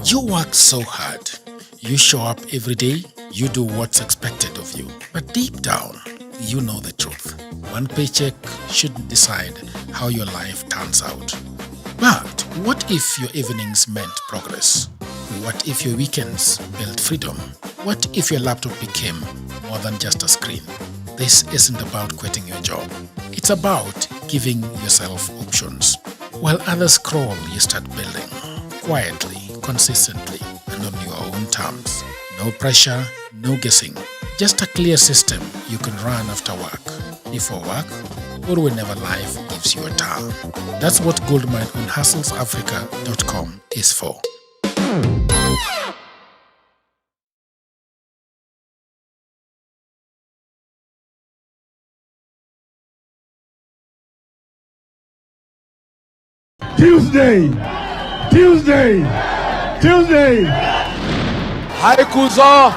You work so hard. You show up every day. You do what's expected of you. But deep down, you know the truth. One paycheck shouldn't decide how your life turns out. But what if your evenings meant progress? What if your weekends built freedom? What if your laptop became more than just a screen? This isn't about quitting your job. It's about giving yourself options. While others crawl, you start building. Quietly, consistently, and on your own terms. No pressure, no guessing. Just a clear system you can run after work, before work, or whenever life gives you a turn. That's what Goldmine on hustlesafrica.com is for. Tuesday. Haikuzo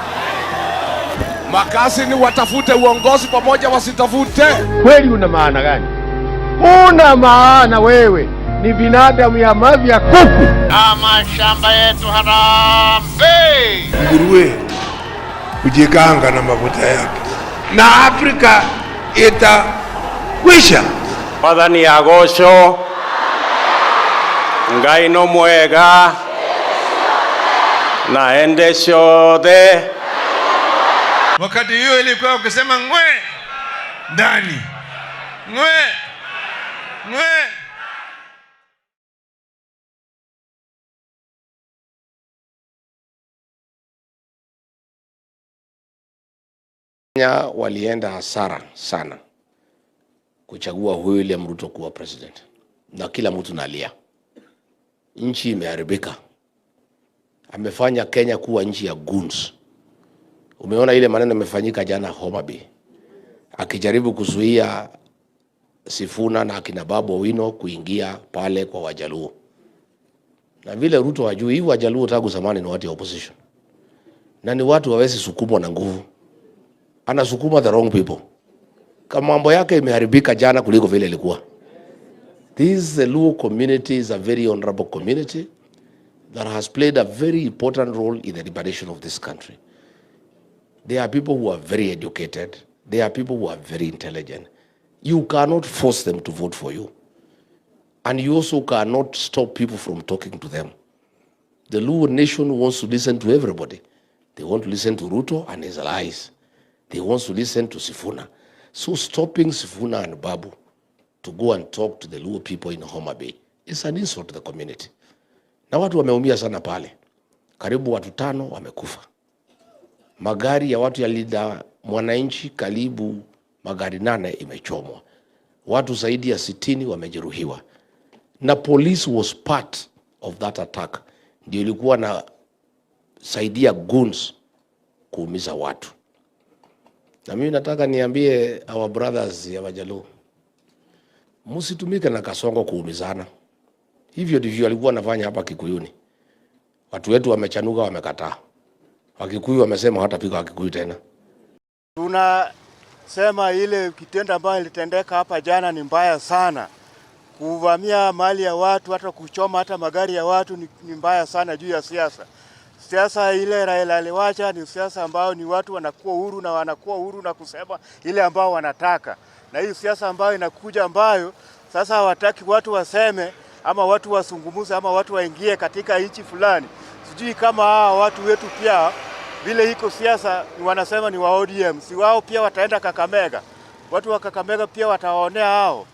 makasi ni watafute uongozi pamoja wasitafute. Kweli una maana gani? Una maana wewe ni binadamu ya mavi ya kuku. Ama shamba yetu harambe. Nguruwe kujikanga na mafuta yake. Na Afrika itakwisha. Padani agosho. Ngai no mwega. Na endesho de. Wakati hiyo ilikuwa ukisema ngwe ndani. Ngwe. Walienda hasara sana kuchagua William Ruto kuwa president. Na kila mtu nalia. Nchi imeharibika. Amefanya Kenya kuwa nchi ya goons. Umeona ile maneno yamefanyika jana Homabay. Akijaribu kuzuia Sifuna na akina Babu Owino kuingia pale kwa Wajaluo. Na vile Ruto wajui hivi Wajaluo tangu zamani ni watu wa opposition. Na ni watu hawezi sukumwa na nguvu. Anasukuma the wrong people. Kama mambo yake imeharibika jana kuliko vile ilikuwa. The Luo community is a very honorable community that has played a very important role in the liberation of this country. They are people who are very educated. They are people who are very intelligent. You cannot force them to vote for you. And you also cannot stop people from talking to them. The Luo nation wants to listen to everybody. They want to listen to Ruto and his lies. They want to listen to Sifuna. So stopping Sifuna and Babu to go and talk to the Luo people in Homabay is an insult to the community. Na watu wameumia sana pale. Karibu watu 5 wamekufa. Magari ya watu ya Linda Mwananchi karibu magari 8 imechomwa. Watu zaidi ya 60 wamejeruhiwa. Na police was part of that attack. Ndio ilikuwa na saidia Goons kuumiza watu. Na mimi nataka niambie our brothers ya Wajaluo, msitumike na kasongo kuumizana. Hivyo ndivyo walikuwa wanafanya hapa Kikuyuni. Watu wetu wamechanuka wamekataa. Wakikuyu wamesema hatapiga Wakikuyu tena. Tunasema ile kitendo ambayo ilitendeka hapa jana ni mbaya sana. Kuvamia mali ya watu, hata kuchoma hata magari ya watu ni mbaya sana juu ya siasa. Siasa ile Raila aliwacha ni siasa ambayo ni watu wanakuwa huru na kusema ile ambao wanataka. Na hii siasa ambayo inakuja ambayo sasa hawataki watu waseme ama watu wasungumuze ama watu waingie katika nchi fulani. Sijui kama hawa watu wetu pia vile iko siasa wanasema ni wa ODM, si wao pia wataenda Kakamega. Watu wa Kakamega pia watawaonea hao.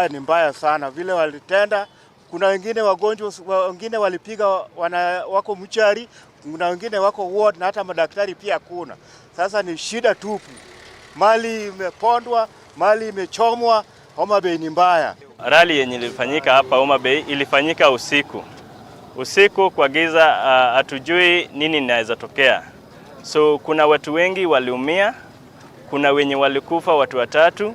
Ni mbaya sana vile walitenda. Kuna wengine wagonjwa, wengine walipiga wako mchari, kuna wengine wako ward na hata madaktari pia kuna. Sasa ni shida tupu. Mali imepondwa, mali imechomwa, Homabay ni mbaya. Rally yenye ilifanyika hapa Homabay ilifanyika usiku. Usiku kwa giza, hatujui nini inaweza tokea. So kuna watu wengi waliumia, kuna wenye walikufa watu 3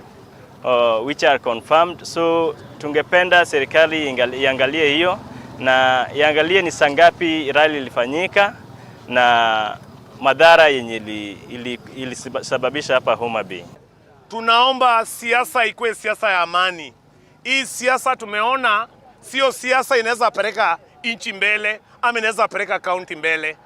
which are confirmed. So tungependa serikali iangalie hiyo na iangalie ni sangapi rally ilifanyika na madhara yenye ilisababisha hapa Homabay. Tunaomba siasa ikuwe siasa ya amani. Hii siasa tumeona sio siasa inaweza peleka inchi mbele, ama inaweza peleka kaunti mbele.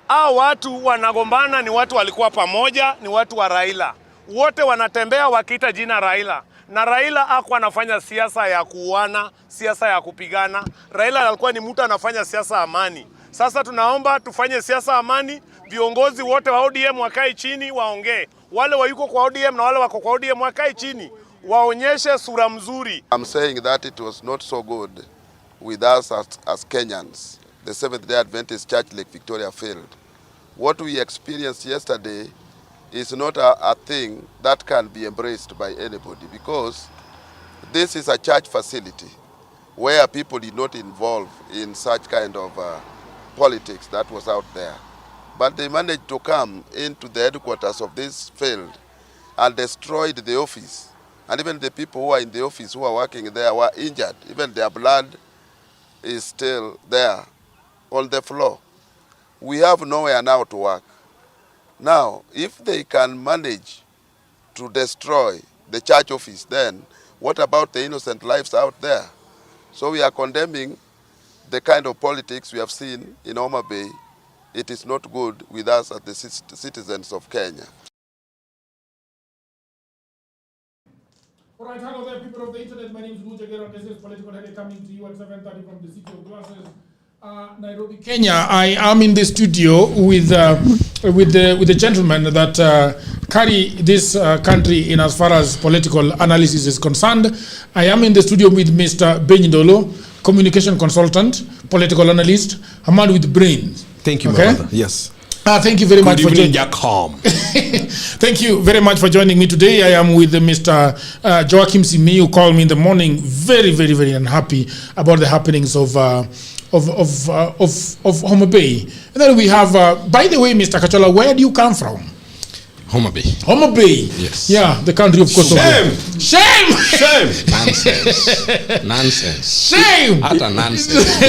Hao watu wanagombana ni watu walikuwa pamoja, ni watu wa Raila. Wote wanatembea wakiita jina Raila. Na Raila hakuwa anafanya siasa ya kuuana, siasa ya kupigana. Raila alikuwa ni mtu anafanya siasa amani. Sasa tunaomba tufanye siasa amani, viongozi wote wa ODM wakae chini waongee. Wale wayuko kwa ODM na wale wako kwa ODM wakae chini, waonyeshe sura mzuri. I'm saying that it was not so good with us as Kenyans. The Seventh-day Adventist Church Lake Victoria failed. What we experienced yesterday is not a thing that can be embraced by anybody, because this is a church facility where people did not involve in such kind of politics that was out there. But they managed to come into the headquarters of this field and destroyed the office. And even the people who are in the office who are working there were injured. Even their blood is still there on the floor. We have nowhere now to work. Now, if they can manage to destroy the church office, then what about the innocent lives out there? So we are condemning the kind of politics we have seen in Homabay. It is not good with us as the citizens of Kenya. All right, hello there, people of the internet. My name is Luja Gero. This is Political Headache coming to you at 7:30 from the city of Glasses, Nairobi, Kenya. I am in the studio with the gentlemen that carry this country in as far as political analysis is concerned. I am in the studio with Mr. Benyindolo, communication consultant, political analyst, a man with brains. Thank you, my brother. Yes. Thank you very much for joining. Thank you very much for joining me today. I am with Mr. Joachim Simi, who called me in the morning, very, very, very unhappy about the happenings of Homabay. And then we have, by the way, Mr. Kachola, where do you come from? Homabay. Homabay. Yes. Yeah, the country of Kosovo. Shame. Shame. Nonsense. Nonsense. Shame. Utter nonsense.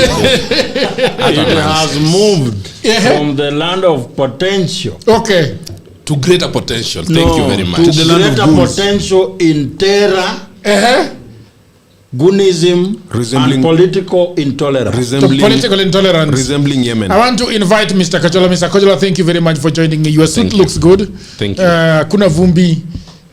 It has moved from the land of potential. Okay. To greater potential. Thank you very much. To the greater potential in terror, Goonism, and political intolerance. Political intolerance. Resembling Yemen. I want to invite Mr. Kachola. Mr. Kachola, thank you very much for joining me. Your suit looks good. Thank you. Kuna vumbi.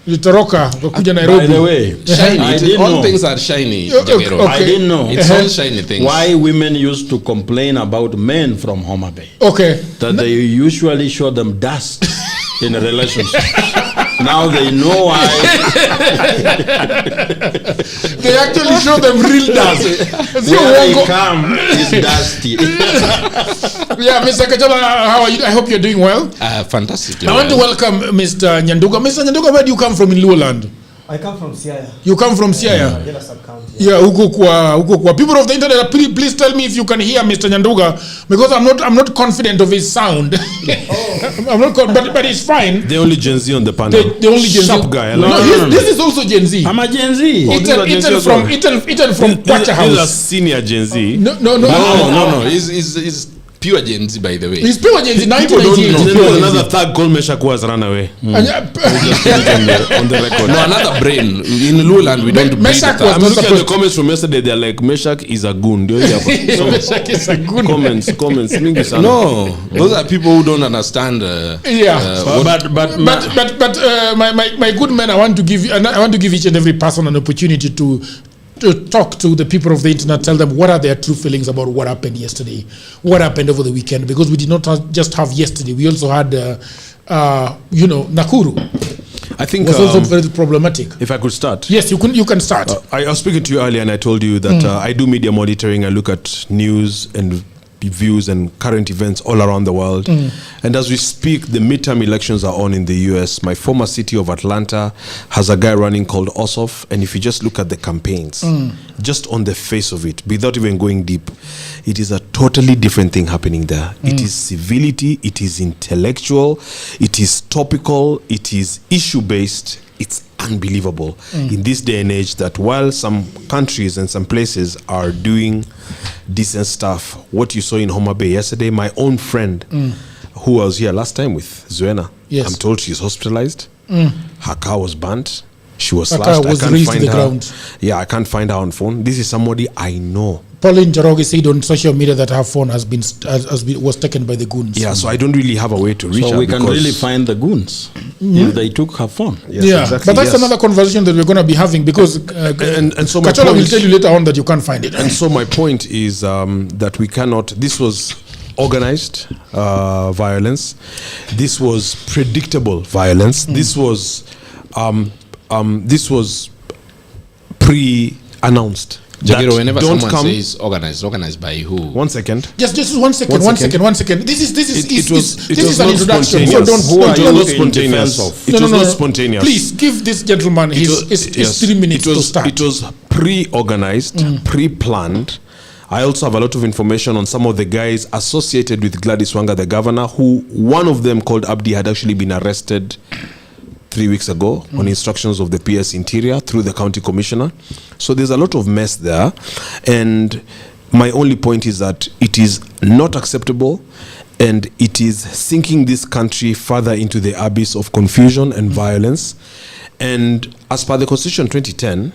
Litoroka. Kuja Nairobi. By the way, shiny. All things are shiny. Okay. I didn't know. It's all shiny things. Why women used to complain about men from Homabay. Okay. That they usually show them dust in a relationship. Now they know why. They actually show them real dust. Where they come is dusty. Yeah, Mr. Kachola, how are you? I hope you're doing well. Fantastically. I want to welcome Mr. Nyanduga. Mr. Nyanduga, where do you come from in Luoland? I come from Siaya. You come from Siaya? Yela sub-county. Yeah, huko kwa. People of the internet, please tell me if you can hear Mr. Nyanduga, because I'm not confident of his sound. I'm not but it's fine. The only Gen Z on the panel. The only Gen Z. Sharp guy. This is also Gen Z. I'm a Gen Z. Eaten from Kwacha House. He's a senior Gen Z. No. He's pure Gen Z, by the way. He's pure Gen Z. 1998. There was another thug called Meshach who has run away. On the record. No, another brain. In Luoland, we don't breed that. I'm looking at the comments from yesterday. They're like, Meshach is a goon. Meshach is a goon. Comments. No, those are people who don't understand. But my good men, I want to give each and every person an opportunity to talk to the people of the internet, tell them what are their true feelings about what happened yesterday, what happened over the weekend, because we did not just have yesterday, we also had Nakuru. I think was also very problematic. If I could start. Yes, you can start. I was speaking to you earlier and I told you that I do media monitoring. I look at news and views and current events all around the world. And as we speak, the midterm elections are on in the US. My former city of Atlanta has a guy running called Ossoff. And if you just look at the campaigns, just on the face of it, without even going deep, it is a totally different thing happening there. It is civility, it is intellectual, it is topical, it is issue-based. It's unbelievable in this day and age that while some countries and some places are doing decent stuff, what you saw in Homabay yesterday, my own friend who was here last time with Zuena, I'm told she's hospitalized. Her car was burnt. She was slashed. I can't find her. Yeah, I can't find her on phone. This is somebody I know. Pauline Njoroge said on social media that her phone was taken by the goons. Yeah, so I don't really have a way to reach her. So we can really find the goons if they took her phone. Yes, yeah, exactly, but that's another conversation that we're going to be having, because and so my Kachola will point- tell you later on that you can't find it. And so my point is that we cannot. This was organized violence. This was predictable violence. This was pre-announced. Jagero, whenever don't someone come- says organized by who? 1 second. Just 1 second, One 1 second. second, 1 second. This is an not introduction. So spontaneous. don't. Who are It you was not in spontaneous. defense of? It was not spontaneous. Please give this gentleman his 3 minutes to start. It was pre-organized, pre-planned. I also have a lot of information on some of the guys associated with Gladys Wanga, the governor, who one of them called Abdi had actually been arrested 3 weeks ago on instructions of the PS Interior through the county commissioner. So there's a lot of mess there. And my only point is that it is not acceptable, and it is sinking this country further into the abyss of confusion and violence. And as per the Constitution 2010,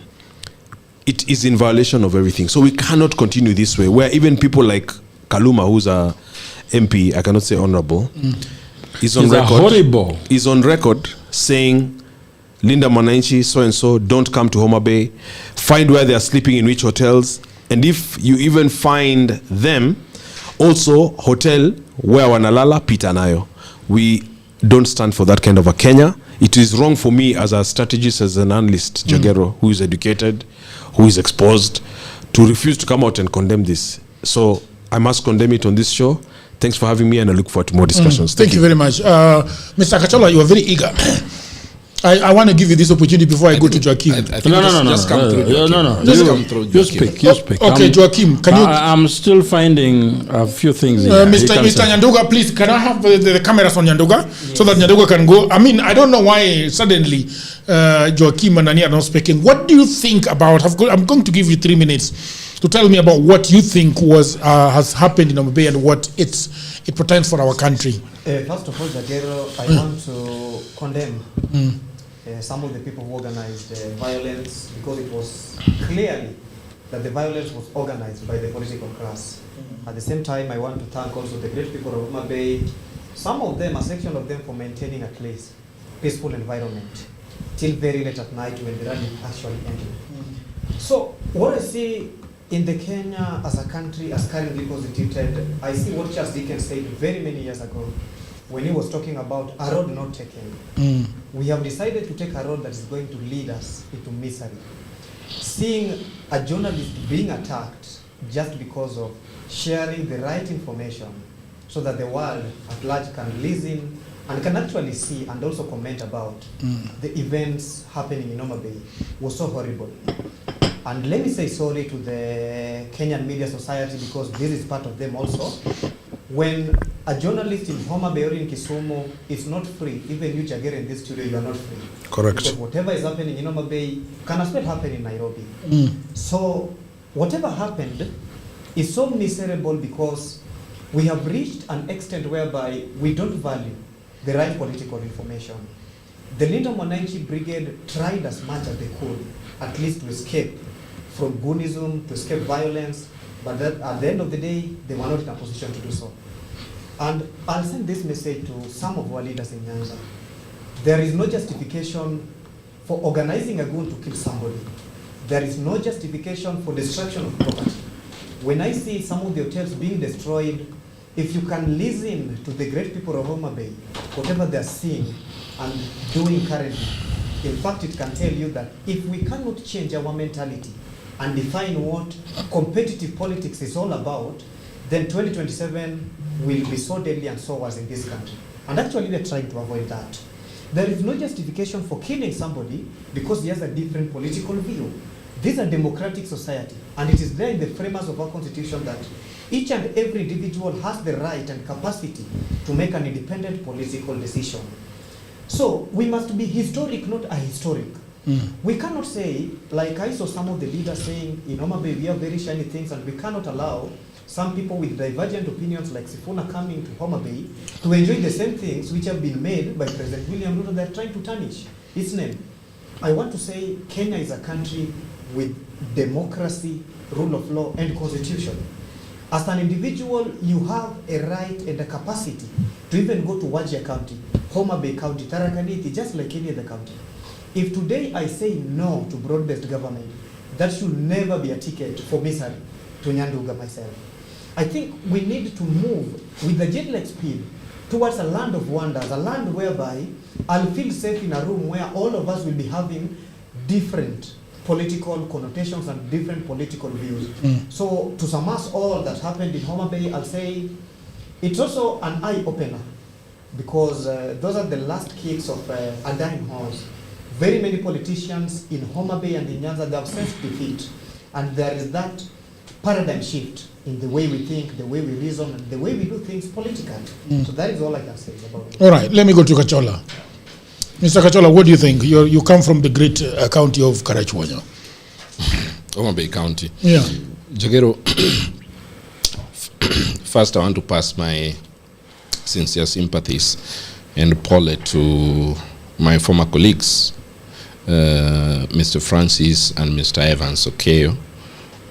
it is in violation of everything. So we cannot continue this way, where even people like Kaluma, who's a MP, I cannot say honorable, is on He's a record. horrible. Is on record saying, Linda Mwananchi, so and so, don't come to Homabay. Find where they are sleeping in which hotels, and if you even find them, also hotel where wanalala pita nayo. We don't stand for that kind of a Kenya. It is wrong for me as a strategist, as an analyst, Jagero, who is educated, who is exposed, to refuse to come out and condemn this. So I must condemn it on this show. Thanks for having me, and I look forward to more discussions. Thank you very much. Mr. Kachola, you are very eager. I want to give you this opportunity before I go to Joaquim. No. Just come through. Just come through. You speak. Okay, Joaquim, can you... I'm still finding a few things here. Mr. Nyanduga, please, can I have the cameras on Nyanduga so that Nyanduga can go? I mean, I don't know why suddenly Joaquim and Nani are not speaking. What do you think about... I'm going to give you 3 minutes to tell me about what you think has happened in Homabay and what it pertains for our country. First of all, Jagero, I want to condemn some of the people who organized violence, because it was clearly that the violence was organized by the political class. At the same time, I want to thank also the great people of Homabay, some of them, a section of them, for maintaining at least peaceful environment till very late at night when the rally actually ended. So what I see in the Kenya as a country, as currently constituted, I see what Charles Dickens said very many years ago when he was talking about a road not taken. We have decided to take a road that is going to lead us into misery. Seeing a journalist being attacked just because of sharing the right information so that the world at large can listen and can actually see and also comment about the events happening in Homabay was so horrible. And let me say sorry to the Kenyan media society, because this is part of them also. When a journalist in Homabay or in Kisumu is not free, even you, Jagger, in this studio, you are not free. Correct. Because whatever is happening in Homabay can as well happen in Nairobi. So whatever happened is so miserable because we have reached an extent whereby we don't value the right political information. The Linda Mwananchi Brigade tried as much as they could, at least to escape from Goonism, to escape violence, but that at the end of the day, they were not in a position to do so. And I'll send this message to some of our leaders in Nyanza. There is no justification for organizing a goon to kill somebody. There is no justification for destruction of property. When I see some of the hotels being destroyed, if you can listen to the great people of Homabay, whatever they're seeing and doing currently, in fact, it can tell you that if we cannot change our mentality and define what competitive politics is all about, then 2027 will be so deadly and so worse in this country. And actually, we are trying to avoid that. There is no justification for killing somebody because he has a different political view. This is a democratic society, and it is there in the framers of our constitution that each and every individual has the right and capacity to make an independent political decision. So we must be historic, not ahistoric. We cannot say, like I saw some of the leaders saying, in Homabay we have very shiny things, and we cannot allow some people with divergent opinions like Sifuna coming to Homabay to enjoy the same things which have been made by President William Ruto. They're trying to tarnish its name. I want to say Kenya is a country with democracy rule of law, and constitution. As an individual, you have a right and a capacity to even go to Wajir County, Homabay County, Tharaka Nithi, just like any other county. If today I say no to broad-based government, that should never be a ticket for misery to Nyanduga myself. I think we need to move with the jet-lag speed towards a land of wonders, a land whereby I'll feel safe in a room where all of us will be having different political connotations and different political views. So to sum up all that happened in Homabay, I'll say it's also an eye-opener, because those are the last kicks of a dying horse. Very many politicians in Homabay and in Nyanza, they have sensed defeat, and there is that paradigm shift in the way we think, the way we reason, and the way we do things politically. So that is all I can say about it. All right, let me go to Kachola. Mr. Kachola, what do you think? You come from the great county of Karachuonyo. Homabay County. Yeah. Jagero, first I want to pass my sincere sympathies and apology to my former colleagues, Mr. Francis and Mr. Evans Okeyo,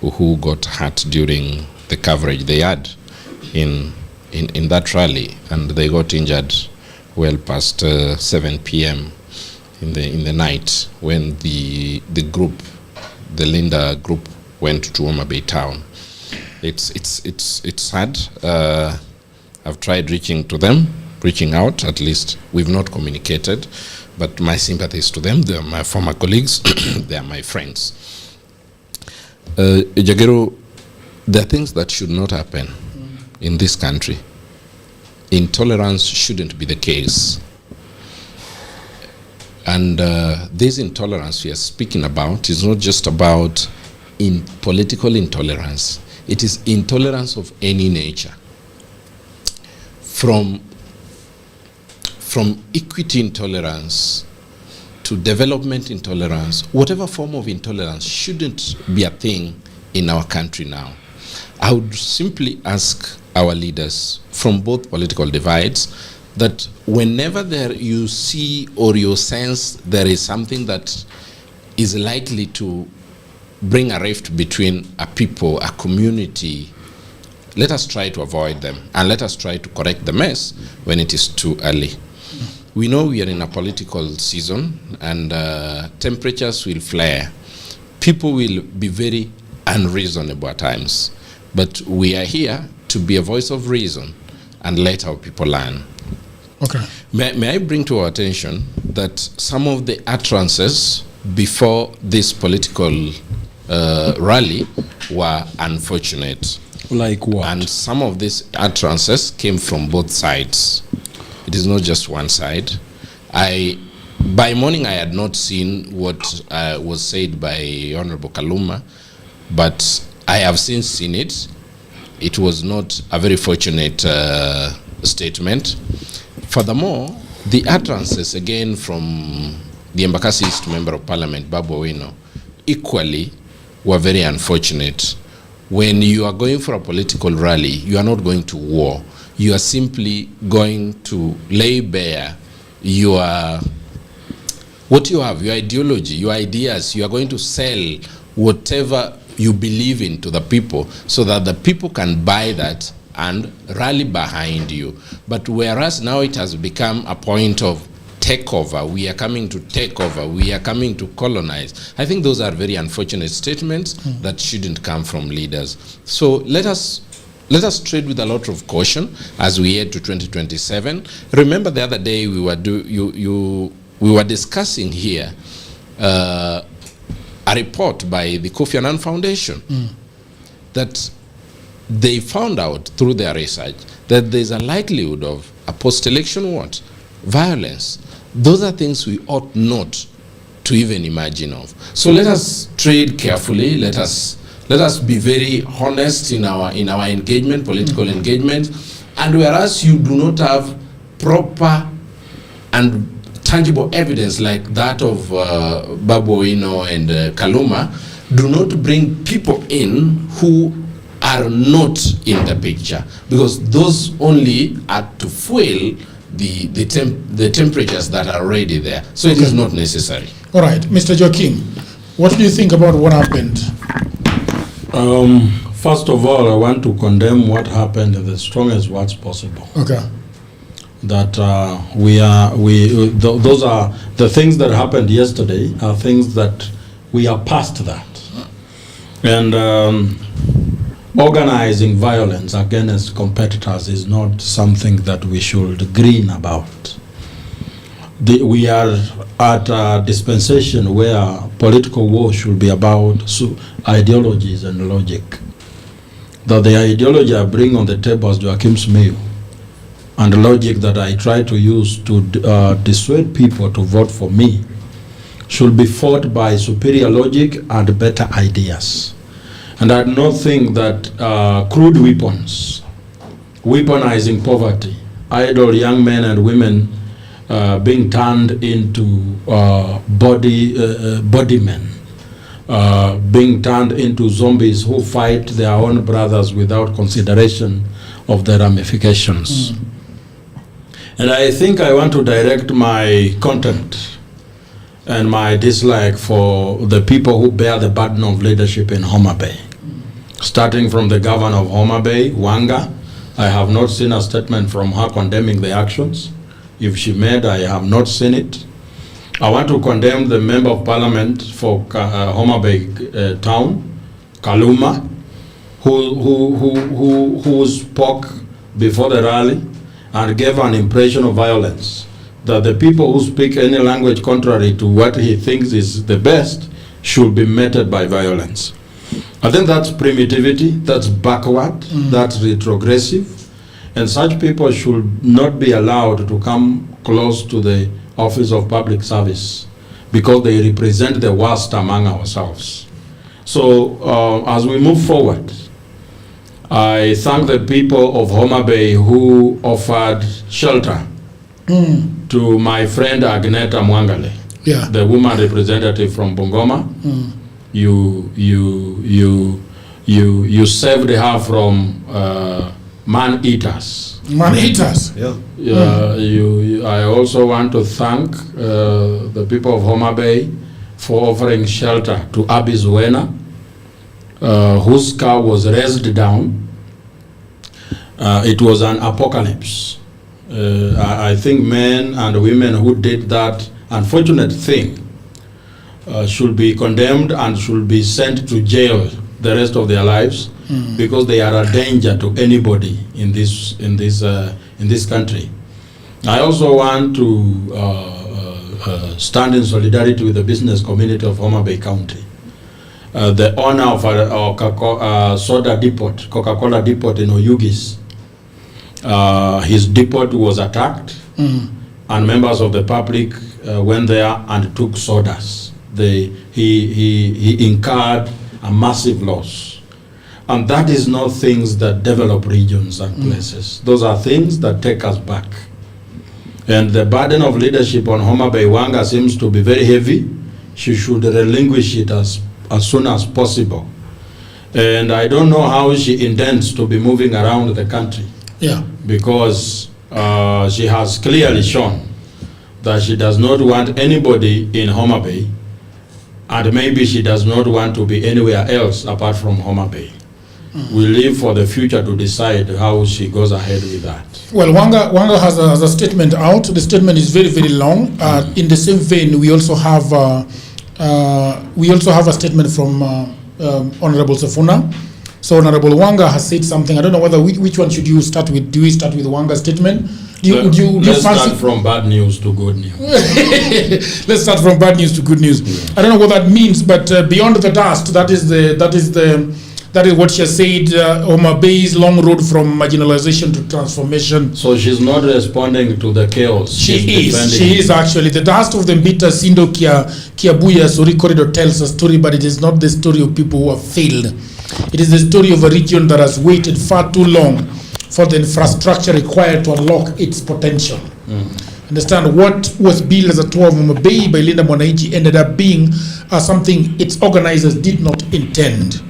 who got hurt during the coverage they had in that rally, and they got injured well past 7 p.m. in the night when the group, the Linda group, went to Homabay town. It's sad. I've tried reaching out. At least we've not communicated, but my sympathies to them. They are my former colleagues. They are my friends. Jagero, there are things that should not happen in this country. Intolerance shouldn't be the case. And this intolerance we are speaking about is not just about political intolerance. It is intolerance of any nature. From equity intolerance to development intolerance, whatever form of intolerance shouldn't be a thing in our country now. I would simply ask our leaders from both political divides that whenever you see or you sense there is something that is likely to bring a rift between a people, a community, let us try to avoid them, and let us try to correct the mess when it is too early. We know we are in a political season, and temperatures will flare. People will be very unreasonable at times, but we are here to be a voice of reason and let our people learn. Okay. May I bring to our attention that some of the utterances before this political rally were unfortunate. Like what? And some of these utterances came from both sides. It is not just one side. By morning I had not seen what was said by Honorable Kaluma, but I have since seen it. It was not a very fortunate statement. Furthermore, the utterances again from the Embakasi East Member of Parliament, Babu Owino, equally were very unfortunate. When you are going for a political rally, you are not going to war. You are simply going to lay bare what you have, your ideology, your ideas. You are going to sell whatever you believe in to the people so that the people can buy that and rally behind you. But whereas now it has become a point of takeover, we are coming to take over, we are coming to colonize. I think those are very unfortunate statements that shouldn't come from leaders. So let us tread with a lot of caution as we head to 2027. Remember the other day we were discussing here a report by the Kofi Annan Foundation that they found out through their research that there's a likelihood of a post-election violence. Those are things we ought not to even imagine of. So let us tread carefully. Let us be very honest in our engagement, political engagement. And whereas you do not have proper and tangible evidence like that of Babu Owino and Kaluma, do not bring people in who are not in the picture, because those only add to fuel the temperatures that are already there. So it is not necessary. All right, Mr. Joaquim, what do you think about what happened First of all, I want to condemn what happened in the strongest words possible. Okay. That those are the things that happened yesterday are things that we are past that. And organizing violence against competitors is not something that we should grin about. We are at a dispensation where political war should be about ideologies and logic. That the ideology I bring on the table as Joachim's meal and the logic that I try to use to dissuade people to vote for me should be fought by superior logic and better ideas. And I do not think that crude weapons, weaponizing poverty, idle young men and women being turned into body men, being turned into zombies who fight their own brothers without consideration of the ramifications. And I think I want to direct my content and my dislike for the people who bear the burden of leadership in Homabay. Starting from the governor of Homabay, Wanga, I have not seen a statement from her condemning the actions. If she made, I have not seen it. I want to condemn the member of parliament for Homabay town, Kaluma, who spoke before the rally and gave an impression of violence, that the people who speak any language contrary to what he thinks is the best should be meted by violence. I think that's primitivity, that's backward, that's retrogressive, and such people should not be allowed to come close to the office of public service because they represent the worst among ourselves. So as we move forward, I thank the people of Homabay who offered shelter to my friend Agneta Mwangale, the woman representative from Bungoma. You saved her from man-eaters. Man-eaters? I also want to thank the people of Homabay for offering shelter to Abi Zuena, whose car was razed down. It was an apocalypse. I think men and women who did that unfortunate thing should be condemned and should be sent to jail the rest of their lives because they are a danger to anybody in this country. I also want to stand in solidarity with the business community of Homabay County. The owner of a soda depot, Coca-Cola depot in Oyugis, his depot was attacked, and members of the public went there and took sodas. He incurred a massive loss. And that is not things that develop regions and places. Those are things that take us back. And the burden of leadership on Homabay Wanga seems to be very heavy. She should relinquish it as soon as possible. And I don't know how she intends to be moving around the country. Because she has clearly shown that she does not want anybody in Homabay, and maybe she does not want to be anywhere else apart from Homabay. We leave for the future to decide how she goes ahead with that. Well, Wanga has a statement out. The statement is very, very long. In the same vein, we also have a statement from Honorable Safuna. So Honorable Wanga has said something. I don't know whether which one should you start with. Do we start with Wanga's statement? Let's start from bad news to good news. Let's start from bad news to good news. I don't know what that means, but beyond the dust, that is what she has said. Homabay's long road from marginalization to transformation. So she's not responding to the chaos. She is actually. The dust of the Mbita Sindo Kiabuya Suri corridor tells a story, but it is not the story of people who have failed. It is the story of a region that has waited far too long for the infrastructure required to unlock its potential. Understand what was billed as a tour of Homabay by Linda Mwananchi ended up being something its organizers did not intend.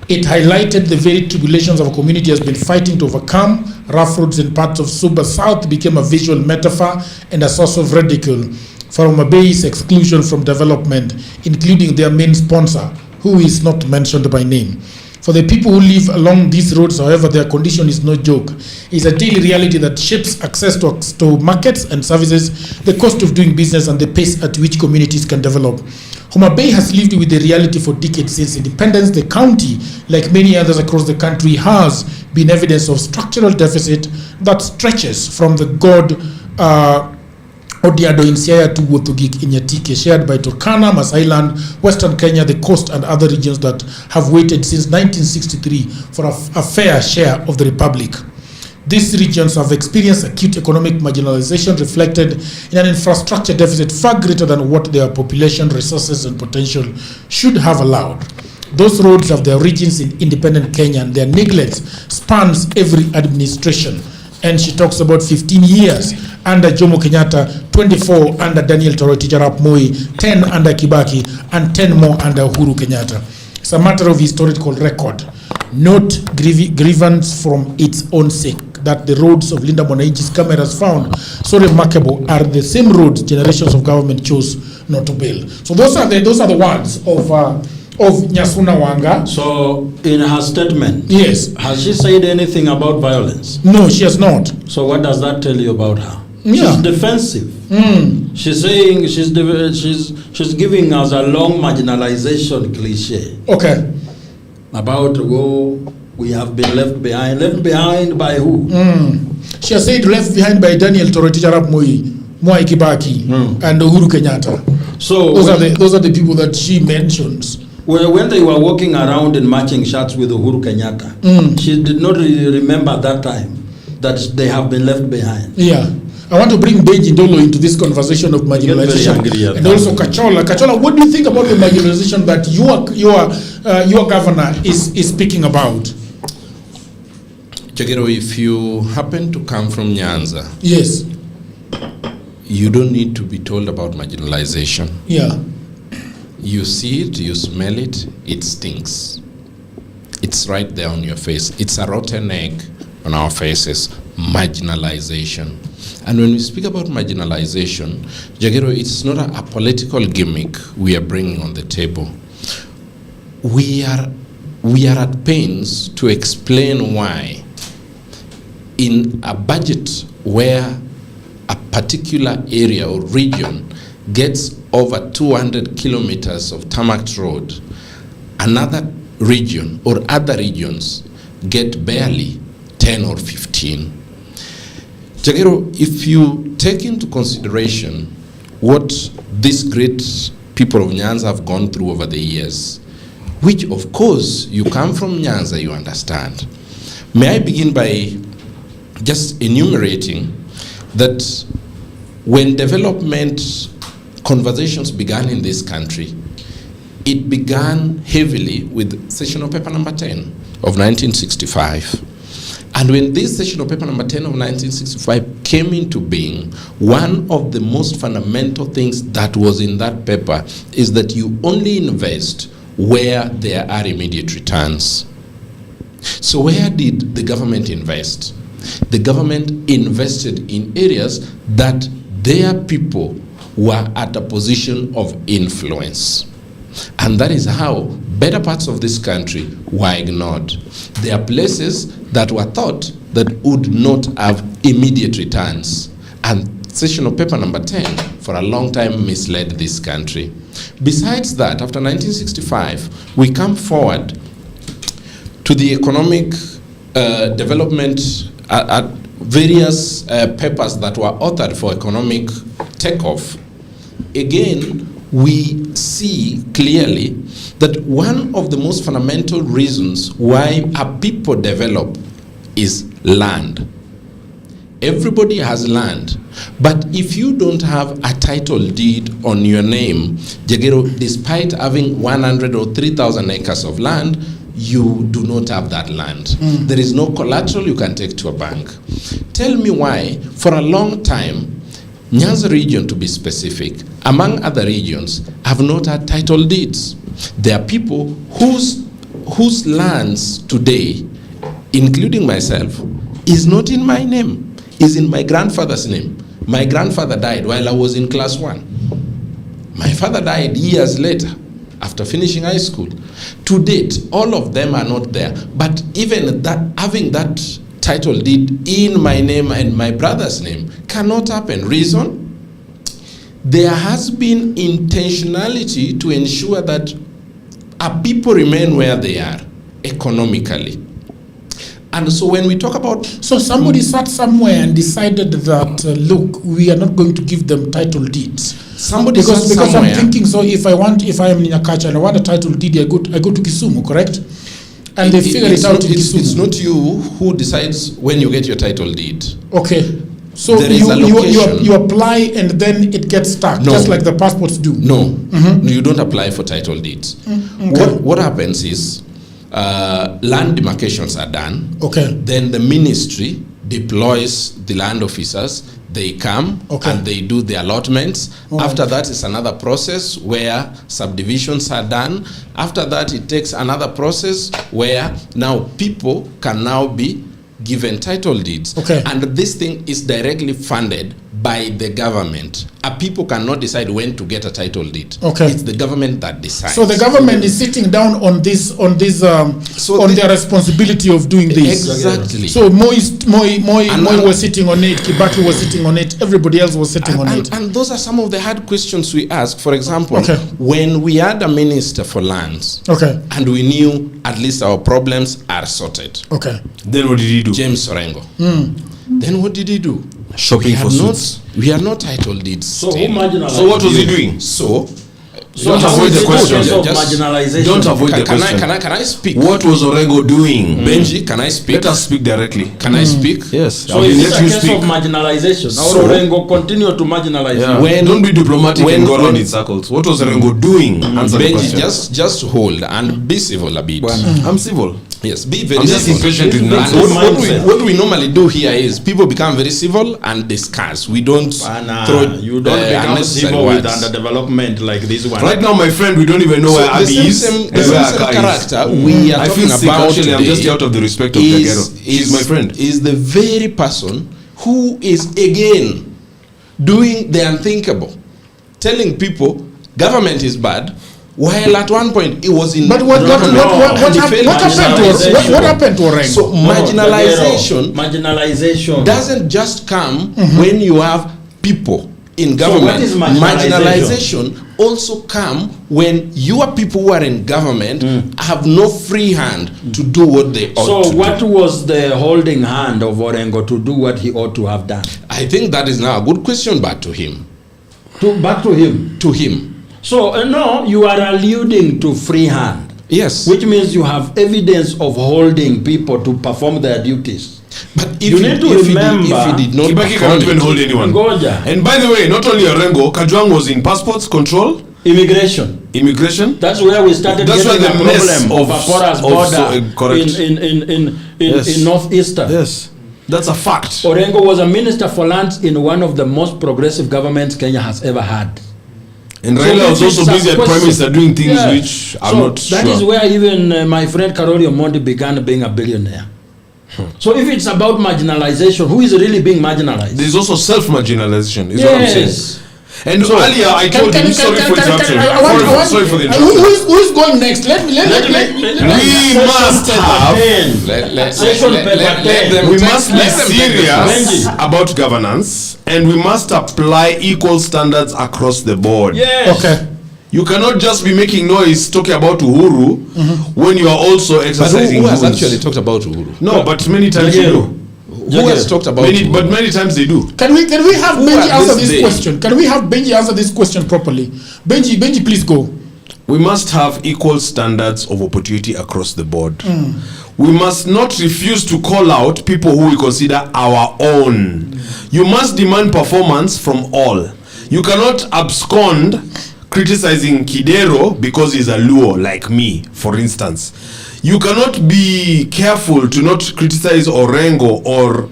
It highlighted the very tribulations our community has been fighting to overcome. Rough roads in parts of Suba South became a visual metaphor and a source of ridicule for Homabay's exclusion from development, including their main sponsor, who is not mentioned by name. For the people who live along these roads, however, their condition is no joke. It's a daily reality that shapes access to markets and services, the cost of doing business, and the pace at which communities can develop. Homabay has lived with the reality for decades. Since independence, the county, like many others across the country, has been evidence of structural deficit that stretches from the Odiado in Siaya to Wotugik in Nyatike, shared by Turkana, Masailand, Western Kenya, the coast, and other regions that have waited since 1963 for a fair share of the republic. These regions have experienced acute economic marginalization reflected in an infrastructure deficit far greater than what their population, resources, and potential should have allowed. Those roads have their origins in independent Kenya, and their neglect spans every administration. And she talks about 15 years under Jomo Kenyatta, 24 under Daniel Toroitich arap Moi, 10 under Kibaki, and 10 more under Uhuru Kenyatta. It's a matter of historical record, not grievance from its own sake, that the roads of Linda Mwananchi's cameras found so remarkable are the same roads generations of government chose not to build. So those are the words of Nyasuna Wanga. So in her statement, yes, has she said anything about violence? No, she has not. So what does that tell you about her? Yeah. She's defensive. She's saying she's giving us a long marginalization cliche. Okay. About we have been left behind. Left behind by who? She has said left behind by Daniel Toroitich arap Moi, Mwai Kibaki, and Uhuru Kenyatta. So those are the people that she mentions. Well, when they were walking around in matching shirts with Uhuru Kenyatta, she did not really remember that time that they have been left behind. Yeah. I want to bring Beji Ndolo into this conversation of marginalization, and also Kachola. Kachola, what do you think about the marginalization that your governor is speaking about? Jagero, if you happen to come from Nyanza, yes, you don't need to be told about marginalization. Yeah. You see it, you smell it, it stinks. It's right there on your face. It's a rotten egg on our faces, marginalization. And when we speak about marginalization, Jagero, it's not a political gimmick we are bringing on the table. We are at pains to explain why in a budget where a particular area or region gets over 200 kilometers of tarmac road, another region or other regions get barely 10 or 15. Jagero, if you take into consideration what these great people of Nyanza have gone through over the years, which of course you come from Nyanza, you understand. May I begin by just enumerating that when development conversations began in this country, it began heavily with Sessional Paper number 10 of 1965. And when this Sessional Paper number 10 of 1965 came into being, one of the most fundamental things that was in that paper is that you only invest where there are immediate returns. So where did the government invest? The government invested in areas that their people were at a position of influence. And that is how better parts of this country were ignored. There are places that were thought that would not have immediate returns. And Sessional Paper number 10 for a long time misled this country. Besides that, after 1965, we come forward to the economic development at various papers that were authored for economic takeoff. Again, we see clearly that one of the most fundamental reasons why a people develop is land. Everybody has land, but if you don't have a title deed on your name, Jagero, despite having 100 or 3,000 acres of land, you do not have that land. There is no collateral you can take to a bank. Tell me why, for a long time, Nyanza region, to be specific, among other regions, have not had title deeds. There are people whose lands today, including myself, is not in my name, is in my grandfather's name. My grandfather died while I was in class 1. My father died years later. after finishing high school. To date, all of them are not there. But even that, having that title deed in my name and my brother's name cannot happen. Reason? There has been intentionality to ensure that our people remain where they are economically. And so when we talk about... So somebody sat somewhere and decided that, look, we are not going to give them title deeds. Somebody because sat somewhere. I'm thinking, so if I am in Nyakacha and I want a title deed, I go to Kisumu, correct? And they figure it out in Kisumu. It's not you who decides when you get your title deed. Okay. So there is you apply and then it gets stuck, just like the passports do. No, you don't apply for title deeds. Okay. What happens is land demarcations are done. Okay. Then the ministry deploys the land officers. They come and they do the allotments. After that is another process where subdivisions are done. After that it takes another process where now people can now be given title deeds. Okay. And this thing is directly funded by the government. People cannot decide when to get a title deed. Okay. It's the government that decides. So the government is sitting down on their responsibility of doing this. Exactly. So Moi was sitting on it, Kibaki was sitting on it, everybody else was sitting on it. And those are some of the hard questions we ask. For example, when we had a minister for lands, and we knew at least our problems are sorted. Okay. Then what did he do? James Orengo. Then what did he do? Shopping for suits. We are not title deeds. So who marginalized? So what was he doing? Don't avoid the question. Don't avoid the question. Can I speak? What was Orengo doing? Benji, can I speak? Let us speak directly. Can I speak? Yes. So is this a case of marginalization? Now Orengo continue to marginalize. Yeah. Don't be diplomatic and go around in circles. What was Orengo doing? Answer the Benji, question. just hold and be civil a bit. I'm civil. Yes, be very I'm just civil. impatient with What we normally do here is people become very civil and discuss. We don't throw you don't become civil words. with underdevelopment like this one. Right now, my friend, we don't even know where Abby is. The same character we are talking about today. I'm just out of the respect of Kagero. She's my friend. Is the very person who is again doing the unthinkable, telling people government is bad. While at one point it was in. But what happened to Orengo? So marginalization doesn't just come when you have people in government. So what is marginalization also come when your people who are in government have no free hand to do what they ought to do. So what was the holding hand of Orengo to do what he ought to have done? I think that is now a good question back to him. Back to him? To him. So, no, you are alluding to free hand. Yes. Which means you have evidence of holding people to perform their duties. But if you need to remember, if he did not Kibaki cannot even hold anyone. Goja. And by the way, not only Orengo, Kajwang was in passports control. Immigration. That's where we started getting where the problem of Apora's border in northeastern. Yes. That's a fact. Orengo was a minister for lands in one of the most progressive governments Kenya has ever had. And Raila was also busy at Prime Minister doing things which I'm not sure. That is where even my friend Karori Omondi began being a billionaire. So if it's about marginalization, who is really being marginalized? There's also self-marginalization, is what I'm saying. And so, earlier I told you, sorry for interrupting. Sorry for the interruption. Who is going next? We must be serious about governance, and we must apply equal standards across the board. Yes. Okay. You cannot just be making noise talking about Uhuru when you are also exercising. But who has actually talked about Uhuru? No, but many times you do. Who has talked about but many times they do. Can we have Benji answer this question? Can we have Benji answer this question properly? Benji, please go. We must have equal standards of opportunity across the board. We must not refuse to call out people who we consider our own. You must demand performance from all. You cannot abscond criticizing Kidero because he's a Luo like me, for instance. You cannot be careful to not criticize Orengo or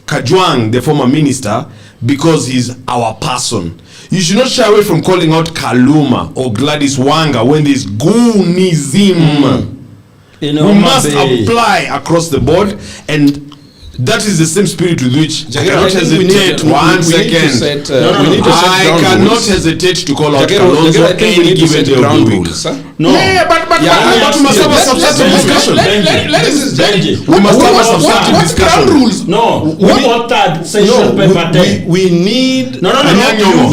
Kajwang, the former minister, because he's our person. You should not shy away from calling out Kaluma or Gladys Wanga when there's Goonism. We must apply across the board, and That is the same spirit with which I Jagero, cannot I think we need hesitate. to- One we need to second. set, We need to set I ground cannot rules. hesitate to call out Jagero, Kalonzo I think we any need to given set day of ground the week. rules. Huh? No. But we must have a substantive discussion. We must have a substantive what's ground discussion. rules? No, we authored session paper 10. We need No.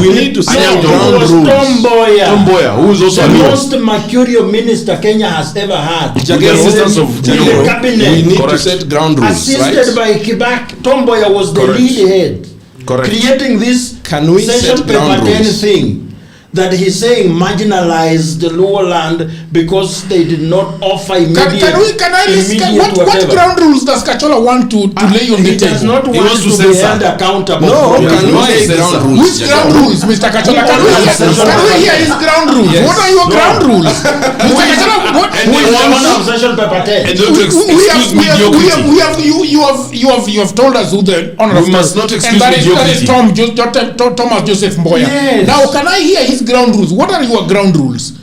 we need to set No, ground it was rules. Tom Mboya, who is also the a leader. most mercurial minister Kenya has ever had. Jagero, With assistance of the Jagero. cabinet. We need to Correct. set ground rules, Assisted right? by Kibak, Tom Mboya was the Correct. lead head. Correct. Creating this Can we session set paper ground 10 rules? thing that he's saying marginalized the lower land because they did not offer immediate, Can I listen? immediate What whatever. ground rules does Kachola want to lay on the He does table? not He want wants to to be censor. held accountable. No, for can it. we say ground rules? Which ground rules, Mr. Kachola? Can we hear his ground rules? Yes. What are your No. ground rules? Mr. Kachola, what? And Who is the they one want- of session paper 10? And don't excuse mediocrity. You have told us who the honor We must not excuse and that is mediocrity. Thomas Joseph Mboya. Yes. Now, can I hear his ground rules? What are your ground rules?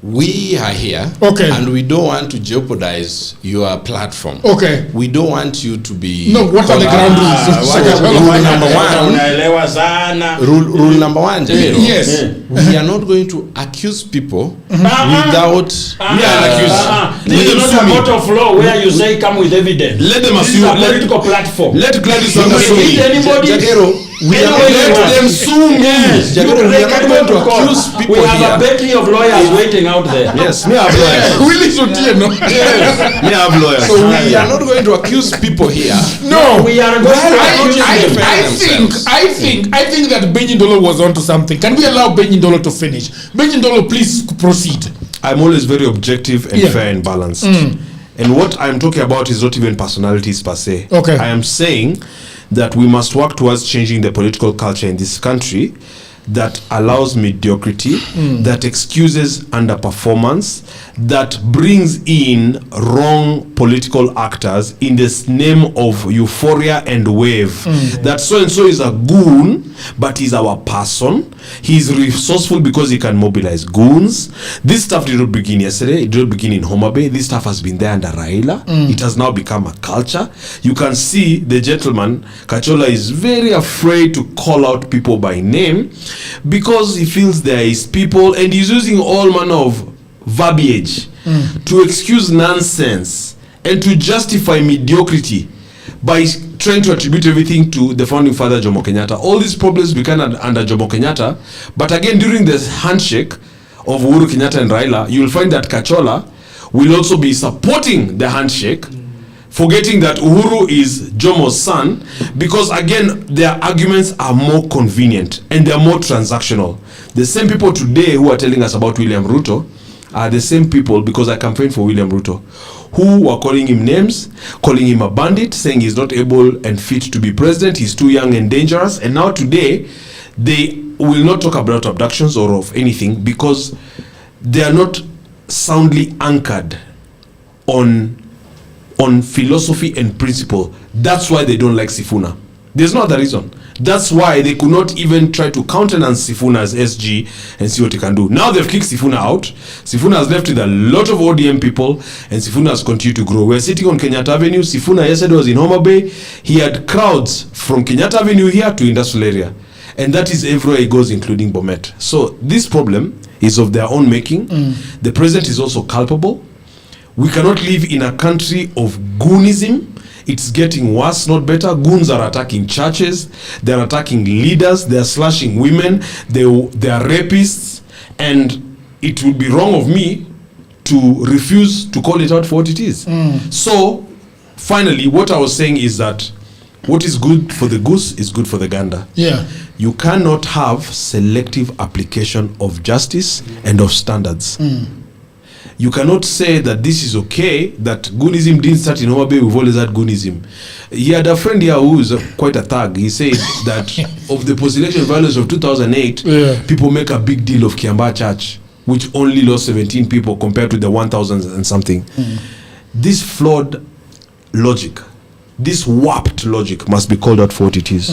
We are here, Okay. and we don't want to jeopardize your platform. Okay. We don't want you to be. No, what are the ground rules? Rule number one. Unaelewa sana. Rule number one, Jagero. Yes. We are not going to accuse people without. Me and accuse. This is not a court of law where you say come with evidence. Let them This is assume. a political platform. Let Gladys You Wanga can sue hit me. anybody. Jagero, we are Anyway, not you let want. them sue me. Yes. Jagero, we They are can not go going to to court. accuse people We have here. a battery of lawyers waiting out there. Yes, me have lawyers. Willie Sotieno. Me have lawyers. So we are not going to accuse people here. No, We are going to accuse them. I think that Benjindolo was onto something. Can we allow Benjindolo to finish? Benjindolo, please proceed. I'm always very objective and Yeah. fair and balanced. And what I'm talking about is not even personalities per se. Okay. I am saying that we must work towards changing the political culture in this country that allows mediocrity, that excuses underperformance, that brings in wrong political actors in this name of euphoria and wave. That so and so is a goon, but he's our person. He's resourceful because he can mobilize goons. This stuff did not begin yesterday. It did not begin in Homabay. This stuff has been there under Raila. It has now become a culture. You can see the gentleman, Kachola, is very afraid to call out people by name because he feels there is people, and he's using all manner of verbiage to excuse nonsense and to justify mediocrity by trying to attribute everything to the founding father Jomo Kenyatta. All these problems began under Jomo Kenyatta, but again during the handshake of Uhuru Kenyatta and Raila, you will find that Kachola will also be supporting the handshake, forgetting that Uhuru is Jomo's son, because again their arguments are more convenient and they are more transactional. The same people today who are telling us about William Ruto are the same people, because I campaigned for William Ruto, who were calling him names, calling him a bandit, saying he's not able and fit to be president, he's too young and dangerous. And now today they will not talk about abductions or of anything because they are not soundly anchored on philosophy and principle. That's why they don't like Sifuna. There's no other reason. That's why they could not even try to countenance Sifuna as SG and see what he can do. Now they've kicked Sifuna out. Sifuna has left with a lot of ODM people, and Sifuna has continued to grow. We're sitting on Kenyatta Avenue. Sifuna yesterday was in Homabay. He had crowds from Kenyatta Avenue here to industrial area. And that is everywhere he goes, including Bomet. So this problem is of their own making. The president is also culpable. We cannot live in a country of goonism. It's getting worse, not better. Goons are attacking churches. They're attacking leaders. They're slashing women. They are rapists. And it would be wrong of me to refuse to call it out for what it is. So, finally, what I was saying is that what is good for the goose is good for the gander. Yeah. You cannot have selective application of justice and of standards. You cannot say that this is okay, that Goonism didn't start in Homabay, we've always had Goonism. He had a friend here who is quite a thug. He said that of the post-election violence of 2008, people make a big deal of Kiambaa Church, which only lost 17 people compared to the 1,000 and something. This flawed logic, this warped logic must be called out for what it is.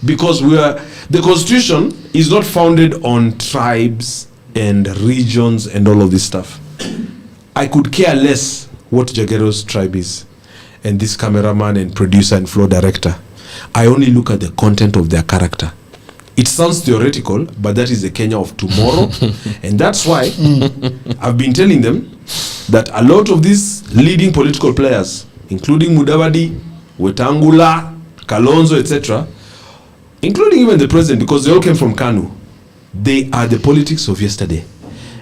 Because the Constitution is not founded on tribes and regions and all of this stuff. I could care less what Jagero's tribe is. and this cameraman and producer and floor director, I only look at the content of their character. It sounds theoretical, but that is the Kenya of tomorrow. And that's why I've been telling them that a lot of these leading political players, including Mudavadi, Wetangula, Kalonzo, etc., including even the president, because they all came from KANU, they are the politics of yesterday.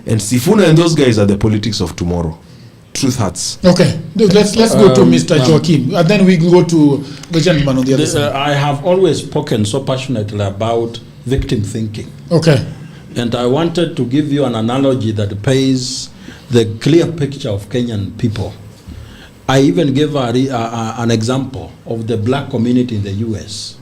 And Sifuna and those guys are the politics of tomorrow. Truth hurts. Okay, let's go to Mr. Joaquim, and then we go to the gentleman on the other side. I have always spoken so passionately about victim thinking. Okay. And I wanted to give you an analogy that paints the clear picture of Kenyan people. I even gave an example of the black community in the US.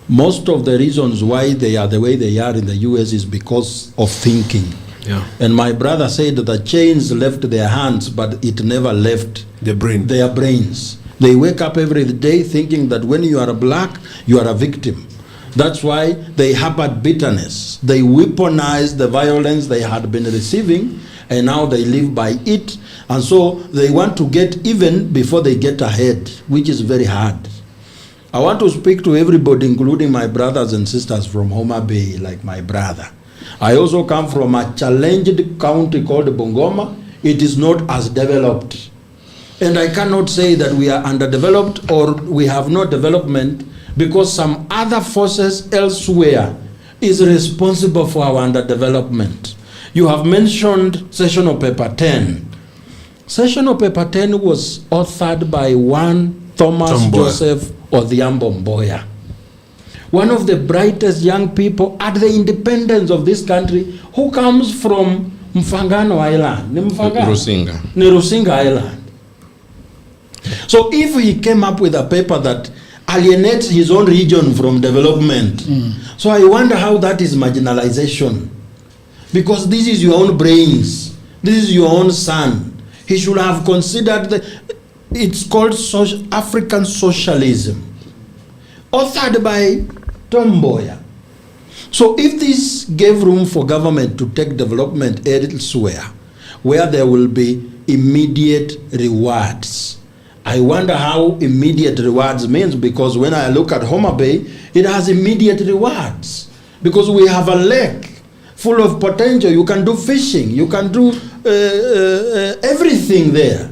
Most of the reasons why they are the way they are in the US is because of thinking. Yeah. And my brother said that the chains left their hands, but it never left their brains. They wake up every day thinking that when you are black, you are a victim. That's why they harbored bitterness. They weaponized the violence they had been receiving, and now they live by it. And so they want to get even before they get ahead, which is very hard. I want to speak to everybody, including my brothers and sisters from Homabay, like my brother. I also come from a challenged county called Bungoma. It is not as developed. And I cannot say that we are underdeveloped or we have no development because some other forces elsewhere is responsible for our underdevelopment. You have mentioned Sessional Paper 10. Sessional Paper 10 was authored by one Thomas Joseph Odhiambo Mboya, one of the brightest young people at the independence of this country, who comes from Mfangano Island. Rusinga Island. So if he came up with a paper that alienates his own region from development, so I wonder how that is marginalization. Because this is your own brains, this is your own son. He should have considered it's called African socialism, authored by Tom Mboya. So if this gave room for government to take development elsewhere, where there will be immediate rewards, I wonder how immediate rewards means, because when I look at Homabay, it has immediate rewards. Because we have a lake full of potential. You can do fishing, you can do everything there.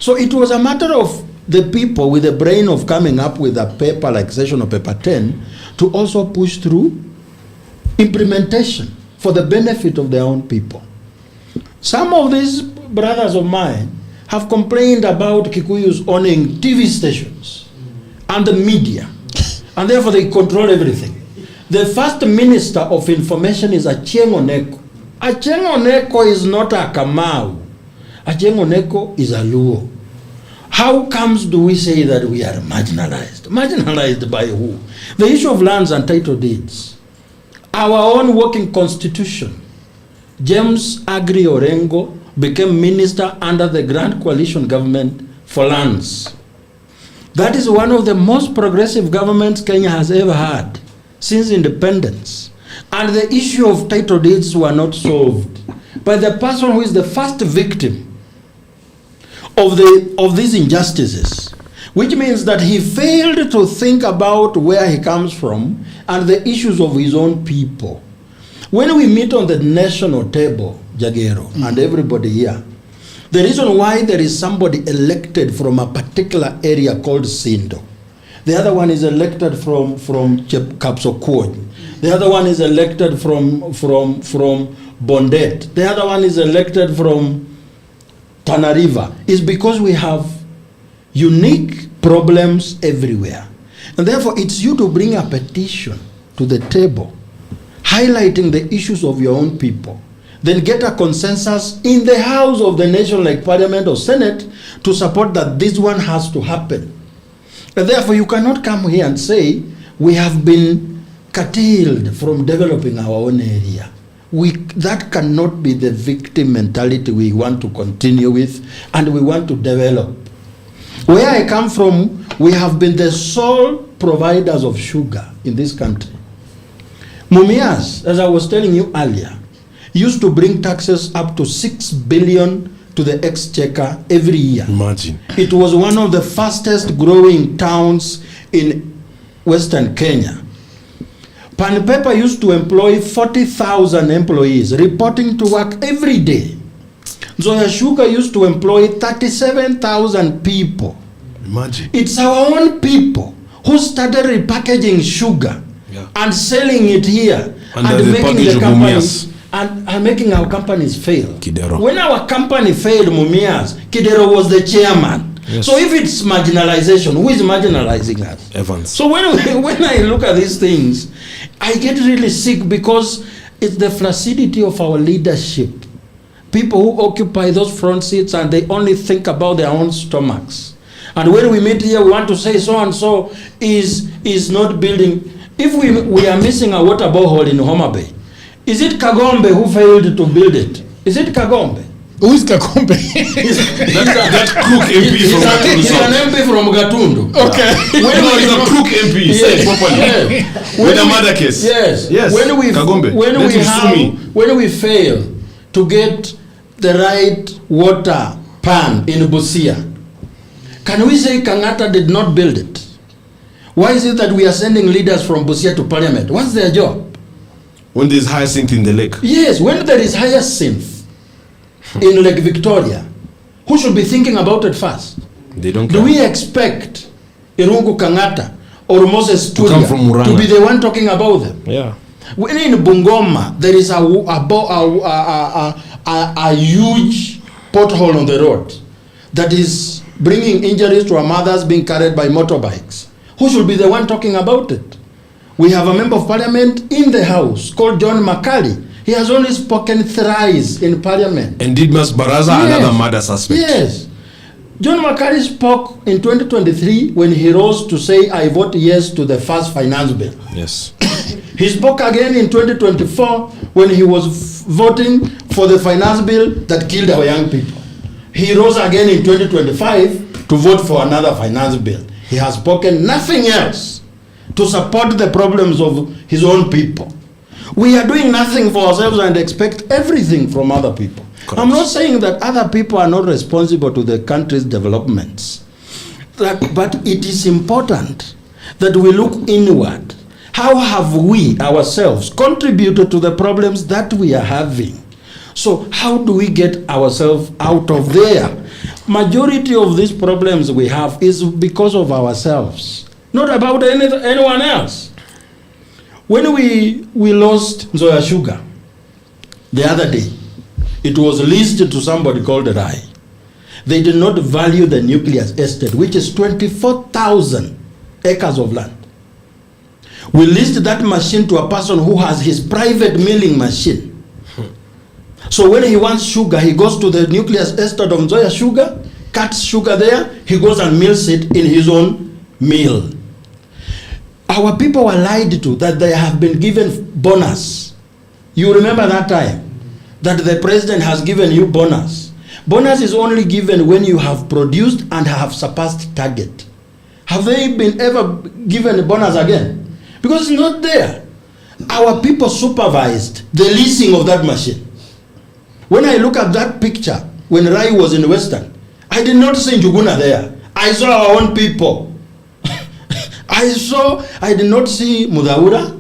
So it was a matter of the people with the brain of coming up with a paper like Sessional Paper 10 to also push through implementation for the benefit of their own people. Some of these brothers of mine have complained about Kikuyus owning TV stations and the media, and therefore they control everything. The first minister of information is Achieng' Oneko. Achieng' Oneko is not a Kamau. Achieng' Oneko is a Luo. How comes do we say that we are marginalized? Marginalized by who? The issue of lands and title deeds. Our own working constitution. James Agri Orengo became minister under the Grand Coalition government for lands. That is one of the most progressive governments Kenya has ever had since independence. And the issue of title deeds were not solved by the person who is the first victim of these injustices, which means that he failed to think about where he comes from and the issues of his own people. When we meet on the national table, Jagero, and everybody here, the reason why there is somebody elected from a particular area called Sindo, the other one is elected from Kapsokwoy, the other one is elected from Bondet, the other one is elected from Tana River, is because we have unique problems everywhere. And therefore, it's you to bring a petition to the table, highlighting the issues of your own people, then get a consensus in the House of the Nation, like Parliament or Senate, to support that this one has to happen. And therefore, you cannot come here and say, we have been curtailed from developing our own area. That cannot be the victim mentality we want to continue with, and we want to develop. Where I come from, we have been the sole providers of sugar in this country. Mumias, as I was telling you earlier, used to bring taxes up to 6 billion to the exchequer every year. Imagine. It was one of the fastest growing towns in Western Kenya. Pan Paper used to employ 40,000 employees reporting to work every day. Nzoia Sugar used to employ 37,000 people. Imagine. It's our own people who started repackaging sugar and selling it here and making the companies and making our companies fail. Kidero. When our company failed, Mumias, Kidero was the chairman. Yes. So if it's marginalization, who is marginalizing us? Evans. So when I look at these things, I get really sick because it's the flaccidity of our leadership. People who occupy those front seats and they only think about their own stomachs. And when we meet here, we want to say so and so is not building. If we are missing a water borehole in Homabay, is it Kagombe who failed to build it? Is it Kagombe? Who is Kagombe? that crook MP He's from an MP from Gatundu. Okay. He's a crook MP. Say it properly. Yes. With a murder case. Yes. Yes. Kagombe. When we fail to get the right water pan in Busia, can we say Kangata did not build it? Why is it that we are sending leaders from Busia to parliament? What's their job? When there's hyacinth in the lake. Yes, when there is hyacinth in Lake Victoria, who should be thinking about it first? They don't Do care. we expect Irungu Kangata or Moses To come Turia from Murang'a. to be the one talking about them? Yeah. When in Bungoma, there is a huge pothole on the road that is bringing injuries to our mothers being carried by motorbikes. Who should be the one talking about it? We have a member of parliament in the house called John Makali. He has only spoken thrice in parliament. And Didmas Baraza, Yes. another murder suspect. Yes. John Makari spoke in 2023 when he rose to say, I vote yes to the first finance bill. Yes. He spoke again in 2024 when he was voting for the finance bill that killed our young people. He rose again in 2025 to vote for another finance bill. He has spoken nothing else to support the problems of his own people. We are doing nothing for ourselves and expect everything from other people. Correct. I'm not saying that other people are not responsible to the country's developments, but it is important that we look inward. How have we ourselves contributed to the problems that we are having? So how do we get ourselves out of there? Majority of these problems we have is because of ourselves, not about anyone else. When we lost Nzoia Sugar the other day, it was leased to somebody called Rai. They did not value the nucleus estate, which is 24,000 acres of land. We leased that machine to a person who has his private milling machine. So when he wants sugar, he goes to the nucleus estate of Nzoia Sugar, cuts sugar there, he goes and mills it in his own mill. Our people were lied to that they have been given bonus. You remember that time that the president has given you bonus. Bonus is only given when you have produced and have surpassed target. Have they been ever given a bonus again? Because it's not there. Our people supervised the leasing of that machine. When I look at that picture, when Rai was in Western, I did not see Njuguna there. I saw our own people. I did not see Mudaura.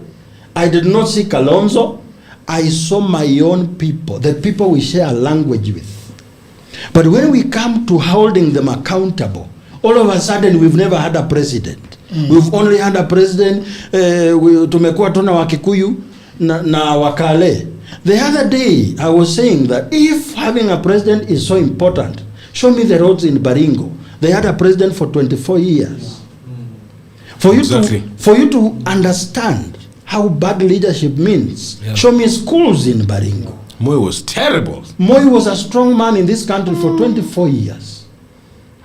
I did not see Kalonzo. I saw my own people, the people we share a language with. But when we come to holding them accountable, all of a sudden we've never had a president. We've only had a president, tumekuwa tuna wa Kikuyu na Wakale. The other day I was saying that if having a president is so important, show me the roads in Baringo. They had a president for 24 years. For you to understand how bad leadership means, show me schools in Baringo. Moi was terrible. Moi was a strong man in this country for 24 years.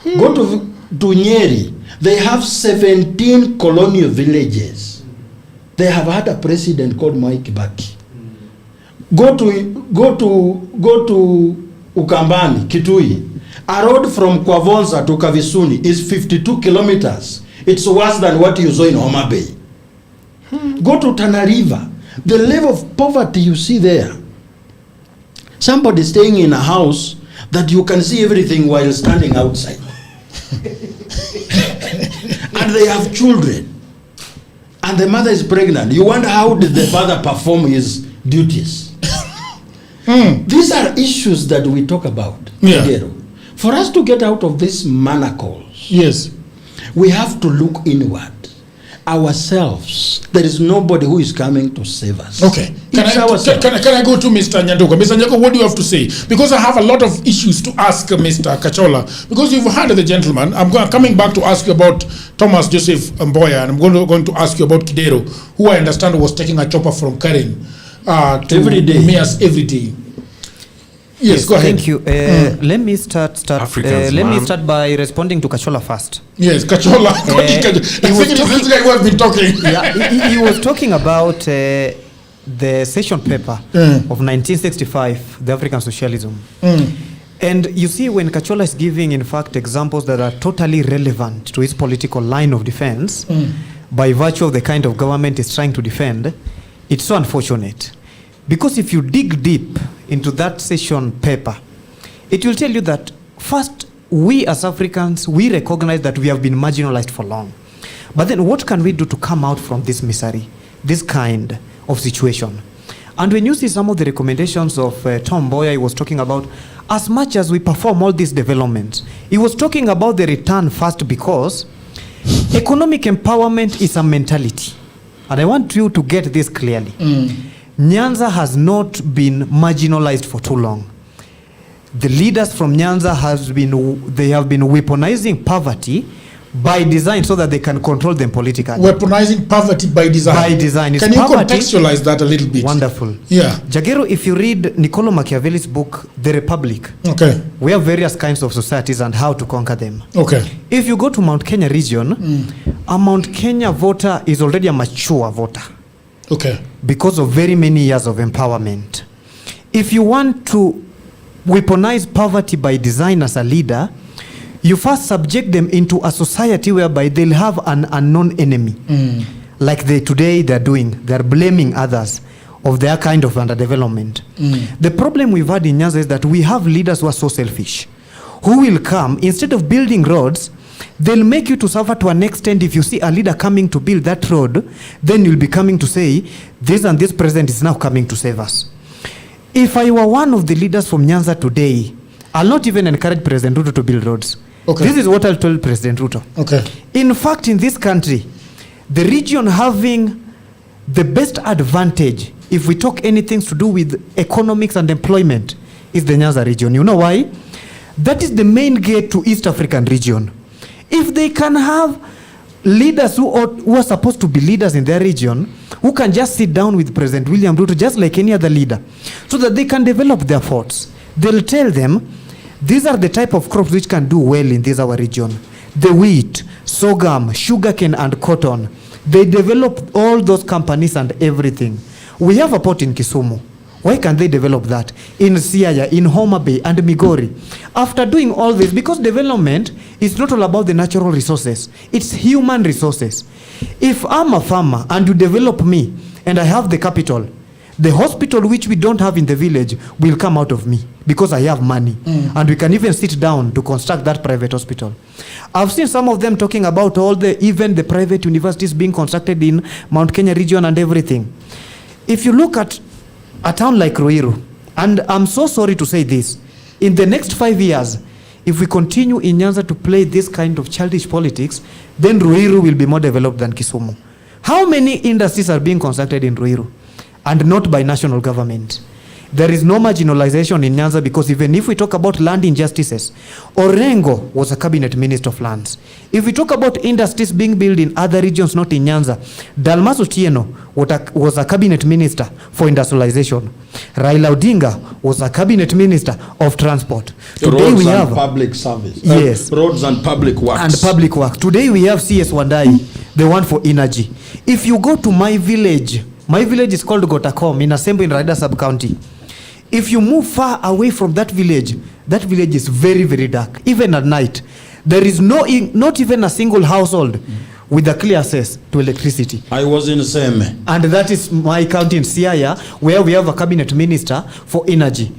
Go to Nyeri. They have 17 colonial villages. They have had a president called Mwai Kibaki. Go to Ukambani, Kitui. A road from Kwavonza to Kavisuni is 52 kilometers. It's worse than what you saw in Homabay. Go to Tana River. The level of poverty you see there. Somebody staying in a house that you can see everything while standing outside. And they have children. And the mother is pregnant. You wonder how did the father perform his duties? These are issues that we talk about. Yeah. For us to get out of these manacles, yes, we have to look inward. Ourselves. There is nobody who is coming to save us. Okay. Can I go to Mr. Nyanduko? Mr. Nyanduko, what do you have to say? Because I have a lot of issues to ask Mr. Kachola. Because you've heard the gentleman. I'm coming back to ask you about Thomas Joseph Mboya, and I'm going to ask you about Kidero, who I understand was taking a chopper from Karen to every day. Mias every day. Yes, go ahead. Thank you. Let me start by responding to Kachola first. Yes, Kachola. I think this guy who has been talking. Yeah, he was talking about the session paper of 1965, the African Socialism. And you see, when Kachola is giving, in fact, examples that are totally relevant to his political line of defense, by virtue of the kind of government he's trying to defend, it's so unfortunate. Because if you dig deep into that session paper, it will tell you that first, we as Africans, we recognize that we have been marginalized for long. But then what can we do to come out from this misery, this kind of situation? And when you see some of the recommendations of Tom Mboya, he was talking about, as much as we perform all these developments, he was talking about the return first, because economic empowerment is a mentality. And I want you to get this clearly. Nyanza has not been marginalized for too long. The leaders from Nyanza have been weaponizing poverty by design so that they can control them politically. Weaponizing poverty by design. By design. Can you contextualize that a little bit? Wonderful. Yeah. Jagero, if you read Niccolo Machiavelli's book, The Republic, okay, we have various kinds of societies and how to conquer them. Okay. If you go to Mount Kenya region, a Mount Kenya voter is already a mature voter. Okay. Because of very many years of empowerment. If you want to weaponize poverty by design as a leader, you first subject them into a society whereby they'll have an unknown enemy. Like today they're doing. They're blaming others of their kind of underdevelopment. The problem we've had in Nyanza is that we have leaders who are so selfish, who will come, instead of building roads, they'll make you to suffer to an extent. If you see a leader coming to build that road, then you'll be coming to say, this and this president is now coming to save us. If I were one of the leaders from Nyanza today, I'll not even encourage President Ruto to build roads. Okay. This is what I'll tell President Ruto. Okay. In fact, in this country, the region having the best advantage, if we talk anything to do with economics and employment, is the Nyanza region. You know why? That is the main gate to East African region. If they can have leaders who are supposed to be leaders in their region, who can just sit down with President William Ruto, just like any other leader, so that they can develop their thoughts. They'll tell them, these are the type of crops which can do well in this our region. The wheat, sorghum, sugarcane, and cotton. They develop all those companies and everything. We have a port in Kisumu. Why can't they develop that? In Siaya, in Homabay, and Migori. After doing all this, because development is not all about the natural resources, it's human resources. If I'm a farmer and you develop me and I have the capital, the hospital which we don't have in the village will come out of me because I have money. And we can even sit down to construct that private hospital. I've seen some of them talking about even the private universities being constructed in Mount Kenya region and everything. If you look at a town like Ruiru, and I'm so sorry to say this, in the next 5 years, if we continue in Nyanza to play this kind of childish politics, then Ruiru will be more developed than Kisumu. How many industries are being constructed in Ruiru? And not by national government. There is no marginalization in Nyanza, because even if we talk about land injustices, Orengo was a cabinet minister of lands. If we talk about industries being built in other regions, not in Nyanza, Dalmas Otieno was a cabinet minister for industrialization. Raila Odinga was a cabinet minister of transport. Today roads we have public service. Yes. Roads and public works. And public work. Today we have CS Wandai, the one for energy. If you go to my village is called Gotakom in Asembo in Raida sub-county. If you move far away from that village is very, very dark. Even at night, there is not even a single household with a clear access to electricity. I was in Seme. And that is my county in Siaya, where we have a cabinet minister for energy.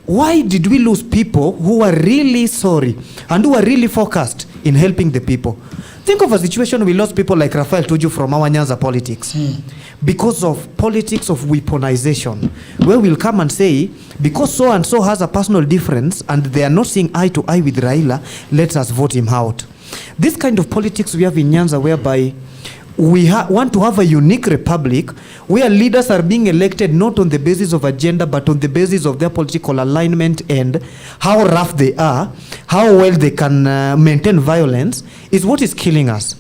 Why did we lose people who are really sorry and who are really focused in helping the people? Think of a situation we lost people like Raphael Tuju from our Nyanza politics because of politics of weaponization, where we'll come and say, because so and so has a personal difference and they are not seeing eye to eye with Raila, let us vote him out. This kind of politics we have in Nyanza, whereby we want to have a unique republic where leaders are being elected not on the basis of agenda but on the basis of their political alignment and how rough they are, how well they can maintain violence, is what is killing us.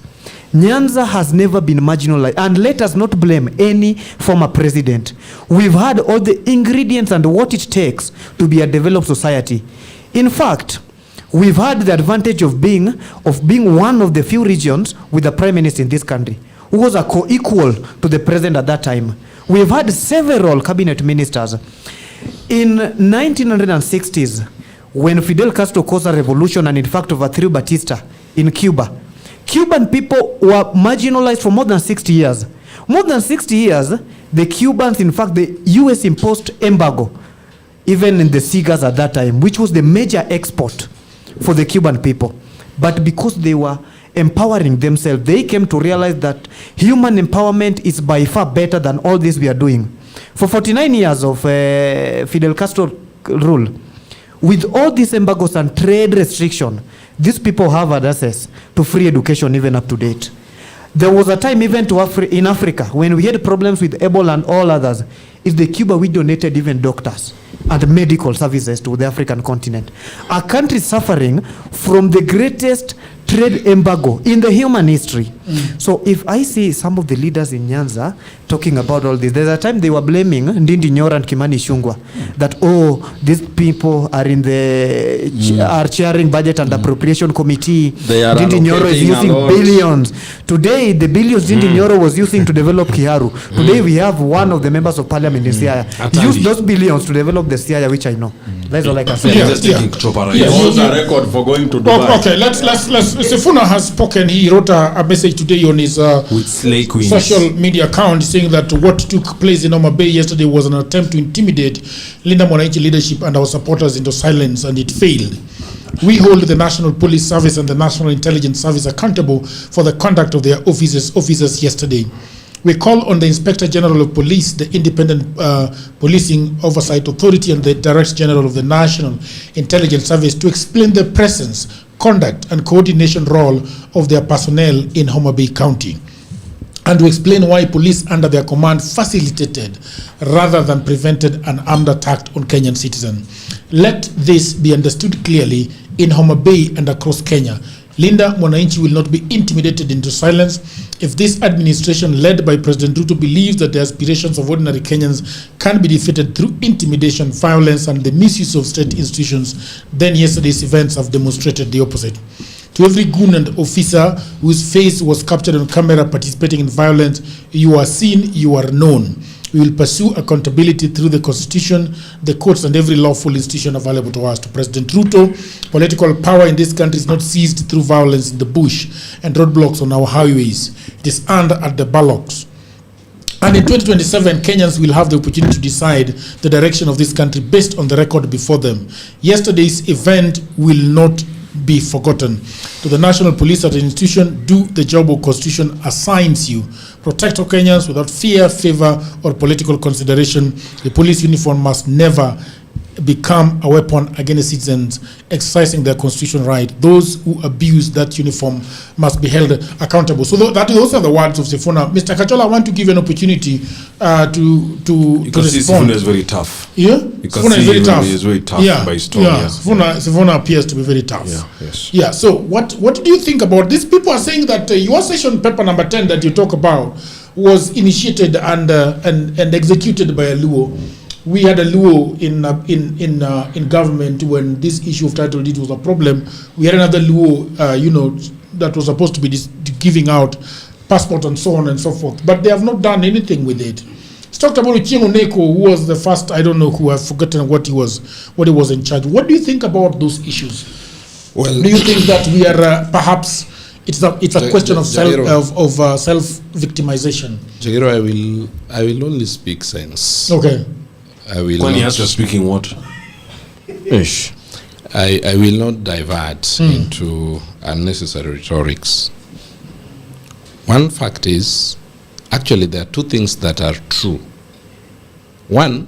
Nyanza has never been marginalized, and let us not blame any former president. We've had all the ingredients and what it takes to be a developed society. In fact, we've had the advantage of being one of the few regions with the prime minister in this country who was a co-equal to the president at that time. We've had several cabinet ministers. In 1960s, when Fidel Castro caused a revolution and in fact overthrew Batista in Cuba, Cuban people were marginalized for more than 60 years. More than 60 years, the Cubans, in fact, the US imposed embargo, even in the cigars at that time, which was the major export for the Cuban people. But because they were empowering themselves, they came to realize that human empowerment is by far better than all this we are doing. For 49 years of Fidel Castro rule, with all these embargoes and trade restriction, these people have had access to free education even up to date. There was a time even in Africa when we had problems with Ebola and all others. It's the Cuba we donated even doctors and medical services to the African continent. Our country is suffering from the greatest trade embargo in the human history. So if I see some of the leaders in Nyanza talking about all this, there's a time they were blaming Ndindi Nyoro and Kimani Ichung'wah that, oh, these people are in the are chairing budget and appropriation committee. Ndindi Nyoro is using billions. Today, the billions Ndindi Nyoro was using to develop Kiharu. Today, we have one of the members of parliament in Siaya. Use those billions to develop the Siaya, which I know. That's all I can say. He holds a record for going to Dubai. Okay, let's. Sifuna has spoken. He wrote a message today on his social media account saying that what took place in Homabay yesterday was an attempt to intimidate Linda Mwananchi leadership and our supporters into silence, and it failed. We hold the National Police Service and the National Intelligence Service accountable for the conduct of their officers yesterday. We call on the Inspector General of Police, the Independent Policing Oversight Authority, and the Director General of the National Intelligence Service to explain the presence, conduct, and coordination role of their personnel in Homabay County, and to explain why police under their command facilitated rather than prevented an armed attack on Kenyan citizens. Let this be understood clearly in Homabay and across Kenya. Linda Mwananchi will not be intimidated into silence. If this administration led by President Ruto believes that the aspirations of ordinary Kenyans can be defeated through intimidation, violence, and the misuse of state institutions, then yesterday's events have demonstrated the opposite. To every goon and officer whose face was captured on camera participating in violence, you are seen, you are known. We will pursue accountability through the Constitution, the courts, and every lawful institution available to us. To President Ruto, political power in this country is not seized through violence in the bush and roadblocks on our highways. It is earned at the bullocks. And in 2027, Kenyans will have the opportunity to decide the direction of this country based on the record before them. Yesterday's event will not be forgotten. To the National Police as an institution, do the job of Constitution assigns you. Protect all Kenyans without fear, favor, or political consideration. The police uniform must never become a weapon against citizens exercising their constitutional right. Those who abuse that uniform must be held accountable. So those are the words of Sifuna. Mr. Kachola, I want to give you an opportunity to respond. Sifuna is very tough. Yeah? Sifuna is very tough. Is very tough by story. Yeah. Sifuna appears to be very tough. Yeah, yes. Yeah, so what do you think about this? People are saying that your session paper number 10 that you talk about was initiated and executed by a Luo. We had a Luo in government when this issue of title deed was a problem. We had another Luo, that was supposed to be giving out passport and so on and so forth. But they have not done anything with it. It's talked about Ochieng Oneko, who was the first, I don't know who, I've forgotten what he was in charge. What do you think about those issues? Well, do you think that we are perhaps it's a question of self-victimization? Jairo, I will only speak sense. Okay. I will. When he has to speak in what? Ish. I will not divert into unnecessary rhetorics. One fact is, actually there are two things that are true. One,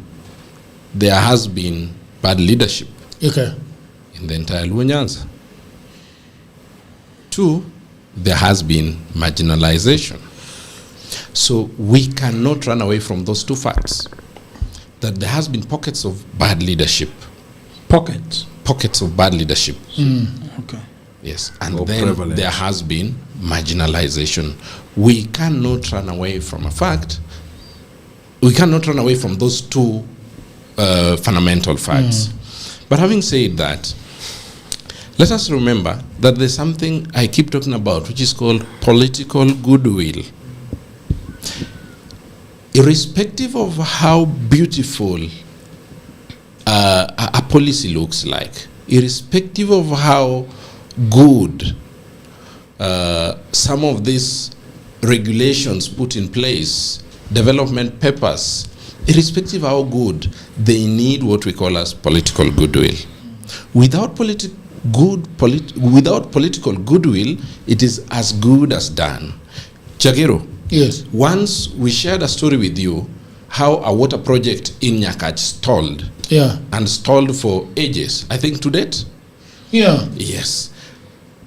there has been bad leadership in the entire Luo Nyanza. Two, there has been marginalization. So we cannot run away from those two facts. That there has been pockets of bad leadership. Pockets of bad leadership. Okay. Yes, and then there has been marginalization. We cannot run away from a fact. We cannot run away from those two fundamental facts. But having said that, let us remember that there's something I keep talking about, which is called political goodwill. Irrespective of how beautiful a policy looks like, irrespective of how good some of these regulations put in place, development papers, irrespective of how good, they need what we call as political goodwill. Without political goodwill, it is as good as done. Jagero, yes. Once we shared a story with you how a water project in Nyakach stalled. Yeah. And stalled for ages. I think to date? Yeah. Yes.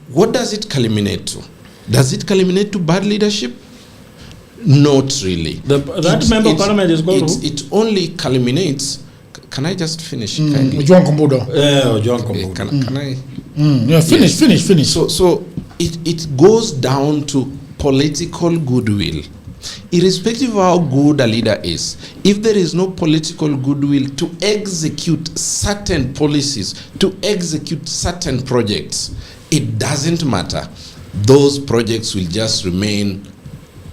What does it culminate to? Does it culminate to bad leadership? Not really. That member of parliament is called who? It only culminates. Can I just finish? John Kombudo. John Kombudo. Can I? Yeah, finish. So it goes down to political goodwill. Irrespective of how good a leader is, if there is no political goodwill to execute certain policies, to execute certain projects, it doesn't matter. Those projects will just remain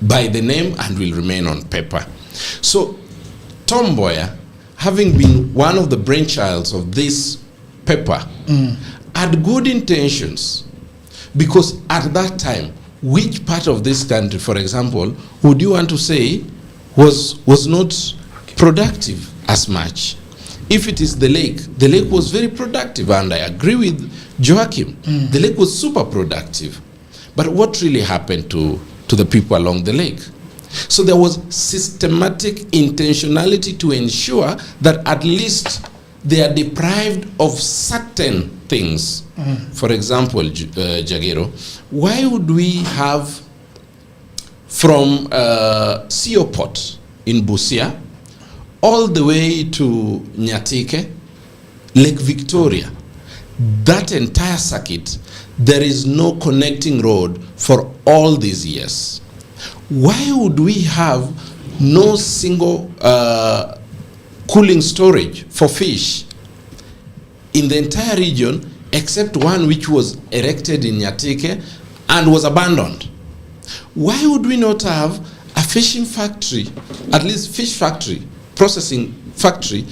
by the name and will remain on paper. So Tom Mboya, having been one of the brainchilds of this paper, had good intentions, because at that time, which part of this country, for example, would you want to say was not productive as much? If it is the lake was very productive, and I agree with Joachim. The lake was super productive. But what really happened to the people along the lake? So there was systematic intentionality to ensure that at least they are deprived of certain things. For example, Jagero, why would we have from CO Port in Busia all the way to Nyatike, Lake Victoria, that entire circuit, there is no connecting road for all these years? Why would we have no single cooling storage for fish in the entire region, except one which was erected in Nyatike and was abandoned? Why would we not have a fishing factory, at least fish factory, processing factory,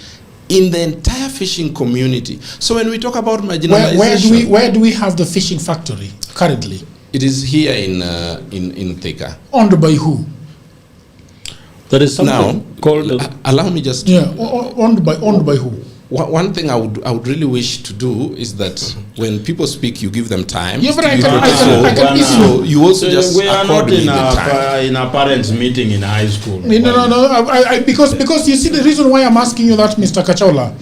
in the entire fishing community? So when we talk about marginalization, where do we have the fishing factory currently? It is here in Thika. Owned by who? There is something now, called. Allow me just. Yeah, owned by who? One thing I would really wish to do is that when people speak, you give them time. Yeah, but I can so you also just we are not in a a parents' meeting in high school. No. Because you see, the reason why I'm asking you that, Mr. Kachola,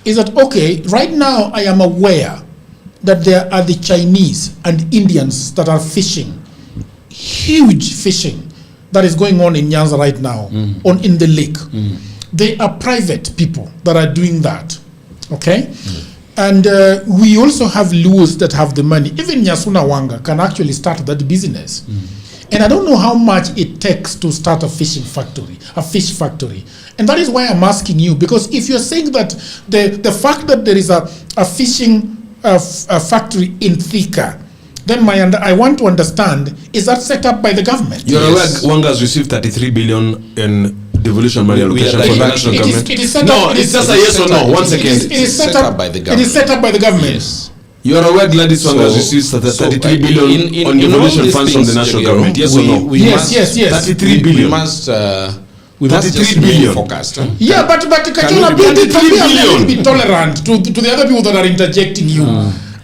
is that, okay, right now I am aware that there are the Chinese and Indians that are fishing, huge fishing that is going on in Nyanza right now, in the lake. They are private people that are doing that, okay? And we also have Luos that have the money. Even Nyasuna Wanga can actually start that business. And I don't know how much it takes to start a fishing factory, a fish factory. And that is why I'm asking you, because if you're saying that the fact that there is a fishing factory in Thika, then I want to understand, is that set up by the government? You're aware Wanga has received 33 billion in devolution money allocation for the national government? It is set no, up, it's just a yes or no. 1 second. It is set up by the government. It is set up by the government. Yes. You are aware Gladys Wanga has received 33 billion on devolution funds from the national government? Yes or no? Yes. 33 billion. We must We must just 33 billion. be focused. Huh? Yeah, but Kachola, be tolerant to the other people that are interjecting you.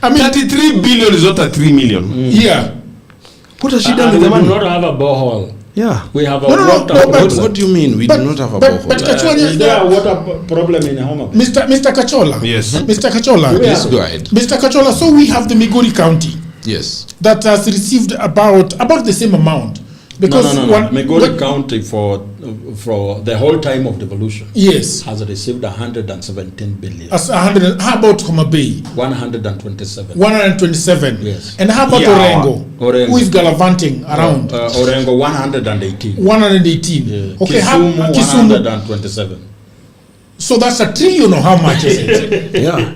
I mean, 33 billion is not a 3 million. Yeah. What has she And done with we the money? do not have a borehole. Yeah. We have a No, water but- problem. What do you mean? We do not have a borehole? But Kachola, Is there a water problem in Homabay? Mr. Kachola. Yes. Mr. Kachola. Please go ahead. Mr. Kachola, so we have the Migori County Yes. that has received about the same amount. Because No. Migori County for the whole time of devolution Yes. has received 117 billion. As 100, how about Homabay? 127. 127. Yes. And how about Yeah. Orengo? Who is gallivanting around? Orengo 118. 118. Yeah. Okay, Kisumu Kisumu. 127. So that's $1 trillion, or how much is it? Yeah.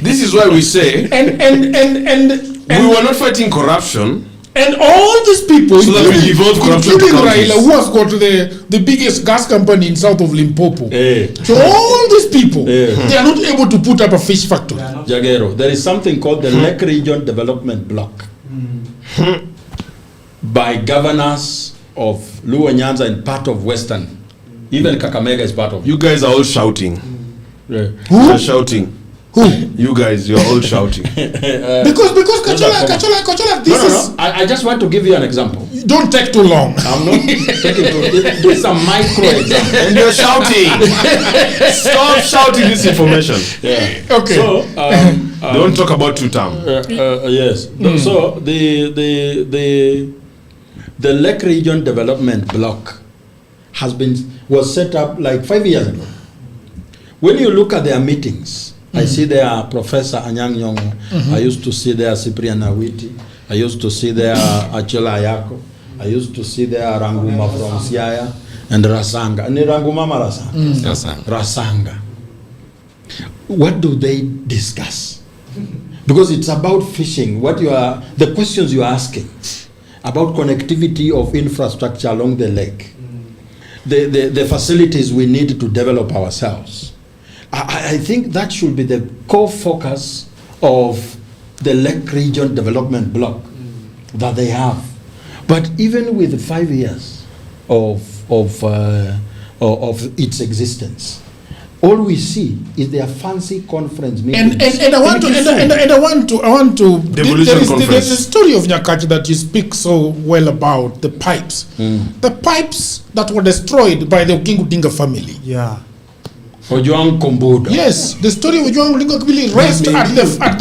This is why we say And we were not fighting corruption. And all these people, So that we devote corruption to including countries. Raila, who has got the biggest gas company in south of Limpopo. Eh. So all these people, Eh. they are not able to put up a fish factory. Jagero, there is something called the Lake Region Development Block by governors of Luo Nyanza and part of Western. Even Kakamega is part of it. You guys are all shouting. Yeah. You're shouting. Who? You guys, you're all shouting. Because Kachola, this is. I just want to give you an example. Don't take too long. I'm not taking this is a micro example. And you're shouting. Stop shouting this information. Yeah. Okay. So Don't talk about two-term. yes. So the Lake Region Development Block was set up like 5 years ago. When you look at their meetings, I see there Professor Anyang' Nyong'o. I used to see there Cyprian Awiti. I used to see there Achela Ayako. I used to see there Ranguma from Siaya and Rasanga. And Ranguma Rasanga. Rasanga. What do they discuss? Because it's about fishing. The questions you are asking about connectivity of infrastructure along the lake, the facilities we need to develop ourselves. I think that should be the core focus of the Lake Region Development Block that they have. But even with 5 years of its existence, all we see is their fancy conference meetings. And I want to. Devolution There's conference. a story of Nyakachi that you speak so well about, the pipes. The pipes that were destroyed by the Oginga family. Yeah. Ojuang Kombuda. Yes, the story of Oginga family rests at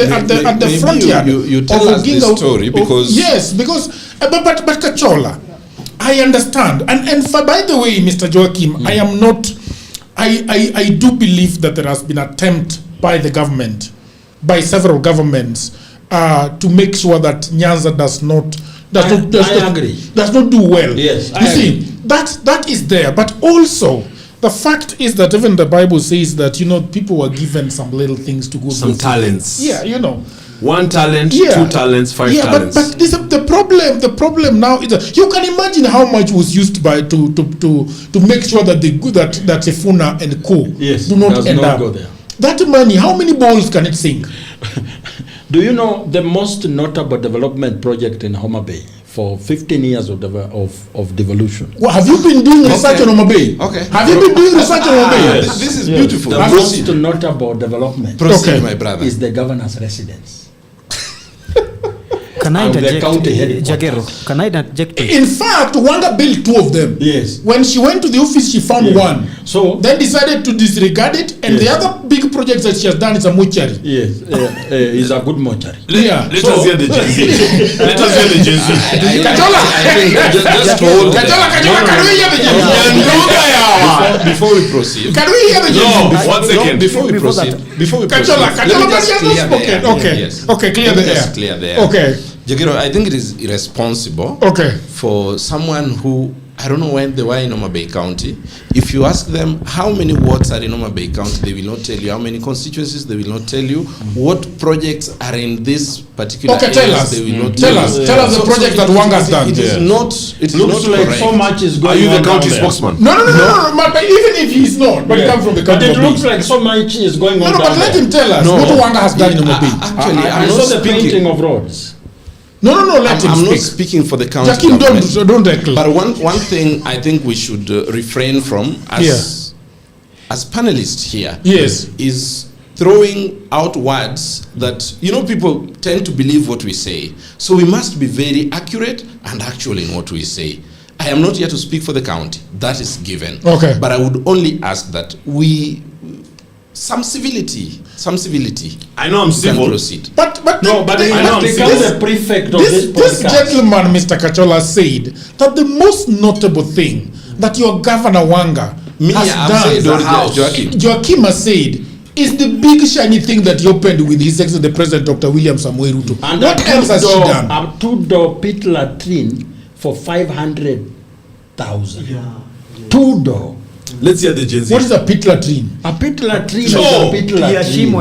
the frontier. You tell us this story because yes, because but Kachola, I understand, and by the way, Mr. Joachim, I am not. I do believe that there has been an attempt by the government, by several governments, to make sure that Nyanza does not do well. Yes, you see, that is there, but also the fact is that even the Bible says that people were given some little things to go. Some talents. Yeah, 1 talent, Yeah. 2 talents, 5 talents. But the problem now is that you can imagine how much was used to make sure that that Sefuna and Co do not end up. Go there. That money, how many balls can it sink? Do you know the most notable development project in Homabay for 15 years of devolution? Well, have you been doing research on Homabay? Okay. Have you been doing research on Homabay? Yes. This is beautiful. The most notable development Proceed, my brother. is the governor's residence. Can I And the interject, county headquarters. Jagero? Can I interject? In fact, Wanga built 2 of them. Yes. When she went to the office, she found one. So Then decided to disregard it, and the other big project that she has done is a mortuary. yes, is a good mortuary. Yeah. Let us hear the Gen Z. Let us hear the Gen Z. Kachola! Just hold there. Kachola, can we hear the Gen Z? Before we proceed. Can we hear the Gen Z? No, 1 second. Before we proceed. Kachola, let me but just you have clear not the spoken. air. Okay. Yes. Okay, clear Let me the just air. clear the air. Okay. Jagiro, I think it is irresponsible for someone who, I don't know when they were in Homabay County. If you ask them how many wards are in Homabay County, they will not tell you. How many constituencies, they will not tell you. What projects are in this particular Okay, tell areas, us. they will not Tell tell us. you. Tell us the project that Wanga's done. It is not. It Looks is not like correct. so much is going Are you on the county down there. spokesman? No, but even if he's not, but he comes from the But county. it looks like so much is going on No, down but let there. him tell us No. what Wanga has done in Homabay. Actually, I I'm saw not the speaking. painting of roads. No, let him I'm speak. not speaking for the county Jakim, government. don't declare. But one thing I think we should refrain from as panelists here is throwing out words that, people tend to believe what we say. So we must be very accurate and actual in what we say. I am not here to speak for the county. That is given. Okay. But I would only ask that some civility. I know I'm civil. Proceed. But I know I'm the prefect of this This gentleman, Mr. Kachola, said that the most notable thing that your Governor Wanga has done, Joaquim has said, is the big shiny thing that he opened with His Excellency the President Dr. William Samoei Ruto. And what else has she done? A two-door pit latrine for 500,000. Two-door. Let's hear the Gen Z. What is a pit latrine? A pit latrine is a pit latrine.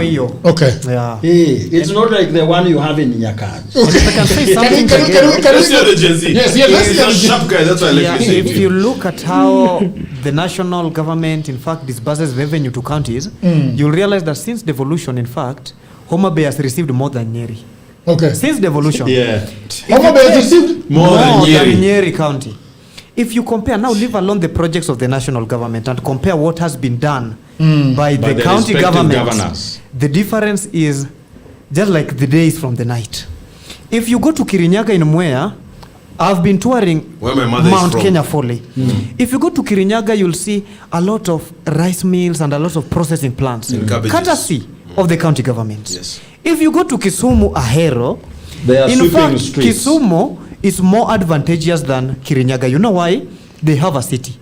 Okay. Yeah. Hey, it's not like the one you have in your car. Okay. Can we let's hear the Gen Z. Yes, let's hear the sharp guy. That's why I like to say. If you look at how the national government, in fact, disburses revenue to counties, you'll realize that since devolution, in fact, Homabay has received more than Nyeri. Okay. Since devolution. Yeah. Homabay has received more than Nyeri County. If you compare, now leave alone the projects of the national government and compare what has been done by the county governments, the difference is just like the days from the night. If you go to Kirinyaga in Mwea, I've been touring Mount Kenya Foley. If you go to Kirinyaga, you'll see a lot of rice mills and a lot of processing plants, courtesy of the county government. Yes. If you go to Kisumu, Ahero, in fact, Kisumu is more advantageous than Kirinyaga. You know why? They have a city.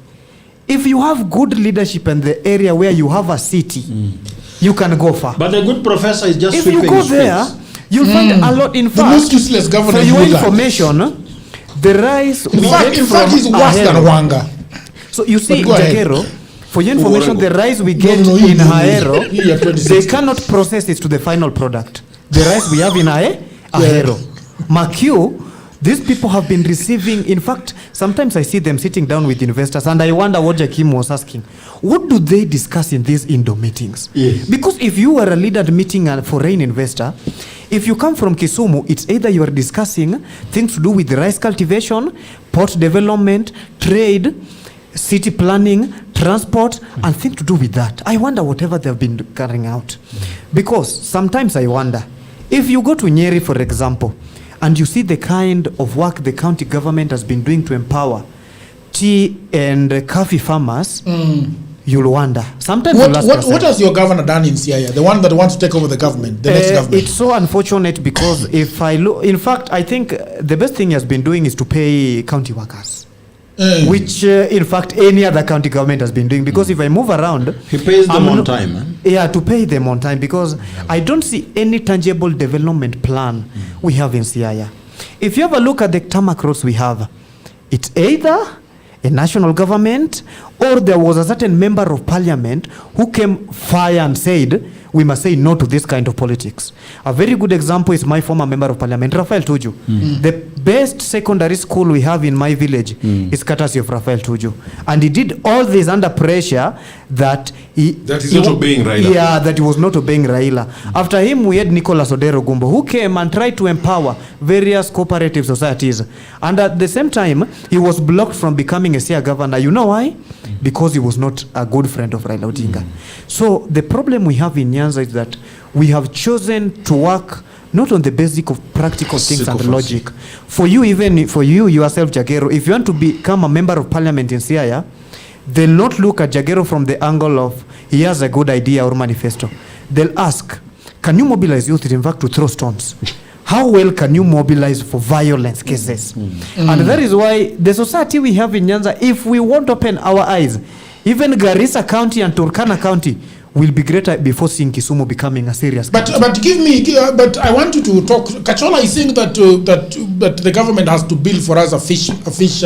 If you have good leadership in the area where you have a city, you can go far. But a good professor is just if you go there, you'll find a lot. In fact, most useless governor for your information, the rice in fact is worse than Wanga. So you see, Jagero, for your information, the rice we get in Ahero, they cannot process it to the final product. The rice we have in Ahero, Makio, these people have been receiving, in fact, sometimes I see them sitting down with investors and I wonder what Jakim was asking. What do they discuss in these Indo meetings? Yes. Because if you are a leader meeting a foreign investor, if you come from Kisumu, it's either you are discussing things to do with rice cultivation, port development, trade, city planning, transport, and things to do with that. I wonder whatever they've been carrying out. Because sometimes I wonder, if you go to Nyeri, for example, and you see the kind of work the county government has been doing to empower tea and coffee farmers, you'll wonder. Sometimes what has your governor done in Siaya? The one that wants to take over the government, the next government? It's so unfortunate because if I look, in fact, I think the best thing he has been doing is to pay county workers. Which, in fact, any other county government has been doing. Because if I move around... He pays them on time. Yeah, to pay them on time. Because I don't see any tangible development plan we have in Siaya. If you have a look at the tarmac roads we have, it's either a national government or there was a certain member of parliament who came fire and said, we must say no to this kind of politics. A very good example is my former member of parliament, Raphael Tuju. The best secondary school we have in my village is courtesy of Raphael Tuju. And he did all this under pressure that he's not obeying Raila. Yeah, that he was not obeying Raila. After him, we had Nicholas Odero Gumbo, who came and tried to empower various cooperative societies. And at the same time, he was blocked from becoming a Siaya governor. You know why? Because he was not a good friend of Raila Odinga. So the problem we have in Nyanza is that we have chosen to work not on the basic of practical things and logic. For you, even for you yourself, Jagero, if you want to become a member of parliament in Siaya, they'll not look at Jagero from the angle of he has a good idea or manifesto. They'll ask, can you mobilize youth in fact to throw stones? How well can you mobilize for violence cases? And that is why the society we have in Nyanza, if we won't open our eyes, even Garissa County and Turkana County will be greater before seeing Kisumu becoming a serious county. But I want you to talk. Kachola is saying that the government has to build for us a fish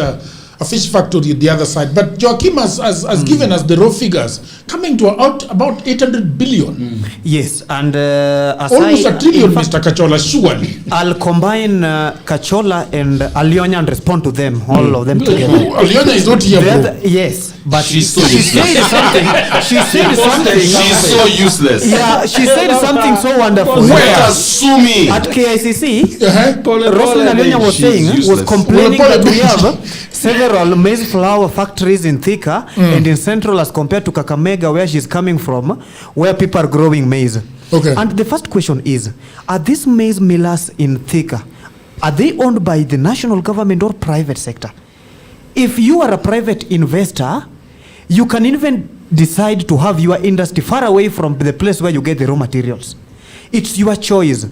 a fish factory at the other side. But Joachim has given us the raw figures, coming to about 800 billion. Yes, and almost a trillion, Mr. Kachola, surely. I'll combine Kachola and Alionya and respond to them, all of them together. Alionya is not here, bro. Yes, but she so said something. She said something. She's so useless. Yeah, she said something so wonderful. Where? Sue me. At KICC, Roslyn Alionya was complaining that we have several maize flour factories in Thika and in Central as compared to Kakamega, where she's coming from, where people are growing maize. Okay. And the first question is, are these maize millers in Thika, are they owned by the national government or private sector? If you are a private investor, you can even decide to have your industry far away from the place where you get the raw materials. It's your choice.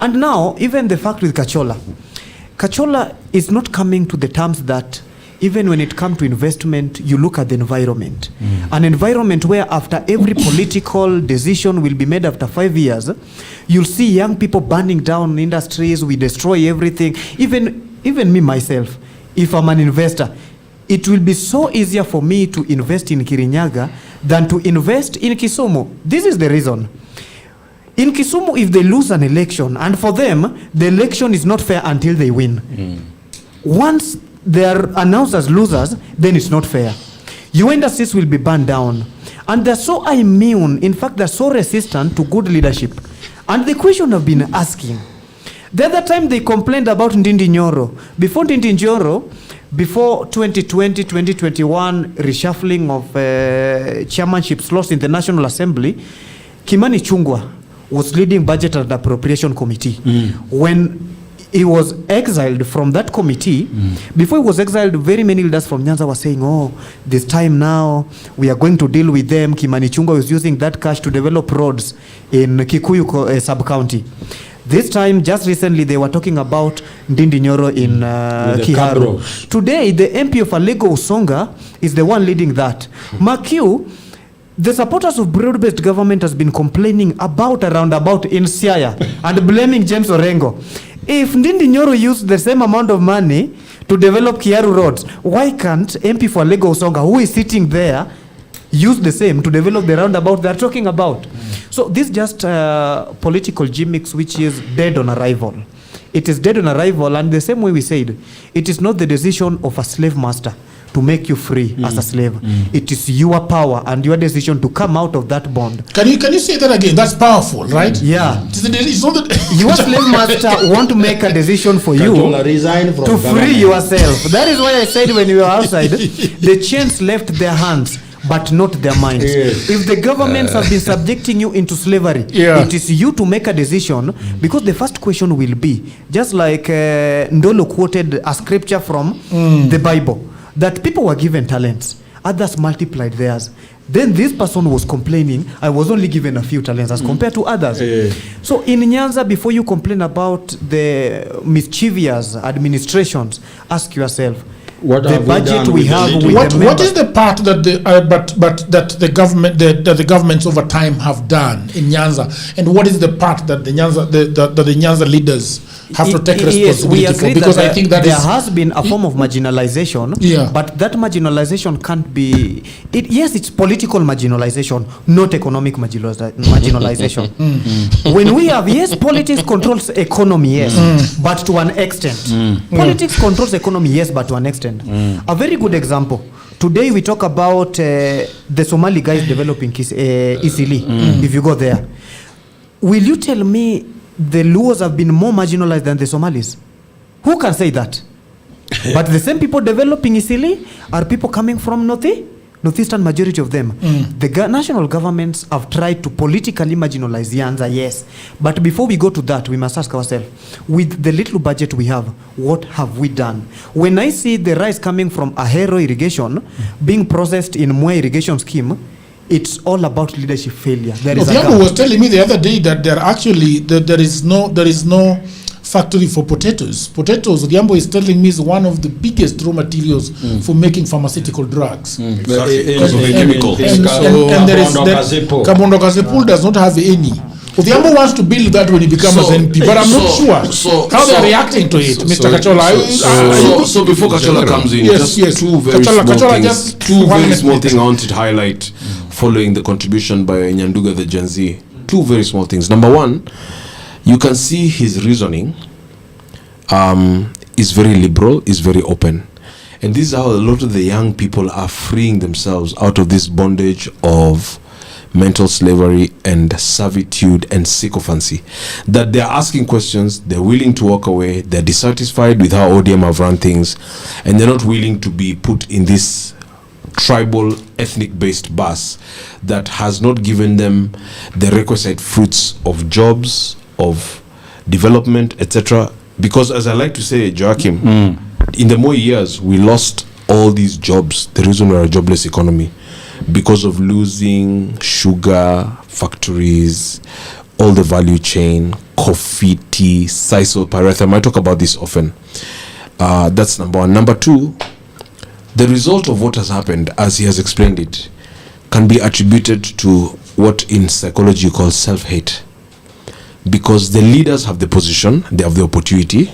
And now, even the fact with Kachola is not coming to the terms that even when it comes to investment, you look at the environment. An environment where after every political decision will be made after 5 years, you'll see young people burning down industries, we destroy everything. Even me myself, if I'm an investor, it will be so easier for me to invest in Kirinyaga than to invest in Kisumu. This is the reason. In Kisumu, if they lose an election, and for them, the election is not fair until they win. Once they are announced as losers, then it's not fair. Your industries will be burned down. And they're so immune, in fact, they're so resistant to good leadership. And the question I've been asking, the other time they complained about Ndindi Nyoro. Before Ndindi Nyoro, before 2020, 2021 reshuffling of chairmanships lost in the National Assembly, Kimani Chungwa was leading Budget and Appropriation Committee. When he was exiled from that committee, before he was exiled, very many leaders from Nyanza were saying, oh, this time now, we are going to deal with them. Kimani Chungwa was using that cash to develop roads in Kikuyu sub-county. This time, just recently, they were talking about Ndindi Nyoro in Kiharu. Today, the MP of Alego Usonga is the one leading that. Makiu, the supporters of broad-based government has been complaining about a roundabout in Siaya and blaming James Orengo. If Ndindi Nyoro used the same amount of money to develop Kiharu roads, why can't MP for Alego Usonga, who is sitting there, use the same to develop the roundabout they're talking about? So this just political gimmicks which is dead on arrival. It is dead on arrival, and the same way we said, it is not the decision of a slave master to make you free as a slave. It is your power and your decision to come out of that bond. Can you say that again? That's powerful, right? Yeah. It's not that your slave master want to make a decision for you to free yourself. That is why I said when you were outside, the chains left their hands, but not their minds. Yes. If the governments have been subjecting you into slavery, it is you to make a decision, because the first question will be, just like Ndolo quoted a scripture from the Bible, that people were given talents, others multiplied theirs. Then this person was complaining, I was only given a few talents as compared to others. So in Nyanza, before you complain about the mischievous administrations, ask yourself, what the budget we have with what is the part that the government that the governments over time have done in Nyanza, and what is the part that the Nyanza leaders have to take responsibility for? Because I think that there has been a form of marginalization, but that marginalization can't be. Yes, it's political marginalization, not economic marginalization. When we have, yes, politics controls economy, yes, but to an extent. Politics controls economy, yes, but to an extent. A very good example. Today we talk about the Somali guys developing Isili. If you go there, will you tell me the Luos have been more marginalized than the Somalis? Who can say that? But the same people developing Isili are people coming from northeastern majority of them. The national governments have tried to politically marginalize Nyanza, yes. But before we go to that, we must ask ourselves, with the little budget we have, what have we done? When I see the rice coming from Ahero irrigation being processed in Mwe irrigation scheme, it's all about leadership failure. Odhiambo was telling me the other day that there is no factory for potatoes. Potatoes, Odhiambo is telling me, is one of the biggest raw materials for making pharmaceutical drugs. Exactly. Because of the chemicals. And there is Kabondo Gazepul does not have any. Odhiambo wants to build that when he becomes an MP, but I'm not sure how they are reacting to it, Mr. Kachola. So before Kachola comes in, just two very small things I wanted to highlight following the contribution by Nyanduga, the Gen Z. Two very small things. Number one, you can see his reasoning is very liberal, is very open. And this is how a lot of the young people are freeing themselves out of this bondage of mental slavery and servitude and sycophancy. That they're asking questions, they're willing to walk away, they're dissatisfied with how ODM have run things, and they're not willing to be put in this tribal, ethnic-based bus that has not given them the requisite fruits of jobs, of development, etc. Because as I like to say, Joachim, in the more years, we lost all these jobs, the reason we're a jobless economy, because of losing sugar factories, all the value chain, coffee, tea, sisal, pyrethrum. I talk about this often. That's number one. Number two, the result of what has happened, as he has explained it, can be attributed to what in psychology you call self-hate. Because the leaders have the position, they have the opportunity,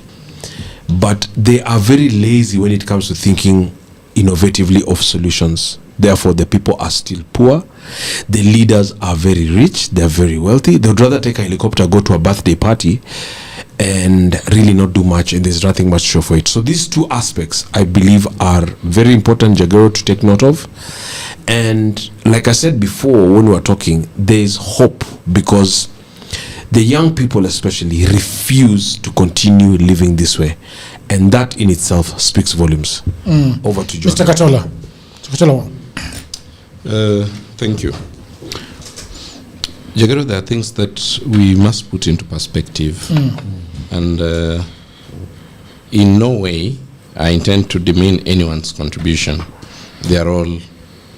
but they are very lazy when it comes to thinking innovatively of solutions. Therefore, the people are still poor. The leaders are very rich. They're very wealthy. They would rather take a helicopter, go to a birthday party, and really not do much, and there's nothing much to show for it. So these two aspects, I believe, are very important, Jagero, to take note of. And like I said before, when we were talking, there's hope, because the young people especially refuse to continue living this way. And that in itself speaks volumes. Over to John. Mr. Kachola. Mr. Kachola. Thank you. Jagero, there are things that we must put into perspective. And in no way I intend to demean anyone's contribution. They are all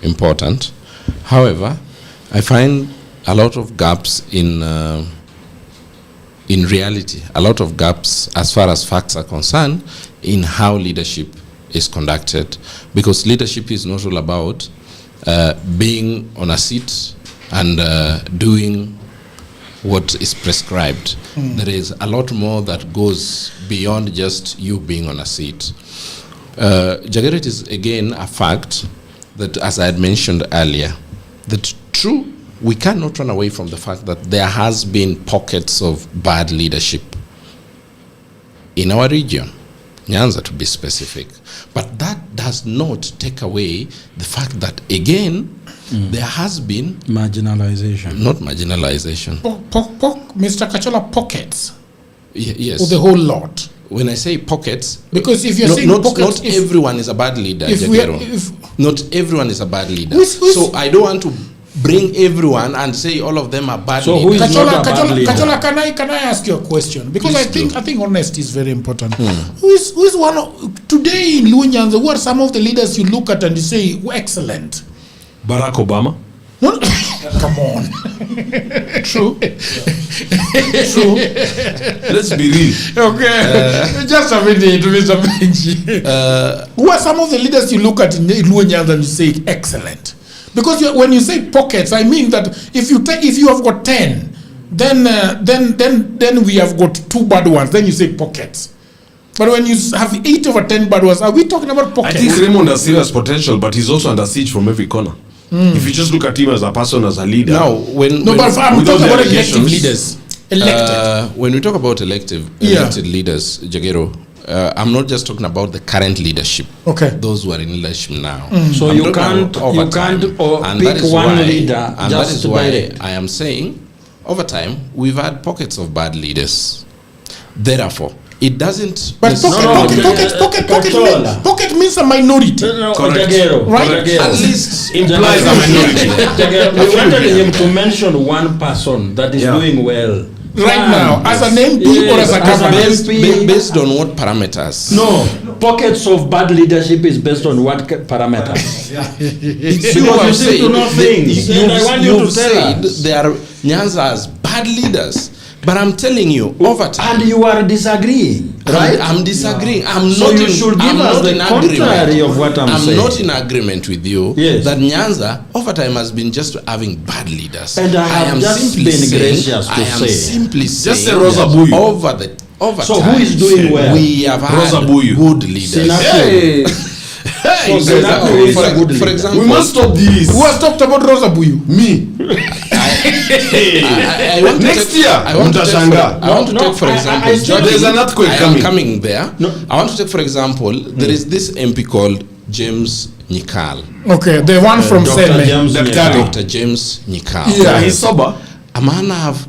important. However, I find a lot of gaps in reality, a lot of gaps as far as facts are concerned in how leadership is conducted. Because leadership is not all about being on a seat and doing what is prescribed. There is a lot more that goes beyond just you being on a seat. Jagger, it is again a fact that, as I had mentioned earlier, that true, we cannot run away from the fact that there has been pockets of bad leadership in our region, Nyanza to be specific. But that does not take away the fact that, again, there has been marginalization. Not marginalization. Mr. Kachola, pockets. Yes. Or the whole lot. When I say pockets, because if you're saying pockets, not everyone is a bad leader. Not everyone is a bad leader. So I don't want to bring everyone and say all of them are bad leaders. Who is Kachola, can I ask you a question? Because I think honesty is very important. Who is one of, today in Nyanza, who are some of the leaders you look at and you say, excellent? Barack Obama. No? Come on. True. True. Let's be real. Okay. Just a minute, Mr. Benji. Who are some of the leaders you look at in Nyanza and you say excellent? Because when you say pockets, I mean that if you have got 10, then we have got 2 bad ones. Then you say pockets. But when you have 8 over 10 bad ones, are we talking about pockets? I think Raymond has serious potential, but he's also under siege from every corner. If you just look at him as a person, as a leader. Now, but I'm talking about elective leaders. Elected. When we talk about elected leaders, Jagero, I'm not just talking about the current leadership. Okay. Those who are in leadership now. So you can't pick one leader. And that is why I am saying, over time, we've had pockets of bad leaders. Therefore, it doesn't. But pocket means a minority. Correct. Right? At least implies a minority. We wanted him to mention one person that is doing well. Right now, as an MP or as a government? Based on what parameters? No, pockets of bad leadership is based on what parameters? It's you have said. I want you to tell us. There are Nyanza's bad leaders. But I'm telling you, over time. And you are disagreeing, right? I'm disagreeing. Yeah. So you should give us the contrary of what I'm saying. I'm not in agreement with you that Nyanza, over time, has been just having bad leaders. And I have just been gracious to say. I am simply saying. Just say Rosa Buyu. Over so time, who is doing well? We have Rosa had Buyu. good leaders. Hey. Hey, for example, we must stop this. Who has talked about Rosa Buyu? Me. I want Next year, I want to take, for example, there's an earthquake coming there. No. I want to take, for example, there is this MP called James Nyikal. Okay, the one from Seme. Dr. James Nyikal. Yeah, he's sober. A man I have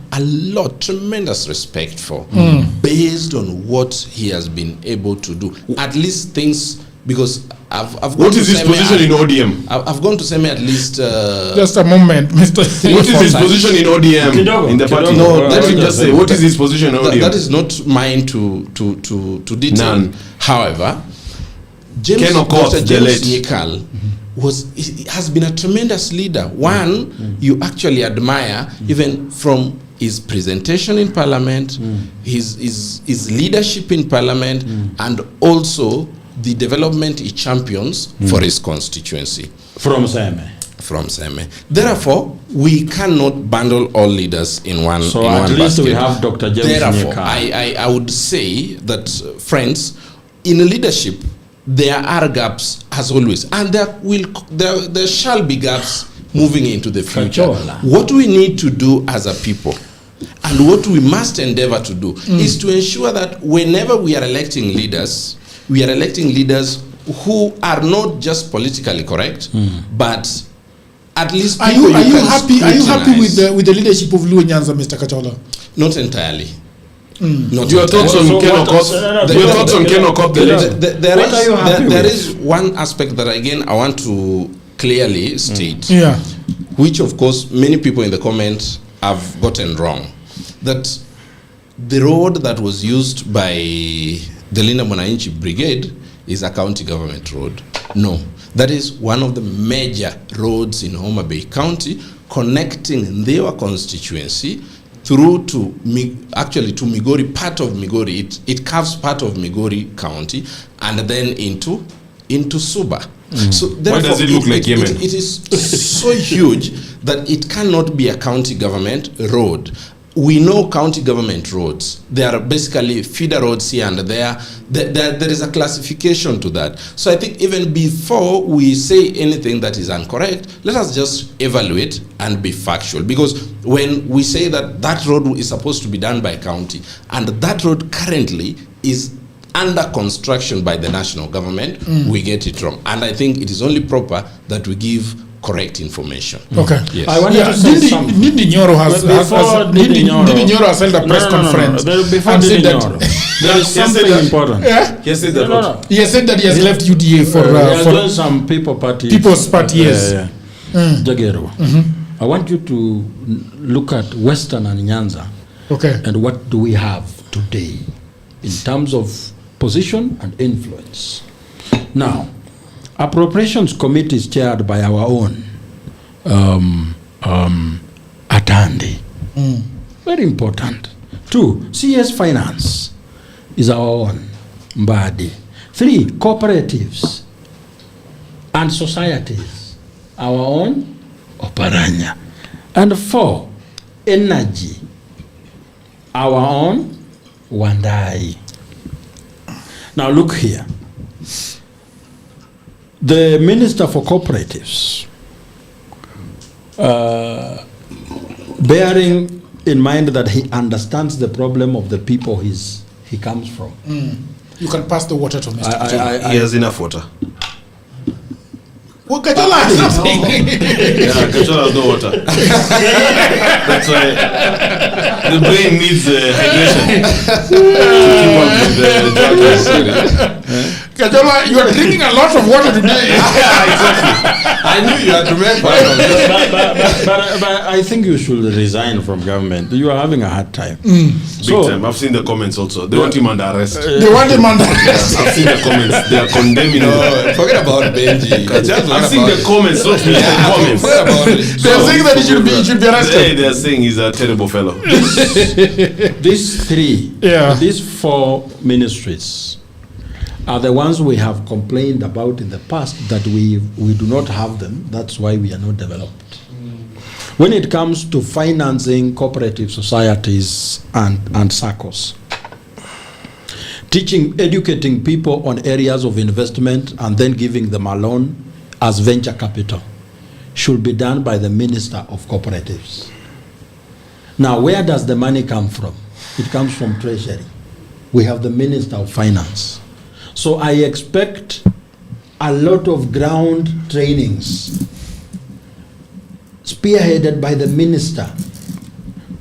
tremendous respect for, based on what he has been able to do. At least things, because I've gone what to is his Seme position in ODM? I've gone to Seme at least. Just a moment, Mr. What is his position in ODM? In the party? No, let me just say, what is his position in ODM? That is not mine to detail. None. However, Dr. James Nyikal has been a tremendous leader. One you actually admire even from his presentation in Parliament, his leadership in Parliament, and also the development he champions for his constituency. From Seme. Therefore, we cannot bundle all leaders in one. So in at one least basket. we have Dr. James Therefore, Nyikal. I would say that, friends, in leadership, there are gaps as always, and there shall be gaps moving into the future. What we need to do as a people, and what we must endeavor to do, is to ensure that whenever we are electing leaders, we are electing leaders who are not just politically correct, but at least Are you happy with the leadership of Luo Nyanza, Mr. Kachola? Not entirely. Your thoughts on Ken Okot? There is one aspect that again I want to clearly state, which of course many people in the comments have gotten wrong, that the road that was used by the Linda Mwananchi Brigade is a county government road. No, that is one of the major roads in Homabay County, connecting their constituency through to Migori, part of Migori. It carves part of Migori County and then into Suba. So why does it look like Yemen? It is so huge that it cannot be a county government road. We know county government roads. They are basically feeder roads here and there. There is a classification to that. So I think even before we say anything that is incorrect, let us just evaluate and be factual. Because when we say that road is supposed to be done by county, and that road currently is under construction by the national government, we get it wrong. And I think it is only proper that we give correct information. Okay. Yes. I wanted to say something. Ndindi Nyoro has held a press conference Before and said Ndindi that Nyoro, there is something important. He has said that he has left UDA for some People's Party. People's Party, yes. Jagero. I want you to look at Western and Nyanza. Okay. And what do we have today in terms of position and influence? Now, Appropriations Committee is chaired by our own Atandi. Very important. 2, CS Finance is our own Mbadi. 3, cooperatives and societies, our own Oparanya. And 4, energy, our own Wandai. Now look here. The Minister for Cooperatives, bearing in mind that he understands the problem of the people he comes from. You can pass the water to Mr. Kachola. He has enough water. Well, Kachola has nothing. Yeah, Kachola has no water. That's why the brain needs hydration to keep up with the Kajola, you are drinking a lot of water today. I knew you had to make fun of this. But I think you should resign from government. You are having a hard time. Big time. I've seen the comments also. They want him under arrest. They want him under arrest. I've seen the comments. They are condemning him. Forget about Benji. I've seen the comments, not me. The comments. Forget about it. They're saying that he should be arrested. They are saying he's a terrible fellow. These four ministries are the ones we have complained about in the past that we do not have them. That's why we are not developed. When it comes to financing cooperative societies and SACCOs, educating people on areas of investment and then giving them a loan as venture capital should be done by the Minister of Cooperatives. Now, where does the money come from? It comes from Treasury. We have the Minister of Finance. So I expect a lot of ground trainings spearheaded by the minister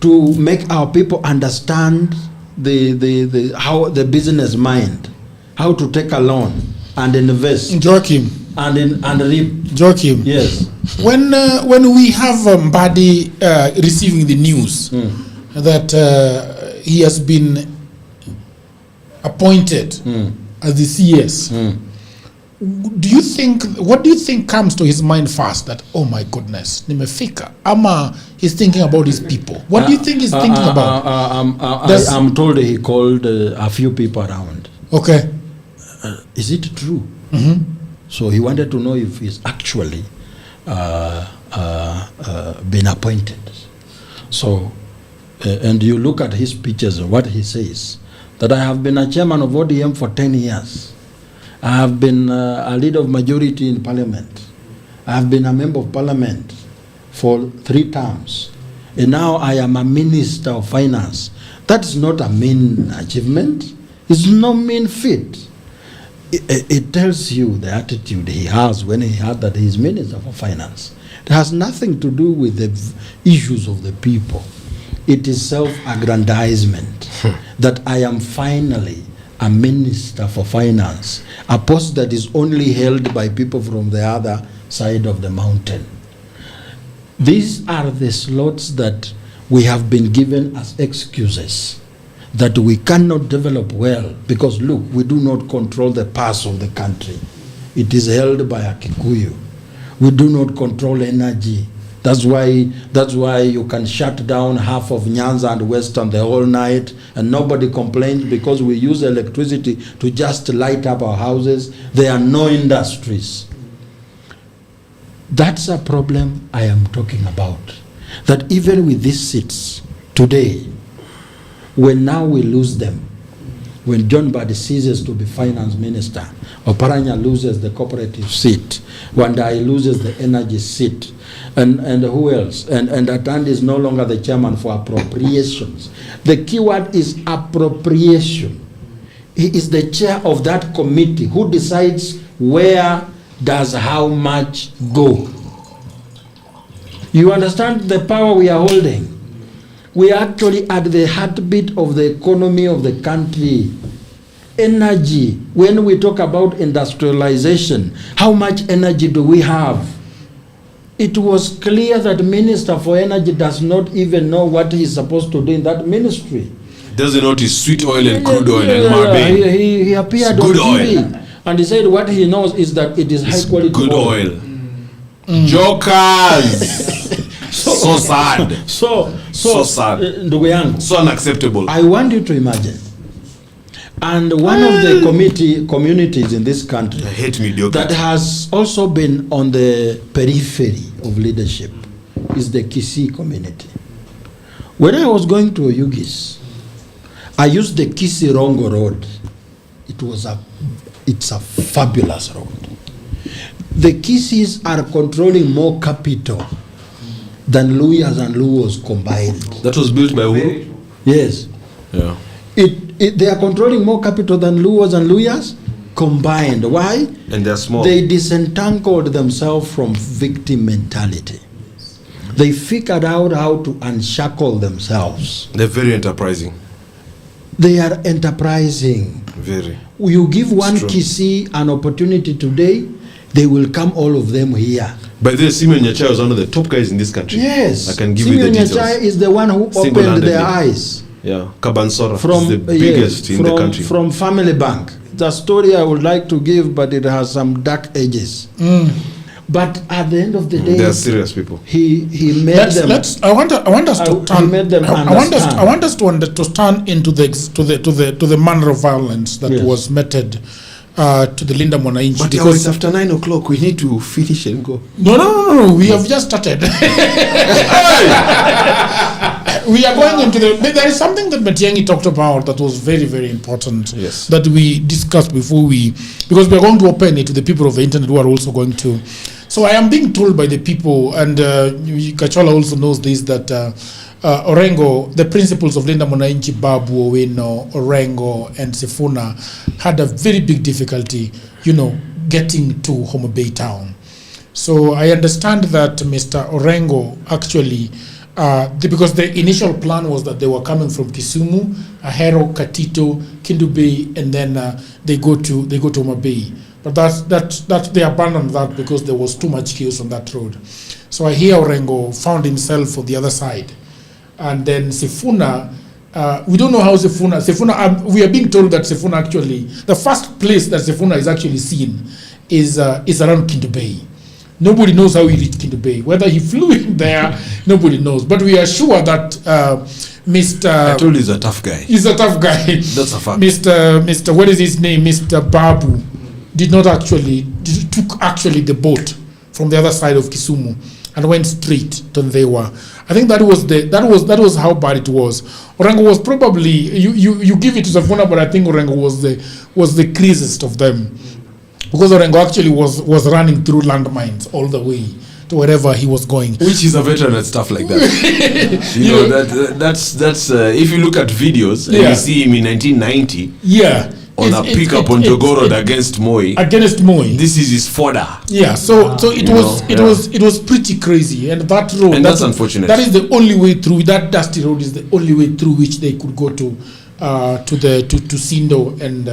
to make our people understand how the business mind, how to take a loan and invest. Joachim. And reap. Joachim. Yes. When we have Mbadi receiving the news that he has been appointed as the CS, what do you think comes to his mind first? That, oh my goodness, nimefika. Ama he's thinking about his people. What do you think he's thinking about? I'm told he called a few people around. Okay. Is it true? So he wanted to know if he's actually been appointed. So, and you look at his speeches and what he says, that I have been a chairman of ODM for 10 years. I have been a leader of majority in parliament. I have been a member of parliament for 3 terms. And now I am a minister of finance. That's not a mean achievement. It's no mean feat. It tells you the attitude he has when he had that he's minister for finance. It has nothing to do with the issues of the people. It is self-aggrandizement that I am finally a minister for finance, a post that is only held by people from the other side of the mountain. These are the slots that we have been given as excuses that we cannot develop well because, look, we do not control the purse of the country. It is held by a Kikuyu. We do not control energy. That's why you can shut down half of Nyanza and Western the whole night and nobody complains because we use electricity to just light up our houses. There are no industries. That's a problem I am talking about. That even with these seats today, when now we lose them, when John Mbadi ceases to be finance minister, Oparanya loses the cooperative seat, Wandai loses the energy seat, and who else? And Atandi is no longer the chairman for appropriations. The key word is appropriation. He is the chair of that committee who decides where does how much go. You understand the power we are holding? We are actually at the heartbeat of the economy of the country. Energy. When we talk about industrialization, how much energy do we have? It was clear that Minister for Energy does not even know what he's supposed to do in that ministry. Doesn't know it is sweet oil and crude oil and Homabay. He appeared on TV and he said what he knows is that it is high quality good oil. Jokers! So sad. So sad. Ndugu yangu, so unacceptable. I want you to imagine. And one of the communities in this country that has also been on the periphery of leadership is the Kisii community. When I was going to Oyugis, I used the Kisii Rongo Road. It's a fabulous road. The Kisiis are controlling more capital than Luyas and Luos combined. That was built by who? Yes. Yeah. They are controlling more capital than Luos and Luyas combined. Why? And they're small. They disentangled themselves from victim mentality. They figured out how to unshackle themselves. They're very enterprising. They are enterprising. Very. You give one true. Kisii an opportunity today, they will come all of them here. By the way, Simeon Nyachae was one of the top guys in this country. Yes. I can give you the Simeon details. Nyachae is the one who opened Single-handedly. their eyes. Yeah, Kabansora is the biggest in the country. From Family Bank. It's a story I would like to give, but it has some dark edges. But at the end of the day, they are serious people. He made them. I want us to turn. He made them I want us to turn into the manner of violence that Yes. was meted to the Linda Mwananchi. But because it's after 9 o'clock. We need to finish and go. No. We have just started. We are going into there is something that Matiang'i talked about that was very, very important. Yes. That we discussed before because we are going to open it to the people of the internet who are also going to. So I am being told by the people, and Kachola also knows this, that Orengo, the principals of Linda Mwananchi, Babu, Owino, Orengo, and Sifuna had a very big difficulty, getting to Homabay town. So I understand that Mr. Orengo actually, because the initial plan was that they were coming from Kisumu, Ahero, Katito, Kindubei, and then they go to Homabay. But that they abandoned that because there was too much chaos on that road. So I hear Orengo found himself on the other side. And then Sifuna, we don't know how Sifuna, we are being told that Sifuna actually, the first place that Sifuna is actually seen is around Kindubei. Nobody knows how he reached Kindubei. Whether he flew in there, nobody knows. But we are sure that Mr. I told you he's a tough guy. He's a tough guy. That's a fact. Mr. What is his name? Mr. Babu took actually the boat from the other side of Kisumu and went straight to Ndewa. I think that was how bad it was. Orengo was probably you give it to Safuna, but I think Orengo was the craziest of them, because Orengo actually was running through landmines all the way to wherever he was going. Which is a veteran at stuff like that. That's if you look at videos and you see him in 1990. Yeah. On a pickup on Jogoo Road against Moi. This is his fodder. Yeah, so it was pretty crazy, and that road. And that's unfortunate. That is the only way through. That dusty road is the only way through which they could go to Sindo and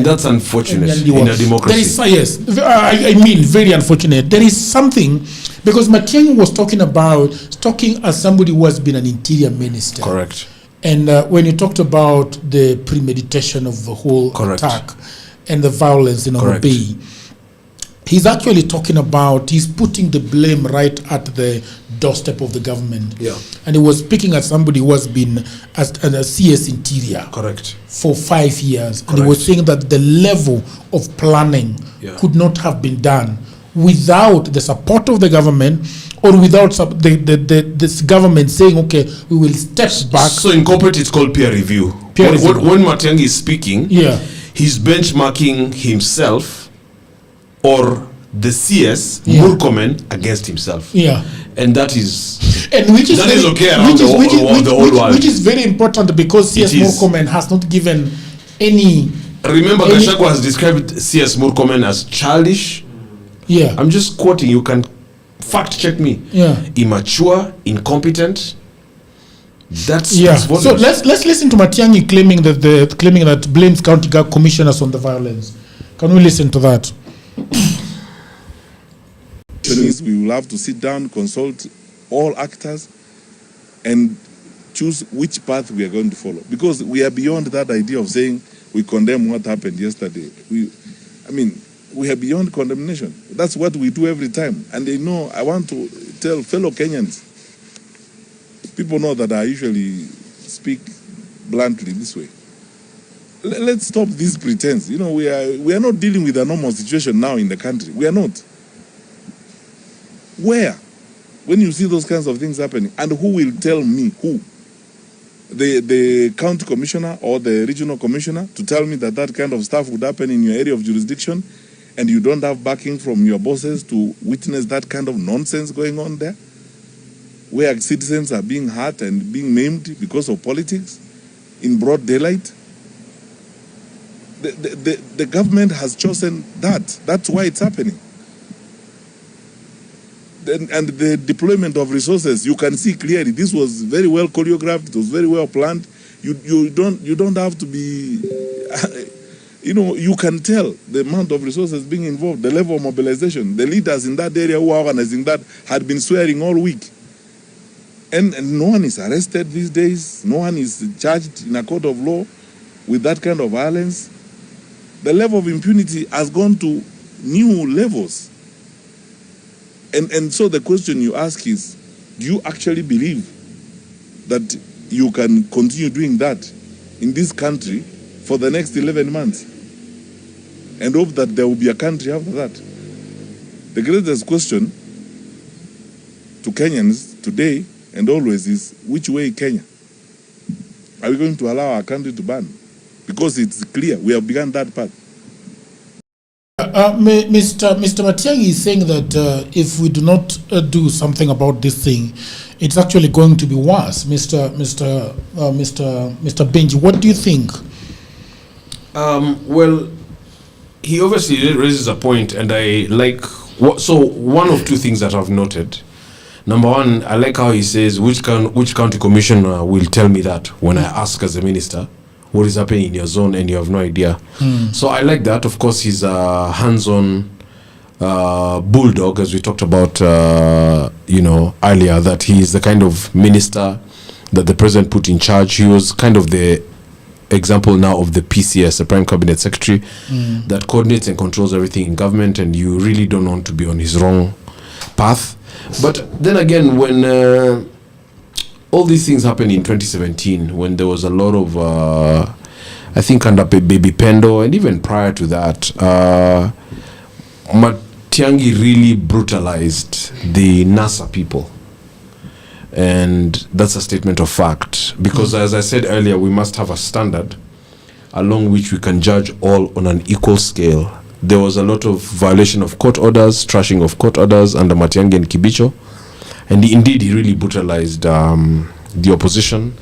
that's unfortunate in a democracy. There is, yes, I mean very unfortunate. There is something, because Matiang'i was talking as somebody who has been an interior minister. Correct. And when you talked about the premeditation of the whole attack and the violence in Homabay, he's actually he's putting the blame right at the doorstep of the government. Yeah. And he was speaking as somebody who has been as a CS Interior for 5 years. And he was saying that the level of planning could not have been done without the support of the government, or without this government saying, okay, we will step back. So in corporate, it's called peer review. When Matiang'i is speaking, he's benchmarking himself or the CS, Murkomen, against himself. Yeah. And that is okay around the whole world. Which is very important, because CS Murkomen has not given any... Remember, Gachagua has described CS Murkomen as childish. Yeah. I'm just quoting, you can fact check me. Yeah. Immature, incompetent. That's so let's listen to Matiang'i claiming that blames county commissioners on the violence. Can we listen to that? We will have to sit down, consult all actors, and choose which path we are going to follow. Because we are beyond that idea of saying we condemn what happened yesterday. We are beyond condemnation. That's what we do every time. And I want to tell fellow Kenyans, people know that I usually speak bluntly this way. Let's stop this pretense. We are not dealing with a normal situation now in the country. We are not. Where? When you see those kinds of things happening, and who will tell me? Who? The county commissioner or the regional commissioner to tell me that kind of stuff would happen in your area of jurisdiction, and you don't have backing from your bosses to witness that kind of nonsense going on there, where citizens are being hurt and being maimed because of politics in broad daylight? The government has chosen that. That's why it's happening. And the deployment of resources, you can see clearly this was very well choreographed, it was very well planned, You don't have to be, you can tell the amount of resources being involved, the level of mobilization. The leaders in that area who are organizing that had been swearing all week. And no one is arrested these days. No one is charged in a court of law with that kind of violence. The level of impunity has gone to new levels. And so the question you ask is, do you actually believe that you can continue doing that in this country for the next 11 months and hope that there will be a country after that? The greatest question to Kenyans today and always is, which way Kenya? Are we going to allow our country to burn? Because it's clear, we have begun that path. Mr. Matiang'i is saying that if we do not do something about this thing, it's actually going to be worse. Mr. Benji, what do you think? Well, he obviously raises a point, and I like. So one of two things that I've noted. Number one, I like how he says which county commissioner will tell me that when I ask as a minister what is happening in your zone and you have no idea. So I like that. Of course, he's a hands-on bulldog, as we talked about earlier, that he is the kind of minister that the president put in charge. He was kind of the example now of the PCS, the Prime Cabinet Secretary, that coordinates and controls everything in government, and you really don't want to be on his wrong path. But then again, when all these things happened in 2017, when there was a lot of, I think under Baby Pendo, and even prior to that, Matiang'i really brutalized the NASA people. And that's a statement of fact. Because as I said earlier, we must have a standard along which we can judge all on an equal scale. There was a lot of violation of court orders, trashing of court orders under Matiang'i and Kibicho. And indeed, he really brutalized the opposition,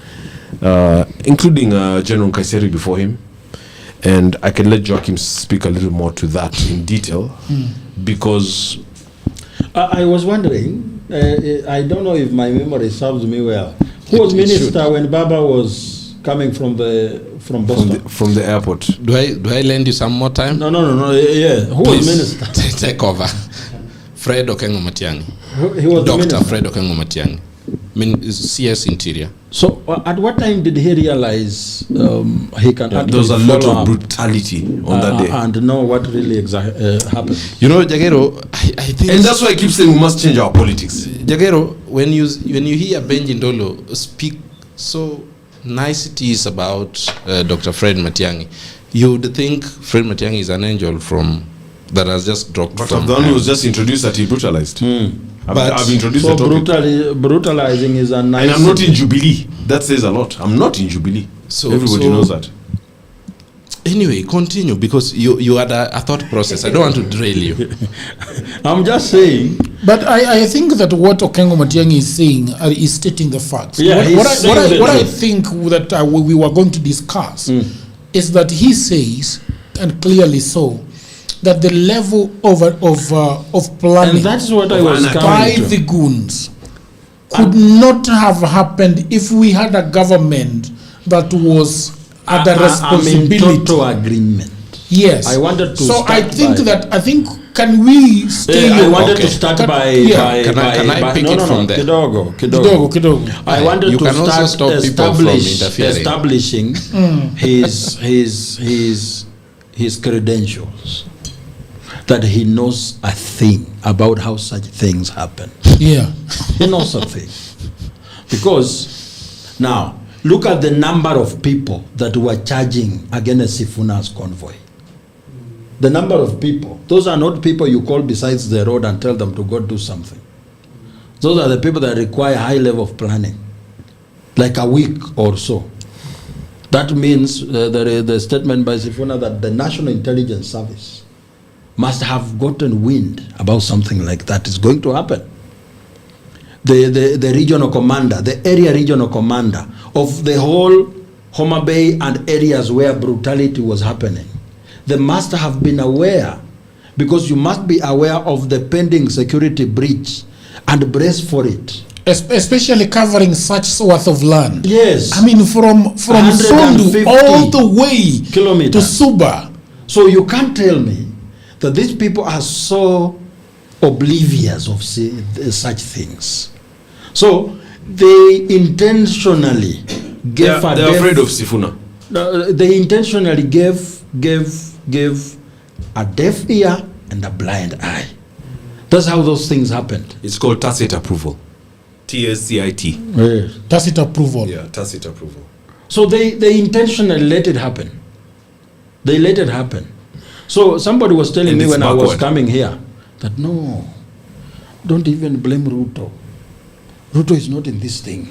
including General Kaiseri before him. And I can let Joachim speak a little more to that in detail, because... I was wondering, I don't know if my memory serves me well. Who was minister when Baba was coming from Boston? From the airport. Do I lend you some more time? No. Yeah. Who was minister? Take over. Fred Okengo Matiang'i. He was Dr. Fred Okengo Matiang'i. CS Interior. So at what time did he realize he can there was a lot of brutality on that day, and know what really happened? Jagero, I think, and that's why I keep saying we must change our politics. Jagero, when you hear Benji Ndolo speak so niceties about Dr. Fred Matiang'i, you would think Fred Matiang'i is an angel that has just dropped. But the one who was just introduced that he brutalized. I've introduced so the topic. Brutalizing is a nice... And I'm not in Jubilee. That says a lot. I'm not in Jubilee. So everybody knows that. Anyway, continue, because you had a thought process. I don't want to derail you. I'm just saying. But I think that what Okengo Matiang'i is saying is stating the facts. Yeah, what I think that we were going to discuss is that he says, and clearly so, that the level of planning, and that's what I was by the goons could not have happened if we had a government that was had a responsibility. I'm in total agreement. Yes. I wanted to. So I think can we stay? I wanted to start by. Can I pick it from there? Kidogo. I wanted to start establishing his credentials. That he knows a thing about how such things happen. Yeah. He knows a thing. Because now, look at the number of people that were charging against Sifuna's convoy. The number of people. Those are not people you call besides the road and tell them to go do something. Those are the people that require high level of planning. Like a week or so. That means the statement by Sifuna that the National Intelligence Service must have gotten wind about something like that is going to happen. The regional commander, the area regional commander of the whole Homabay and areas where brutality was happening, they must have been aware, because you must be aware of the pending security breach and brace for it. Especially covering such swath of land. Yes. I mean, from Sondu all the way kilometers to Suba. So you can't tell me that these people are so oblivious of such things. So they intentionally gave they're afraid of Sifuna. They intentionally gave a deaf ear and a blind eye. That's how those things happened. It's called tacit approval. TSCIT. Yes. Tacit approval. Yeah, tacit approval. So they intentionally let it happen. They let it happen. So somebody was telling me when I was coming here that no, don't even blame Ruto. Ruto is not in this thing.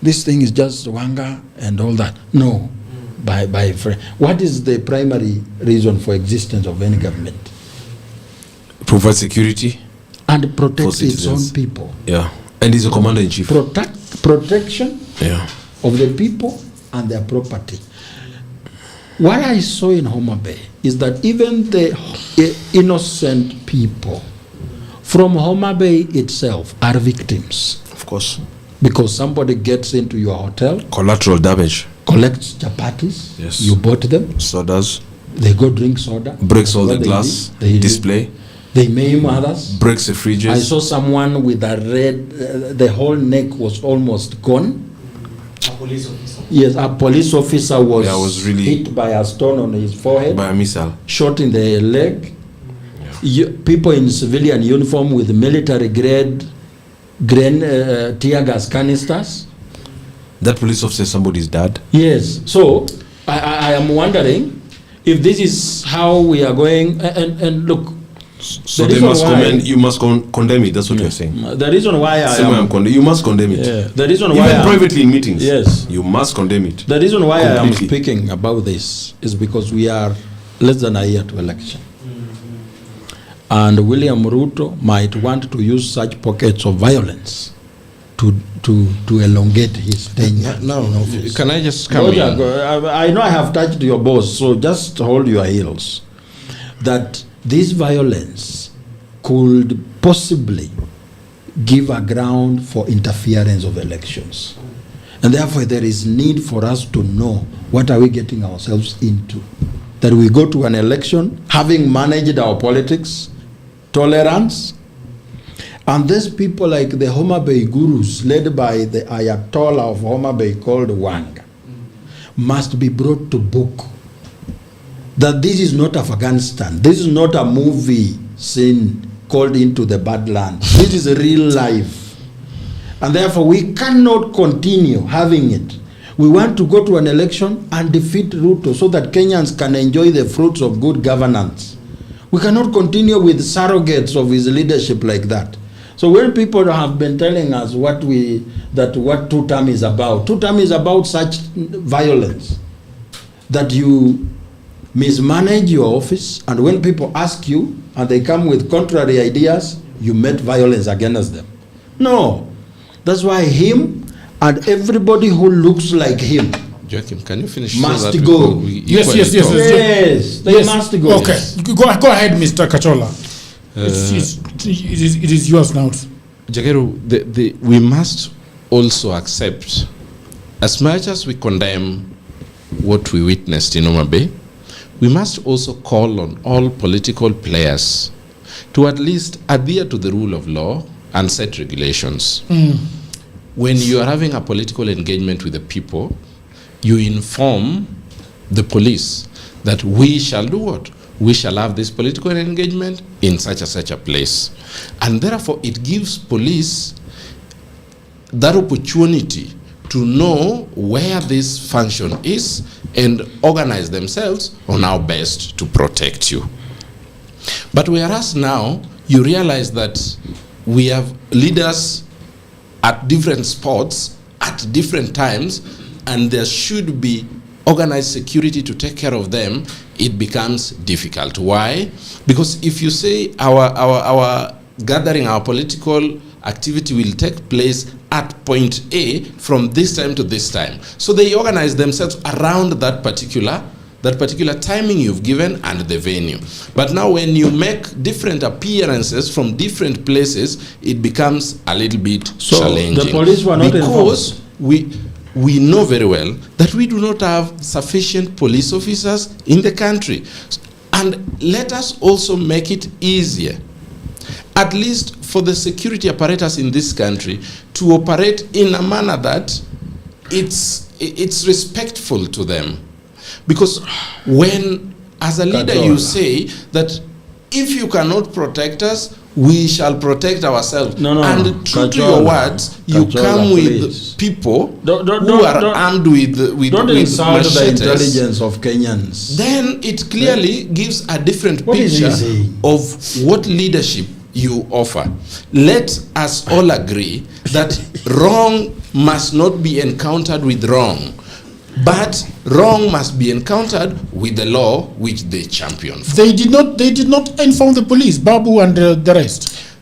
This thing is just Wanga and all that. No, by friend. What is the primary reason for existence of any government? Provide security and protect its own people. Yeah, and he's a commander in chief. Protection of the people and their property. What I saw in Homabay is that even the innocent people from Homabay itself are victims. Of course. Because somebody gets into your hotel. Collateral damage. Collects chapatis. Yes. You bought them. Sodas. They go drink soda. Breaks all the glass. Display. They maim others. Breaks the fridges. I saw someone with a red, the whole neck was almost gone. A police officer. Yes, a police officer was really hit by a stone on his forehead. By a missile. Shot in the leg. People in civilian uniform with military grade tear gas canisters. That police officer, somebody's dad? Yes. So I am wondering if this is how we are going. And look. So they must you must condemn it. That's what you're saying. The reason why you must condemn it. Yeah. The reason why even privately in meetings. Yes. You must condemn it. The reason why I am speaking about this is because we are less than a year to election. And William Ruto might want to use such pockets of violence to elongate his tenure. No, can I just come in? I know I have touched your boss, so just hold your heels. That this violence could possibly give a ground for interference of elections. And therefore there is need for us to know what are we getting ourselves into. That we go to an election having managed our politics, tolerance, and these people like the Homabay gurus led by the Ayatollah of Homabay called Wanga must be brought to book. That this is not Afghanistan. This is not a movie scene called Into the Badland. This is real life. And therefore we cannot continue having it. We want to go to an election and defeat Ruto so that Kenyans can enjoy the fruits of good governance. We cannot continue with surrogates of his leadership like that. So when people have been telling us what two-term is about, two-term is about such violence that you mismanage your office, and when people ask you and they come with contrary ideas, you met violence against them. No. That's why him and everybody who looks like him Joachim, can you finish? Must so go. Yes, they must go. Okay, go ahead, Mr. Kachola. It is yours now. Jageru, we must also accept, as much as we condemn what we witnessed in Homabay, we must also call on all political players to at least adhere to the rule of law and set regulations. When you are having a political engagement with the people, you inform the police that we shall do what? We shall have this political engagement in such a place. And therefore it gives police that opportunity to know where this function is and organize themselves on how best to protect you. But whereas now you realize that we have leaders at different spots at different times, and there should be organized security to take care of them, it becomes difficult. Why? Because if you say our gathering, our political activity will take place at point A from this time to this time. So they organize themselves around that particular that particular timing you've given and the venue. But now when you make different appearances from different places, it becomes a little bit challenging. The police were not because we know very well that we do not have sufficient police officers in the country. And let us also make it easier, at least for the security apparatus in this country, to operate in a manner that it's respectful to them. Because when, as a leader, you say that if you cannot protect us, we shall protect ourselves. And true to your words, you come with people who are armed with don't insult machetes. the intelligence of Kenyans. Then it clearly gives a different picture of what leadership you offer. Let us all agree that wrong must not be encountered with wrong, but wrong must be encountered with the law which they champion for. They did not inform the police, Babu and the rest.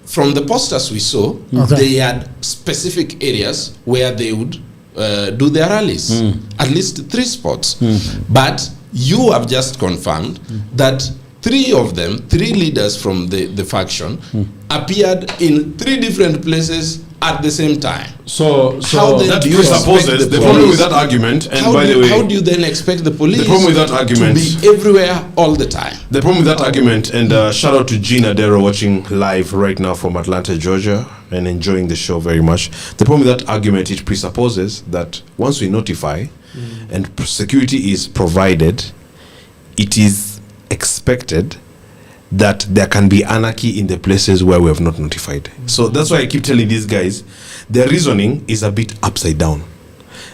From the posters we saw, they had specific areas where they would do their rallies, at least 3 spots. But you have just confirmed that 3 of them, 3 leaders from the faction, appeared in 3 different places at the same time. So how then that do you presupposes the problem with that argument, and how by the way, how do you then expect the police the problem with that argument to be everywhere all the time? The problem with that argument, and shout out to Gina Dero watching live right now from Atlanta, Georgia, and enjoying the show very much. The problem with that argument, it presupposes that once we notify and security is provided, it is expected that there can be anarchy in the places where we have not notified. So that's why I keep telling these guys, their reasoning is a bit upside down.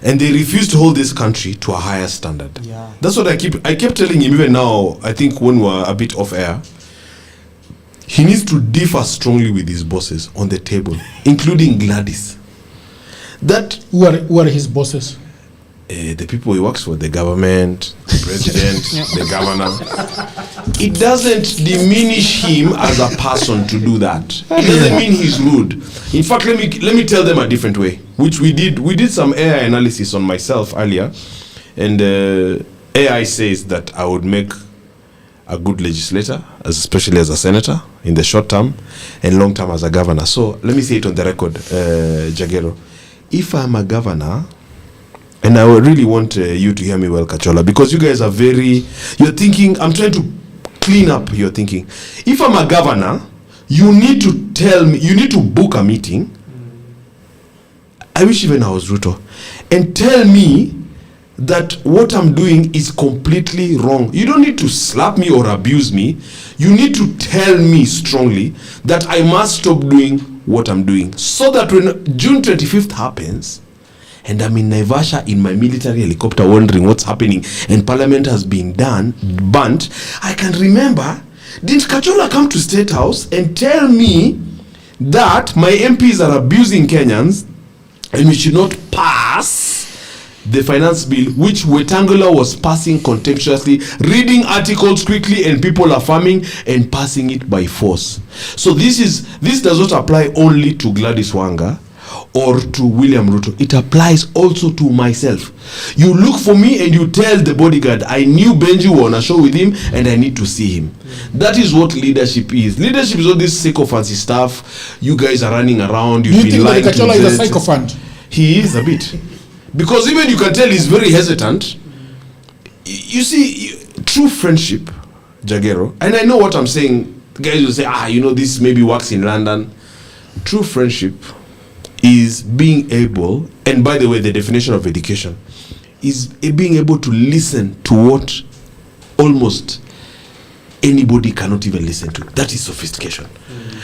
And they refuse to hold this country to a higher standard. That's what I kept telling him even now, I think when we're a bit off air. He needs to differ strongly with his bosses on the table, including Gladys. Who are his bosses? The people he works for, the government, the president, the governor. It doesn't diminish him as a person to do that. It doesn't mean he's rude. In fact, let me tell them a different way, which we did. We did some AI analysis on myself earlier, and AI says that I would make a good legislator, especially as a senator in the short term, and long term as a governor. So let me say it on the record, Jagero. If I'm a governor, and I would really want you to hear me well, Kachola, because you guys are you're thinking, I'm trying to clean up your thinking. If I'm a governor, you need to tell me, you need to book a meeting. I wish even I was Ruto. And tell me that what I'm doing is completely wrong. You don't need to slap me or abuse me. You need to tell me strongly that I must stop doing what I'm doing. So that when June 25th happens, and I'm in Naivasha in my military helicopter wondering what's happening, and parliament has been burnt, I can remember, did Kachola come to State House and tell me that my MPs are abusing Kenyans and we should not pass the finance bill, which Wetangula was passing contemptuously, reading articles quickly, and people are farming and passing it by force. So this does not apply only to Gladys Wanga or to William Ruto. It applies also to myself. You look for me and you tell the bodyguard, I knew Benji was on a show with him and I need to see him. That is what leadership is. Leadership is all this sycophancy stuff. You guys are running around. You've been lying to Kachola is a sycophant? He is a bit. Because even you can tell he's very hesitant. You see, true friendship, Jagero, and I know what I'm saying. Guys will say, this maybe works in London. True friendship is being able, and by the way, the definition of education is being able to listen to what almost anybody cannot even listen to. That is sophistication.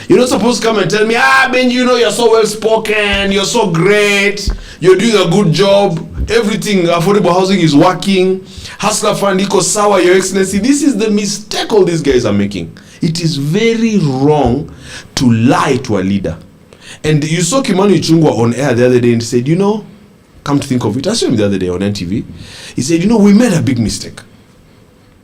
You're not supposed to come and tell me, Ben, you're so well spoken, you're so great, you're doing a good job, everything, affordable housing is working, Hustler Fund, Eco Sawa, Your Excellency. This is the mistake all these guys are making. It is very wrong to lie to a leader. And you saw Kimani Ichung'wah on air the other day and he said, come to think of it, I saw him the other day on NTV. He said, we made a big mistake.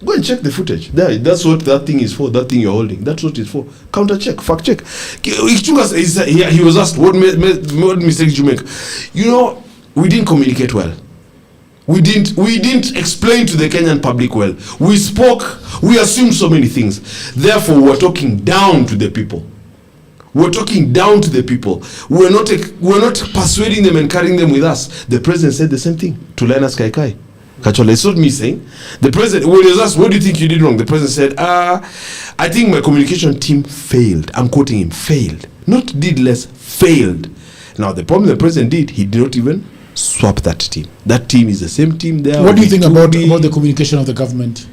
Go and check the footage. That's what that thing is for, that thing you're holding. That's what it's for. Counter check, fact check. He was asked, what mistake did you make? We didn't communicate well. We didn't explain to the Kenyan public well. We spoke, we assumed so many things. Therefore, we're talking down to the people. We're talking down to the people. We're not persuading them and carrying them with us. The president said the same thing to Linus Kaikai. Kachola, it's not me saying. The president, when he was asked, what do you think you did wrong? The president said, I think my communication team failed. I'm quoting him, failed. Not did less, failed. Now, the problem the president did, he did not even swap that team. That team is the same team there. What do you think about the communication of the government?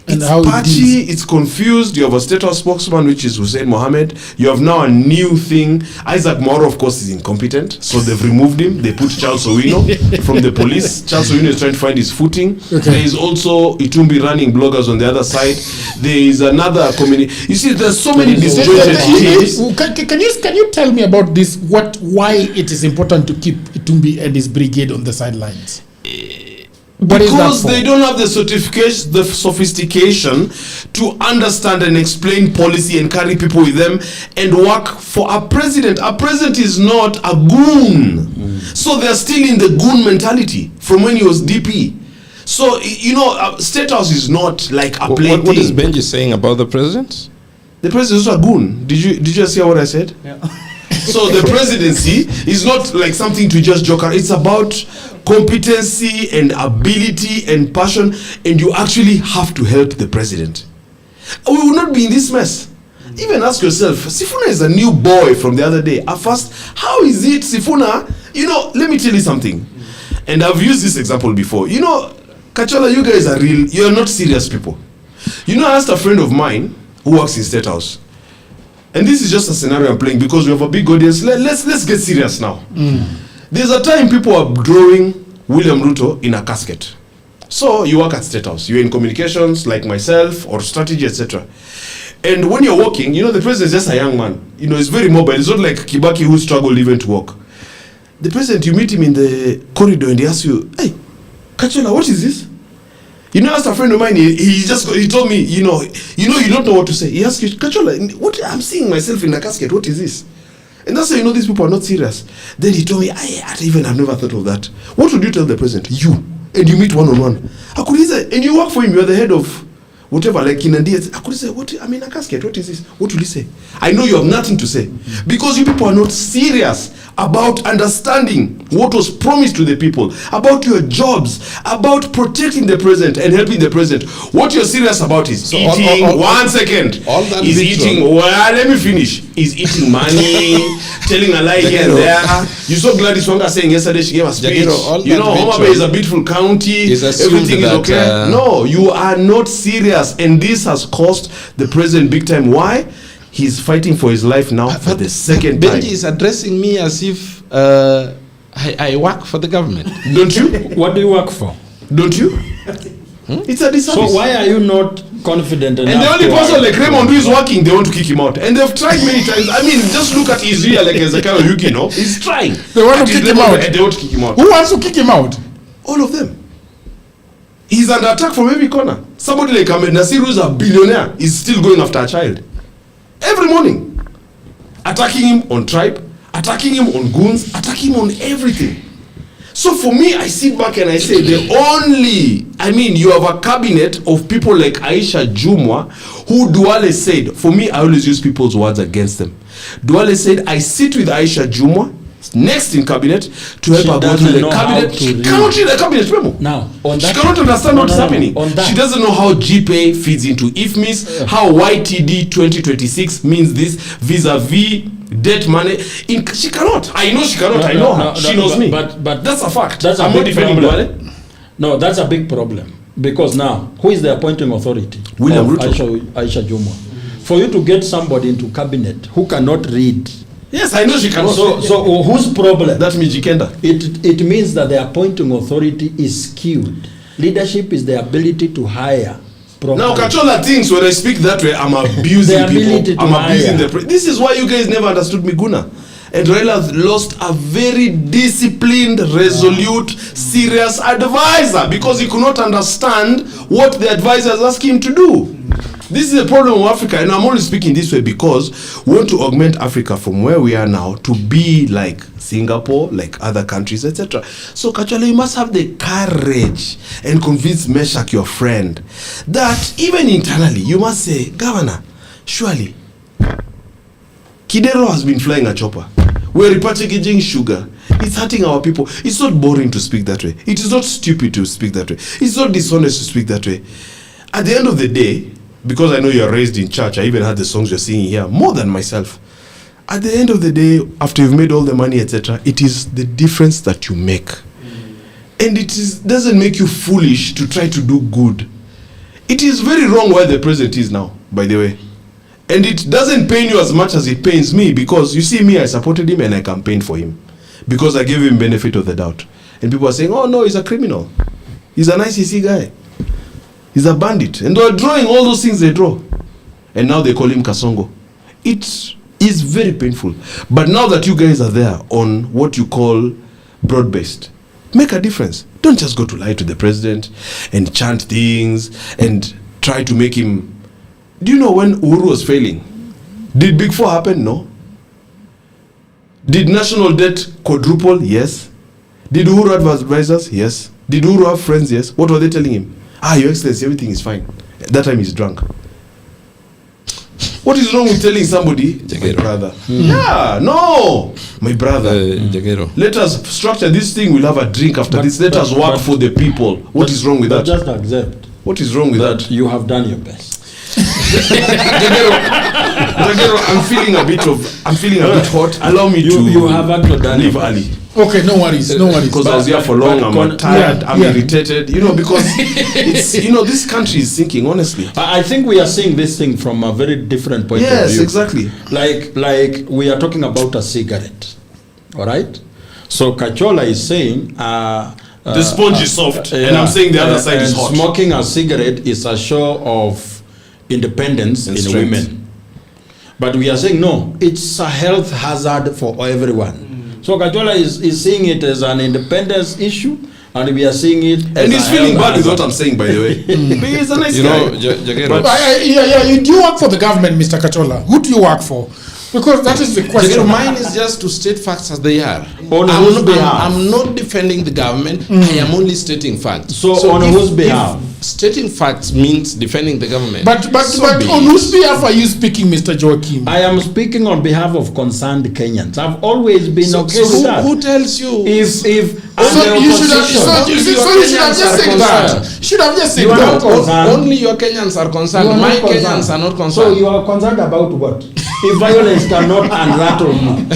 And it's how patchy, it's confused. You have a state house spokesman, which is Hussein Mohammed. You have now a new thing. Isaac Moro, of course, is incompetent. So they've removed him. They put Charles Owino from the police. Charles Owino is trying to find his footing. Okay. There is also Itumbi running bloggers on the other side. There is another community. You see, there's so many disjointed teams. Can you tell me about this? Why it is important to keep Itumbi and his brigade on the sidelines? Because they don't have the sophistication to understand and explain policy and carry people with them and work for a president. A president is not a goon. So they're still in the goon mentality from when he was DP. So, State House is not like a plaything. What is Benji saying about the president? The president is also a goon. Did you just hear what I said? Yeah. So the presidency is not like something to just joke around. It's about competency and ability and passion, and you actually have to help the president. We will not be in this mess. Even ask yourself, Sifuna is a new boy from the other day. At first, how is it, Sifuna? Let me tell you something. And I've used this example before. Kachola, you guys are real. You're not serious people. I asked a friend of mine who works in State House. And this is just a scenario I'm playing because we have a big audience. Let's get serious now. There's a time people are drawing William Ruto in a casket. So you work at State House. You're in communications like myself or strategy, etc. And when you're walking, the president is just a young man. He's very mobile. It's not like Kibaki who struggled even to walk. The president, you meet him in the corridor and he asks you, hey, Kachola, what is this? As a friend of mine, he told me, you don't know what to say. He asked you, Kachola, I'm seeing myself in a casket. What is this? And that's how these people are not serious. Then he told me, I've never thought of that. What would you tell the president? You. And you meet one-on-one. And you work for him. You're the head of whatever, like in India. I could say, I'm in a casket. What is this? What will he say? I know you have nothing to say. Because you people are not serious about understanding what was promised to the people, about your jobs, about protecting the president and helping the president. What you're serious about is eating. Let me finish. Is eating money, telling a lie here and there. You're so glad Iswanga saying yesterday she gave a speech. Homabay is a beautiful county. Everything is okay. No, you are not serious. And this has cost the president big time. Why? He's fighting for his life now for the second time. Benji is addressing me as if I work for the government. Don't you? What do you work for? Don't you? It's a disservice. So why are you not confident enough? And the only person like Raymond who is working, they want to kick him out. And they've tried many times. Just look at Israel like Ezekiel Yuki, He's trying. They want to kick him out. They want to kick him out. Who wants to kick him out? All of them. He's under attack from every corner. Somebody like Ahmed Nasir, who's a billionaire, is still going after a child. Every morning. Attacking him on tribe, attacking him on goons, attacking him on everything. So for me, I sit back and I say, you have a cabinet of people like Aisha Jumwa, who Duale said, for me, I always use people's words against them. Duale said, I sit with Aisha Jumwa, next in cabinet, to help her go through the cabinet. She cannot read the cabinet, Remo. Now, she cannot understand what's happening. She doesn't know how GPay feeds into IFMIS, how YTD 2026 means this, vis-a-vis debt money. She cannot. I know she cannot. I know her. She knows me. But that's a fact. That's a big problem. No, that's a big problem. Because now, who is the appointing authority? William Ruto. Aisha Jumwa. For you to get somebody into cabinet who cannot read. Yes, I know she cannot. So whose problem? That's Mijikenda. It means that the appointing authority is skewed. Leadership is the ability to hire. Now, Kachola thinks when I speak that way, I'm abusing people. I'm abusing the press. This is why you guys never understood Miguna. And Raila lost a very disciplined, resolute, serious advisor because he could not understand what the advisors asked him to do. This is the problem of Africa, and I'm only speaking this way because we want to augment Africa from where we are now to be like Singapore, like other countries, etc. So, Kachola, you must have the courage and convince Meshach, your friend, that even internally, you must say, Governor, surely, Kidero has been flying a chopper. We're repackaging sugar. It's hurting our people. It's not boring to speak that way. It is not stupid to speak that way. It's not dishonest to speak that way. At the end of the day, because I know you're raised in church, I even heard the songs you're singing here, more than myself. At the end of the day, after you've made all the money, etc., it is the difference that you make. And it doesn't make you foolish to try to do good. It is very wrong where the president is now, by the way. And it doesn't pain you as much as it pains me, because you see me, I supported him and I campaigned for him. Because I gave him benefit of the doubt. And people are saying, oh no, he's a criminal. He's an ICC guy. He's a bandit. And they're drawing all those things they draw. And now they call him Kasongo. It is very painful. But now that you guys are there on what you call broad-based, make a difference. Don't just go to lie to the president and chant things and try to make him... Do you know when Uhuru was failing? Did Big Four happen? No. Did national debt quadruple? Yes. Did Uhuru have advisors? Yes. Did Uhuru have friends? Yes. What were they telling him? Your Excellency, everything is fine. That time he's drunk. What is wrong with telling somebody, my brother? Yeah, no, my brother. Let us structure this thing. We'll have a drink after this. Let us work for the people. What is wrong with that? Just accept. What is wrong with that? You have done your best. Jagero, I'm feeling a bit hot. Allow me to. You have actually done leave early. Okay, no worries. Because I was here for long. I'm tired. I'm irritated. Because it's this country is sinking. Honestly, I think we are seeing this thing from a very different point of view. Yes, exactly. Like we are talking about a cigarette. All right. So Kachola is saying. The sponge is soft, and I'm saying the other side is hot. Smoking a cigarette is a show of independence in strength. Women. But we are saying no, it's a health hazard for everyone. So Kachola is seeing it as an independence issue, and we are seeing it as and he's feeling bad with what I'm saying, by the way. But he's a nice guy. You do you work for the government, Mr. Kachola? Who do you work for? Because that is the question. Mine is just to state facts as they are. I'm not defending the government. I am only stating facts. So on whose behalf? Stating facts means defending the government. But on whose behalf are you speaking, Mr. Joaquim? I am speaking on behalf of concerned Kenyans. I've always been okay with that. Who tells you? You should have just said that. Should have just said that. Only your Kenyans are concerned. My Kenyans are not concerned. So you are concerned about what? If violence cannot unrattle you.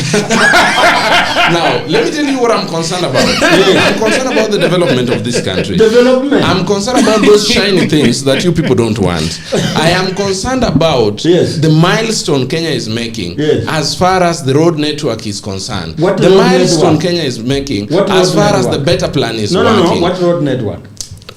Now, let me tell you what I'm concerned about. I'm concerned about the development of this country. I'm concerned about those shiny things that you people don't want. I am concerned about the milestone Kenya is making as far as the road network is concerned. The milestone Kenya is making as far as the better plan is working. What road network?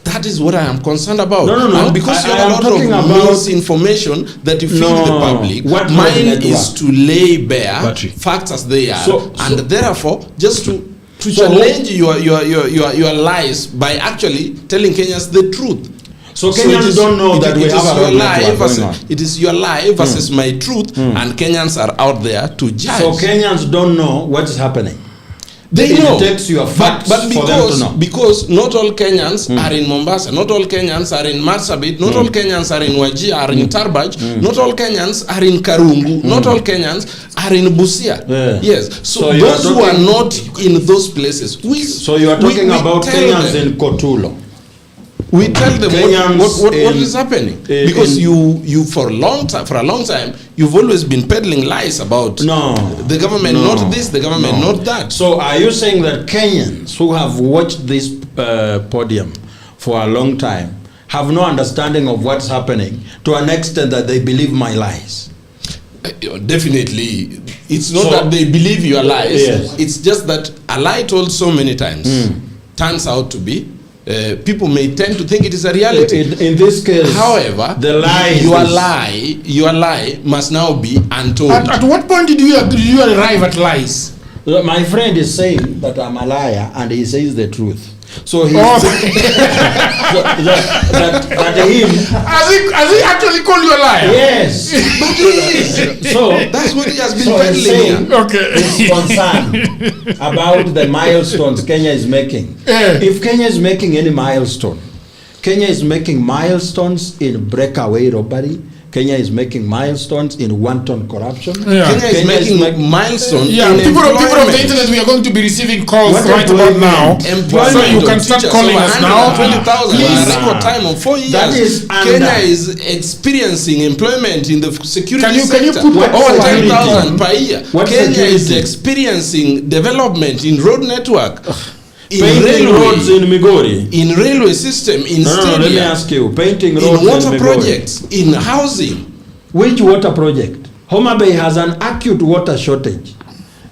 That is what I am concerned about. No. And because you have a lot of misinformation that you feed the public, mine is to lay bare facts as they are, and therefore just to challenge your lies by actually telling Kenyans the truth. So Kenyans don't know that we have a road network going on. It is your lie versus my truth, and Kenyans are out there to judge. So Kenyans don't know what is happening. They know. It takes your facts but for them to know. Because not all Kenyans are in Mombasa, not all Kenyans are in Marsabit, not all Kenyans are in Wajir, are in Tarbaj, not all Kenyans are in Karungu, not all Kenyans are in Busia. Yes. So those who are not in those places. So you are talking about Kenyans in Kotulo. We tell them what is happening, because you for a long time you've always been peddling lies about the government, not this, the government, not that. So are you saying that Kenyans who have watched this podium for a long time have no understanding of what's happening to an extent that they believe my lies? Definitely, it's not that they believe your lies. It's just that a lie told so many times turns out to be. People may tend to think it is a reality. In this case, however, your lie must now be untold. At what point did you arrive at lies? My friend is saying that I'm a liar, and he says the truth. So he Oh. that him. Has he actually called you a liar? Yes. But he is. So That's what he has been so he's saying peddling. Okay. he's concerned about the milestones Kenya is making. Yeah. If Kenya is making any milestone, Kenya is making milestones in breakaway robbery. Kenya is making milestones in wanton corruption. Yeah. Kenya is making milestones Yeah, in people of the employment. internet, we are going to be receiving calls What right about now. Employment So you of can start teachers calling over us now. 120,000 in a Please. record time of 4 years. That is Kenya under. is experiencing employment in the security Can you sector put that over security? 10,000 per year. What Kenya is security? experiencing development in road network. In Painting roads in Migori. in railway system, in No, let me stadium, ask you. Painting in roads water Migori. projects, in housing. Which water project? Homabay has an acute water shortage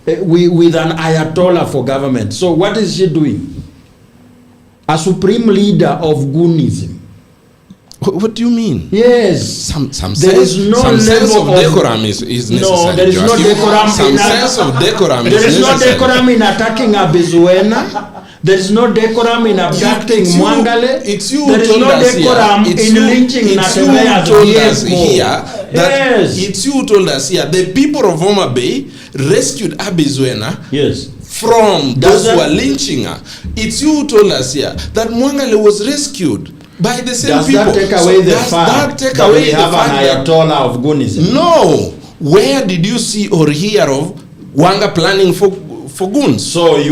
with an ayatollah for government. So what is she doing? A supreme leader of Goonism. What do you mean? Yes. Some There is no some sense level of decorum is necessary. No, there is no Joachim. decorum. Some sense of decorum There is no necessary. decorum in attacking Abizuena. There is no decorum in abducting It's you- Mwangale. It's you There who is told no us here. decorum It's in you- lynching it's you Natembeya who told us vehicle. here that Yes. it's you who told us here the people of Homabay rescued Abizuena Yes. from Does those who that- are lynching her. It's you who told us here that Mwangale was rescued by the same Does people. that take So away the does fact that take that away we the have fact an that ayatollah of Goonism? no? Where did you see or hear of Wanga planning for Goons? So you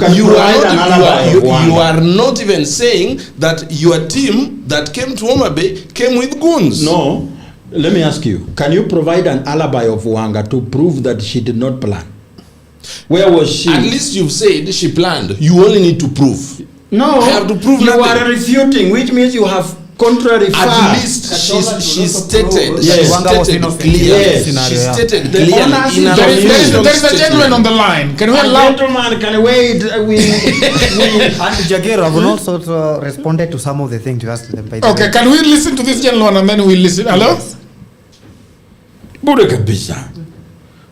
can you provide are an not, alibi of Wanga. you are not even saying that your team that came to Homabay came with Goons. No. Let me ask you. Can you provide an alibi of Wanga to prove that she did not plan? Where was she? At least you've said she planned. You only need to prove. No. I have to prove you nothing. are refuting, which means you have contrary At facts. least she stated. Yes. She Wanga was stated innocent. clearly. Yes. She stated The clearly honest in an There is official a gentleman statement. on the line. Can we A allow? gentleman can wait. And Jagero, I will also responded to some of the things you asked them. By the Okay, way. can we listen to this gentleman and then we listen? Hello? Bure kabisa.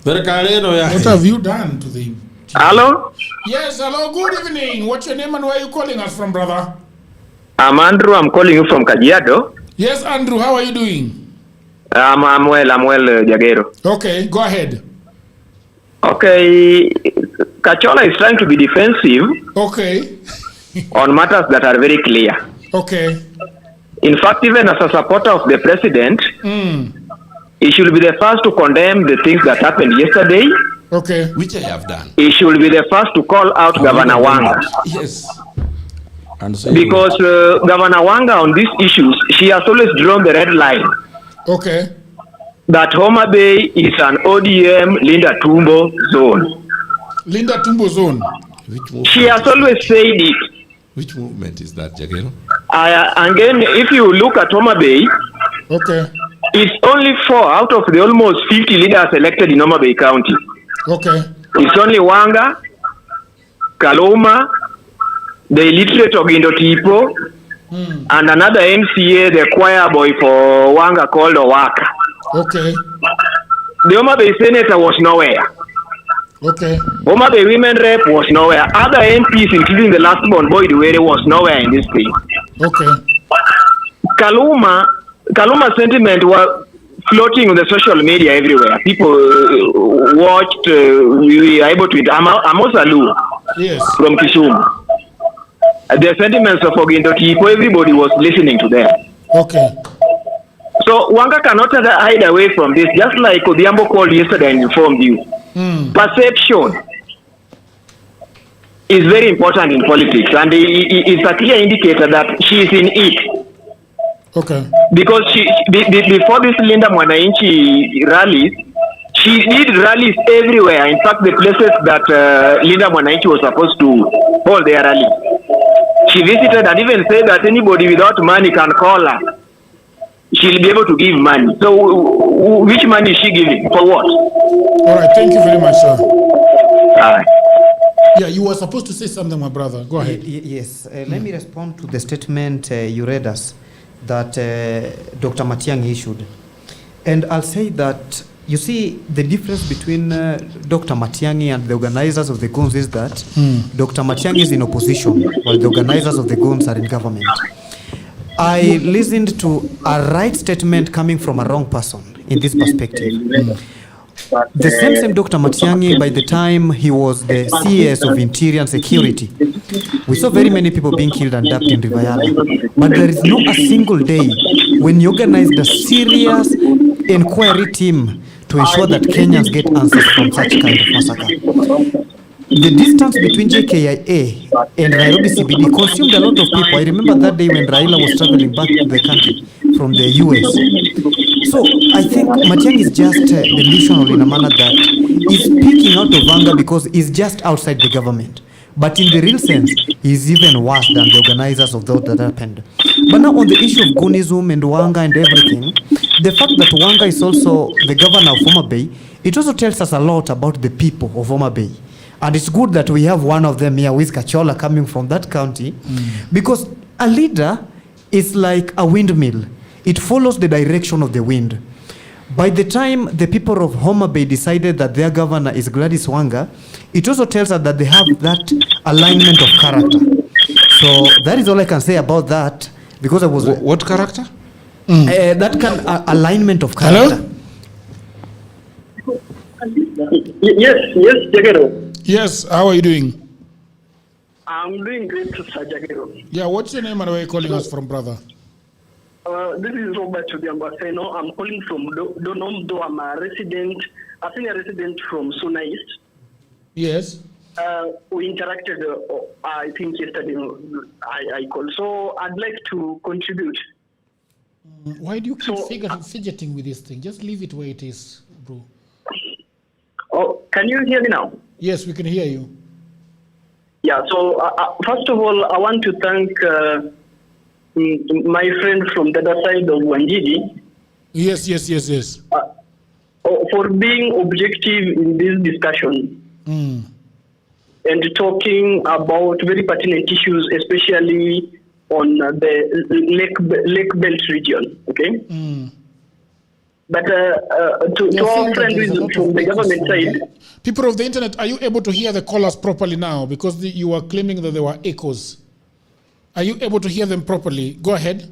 What have you done to the... Hello, Yes, hello, good evening. What's your name and where are you calling us from, brother? I'm Andrew. I'm calling you from Kajiado. Yes, Andrew, how are you doing? I'm well, Jagero. Okay, go ahead. Okay, Kachola is trying to be defensive Okay, on matters that are very clear. okay. In fact, even as a supporter of the president, he should be the first to condemn the things that happened yesterday. Okay. Which I have done. He should be the first to call out Governor Wanga. Yes. Because Governor Wanga on these issues, she has always drawn the red line. Okay. That Homabay is an ODM Linda Tumbo zone. Linda Tumbo zone. She has always said it. Which movement is that, Jagero? Again, if you look at Homabay, okay, it's only 4 out of the almost 50 leaders elected in Homabay County. Okay. It's only Wanga, Kaloma, the illiterate Ogindo Tipo, and another MCA, the choir boy for Wanga called Owaka. Okay. The Homabay senator was nowhere. Okay. Homabay women rep was nowhere. Other MPs, including the last born boy Duere, was nowhere in this thing. Okay. Kaluma sentiment was floating on the social media everywhere. People watched. We were able to. Amos Alu Yes. from Kisumu. The sentiments of Ogindo Tipo, everybody was listening to them. Okay. So Wanga cannot hide away from this. Just like Odhiambo called yesterday and informed you. Perception is very important in politics, and it's a clear indicator that she is in it. Okay. Because before this Linda Mwananchi rallies, she did rallies everywhere. In fact, the places that Linda Mwananchi was supposed to hold their rally, she visited and even said that anybody without money can call her. She'll be able to give money. So, which money is she giving? For what? All right. Thank you very much, sir. Alright. Yeah, you were supposed to say something, my brother. Go ahead. Yes. Let me respond to the statement you read us that Dr. Matiang'i issued. And I'll say that You see, the difference between Dr. Matiang'i and the organizers of the Goons is that Dr. Matiang'i is in opposition, while the organizers of the Goons are in government. I listened to a right statement coming from a wrong person in this perspective. The same Dr. Matiang'i, by the time he was the CS of Interior and Security, we saw very many people being killed and dumped in Rivayala. But there is not a single day when you organized a serious inquiry team to ensure that Kenyans get answers from such kind of massacre. The distance between JKIA and Nairobi CBD consumed a lot of people. I remember that day when Raila was traveling back to the country from the US. So I think Matiang'i is just delusional in a manner that he's speaking out of anger because he's just outside the government. But in the real sense, he's even worse than the organizers of that happened. But now on the issue of Goonism and Wanga and everything, the fact that Wanga is also the governor of Homabay, it also tells us a lot about the people of Homabay. And it's good that we have one of them here, with Kachola, coming from that county, because a leader is like a windmill. It follows the direction of the wind. By the time the people of Homabay decided that their governor is Gladys Wanga, it also tells us that they have that alignment of character. So that is all I can say about that, because I was... What character? That kind of alignment of character. Hello? Yes, Jagero. Yes, how are you doing? I'm doing great, Sir Jagero. Yeah, what's your name and where are you calling us from, brother? This is Robert Obiambaseno. I'm calling from Donom, though I'm a resident, I think a resident from Suna East. Yes. We interacted, I think yesterday, I called. So I'd like to contribute. Why do you keep fidgeting with this thing? Just leave it where it is, bro. Oh, can you hear me now? Yes, we can hear you. Yeah, so first of all, I want to thank my friend from the other side of Wanjiji. Yes. For being objective in this discussion and talking about very pertinent issues, especially on the Lake Belt region, okay? But to our friend who is from the government side... People of the internet, are you able to hear the callers properly now? Because you were claiming that there were echoes. Are you able to hear them properly? Go ahead.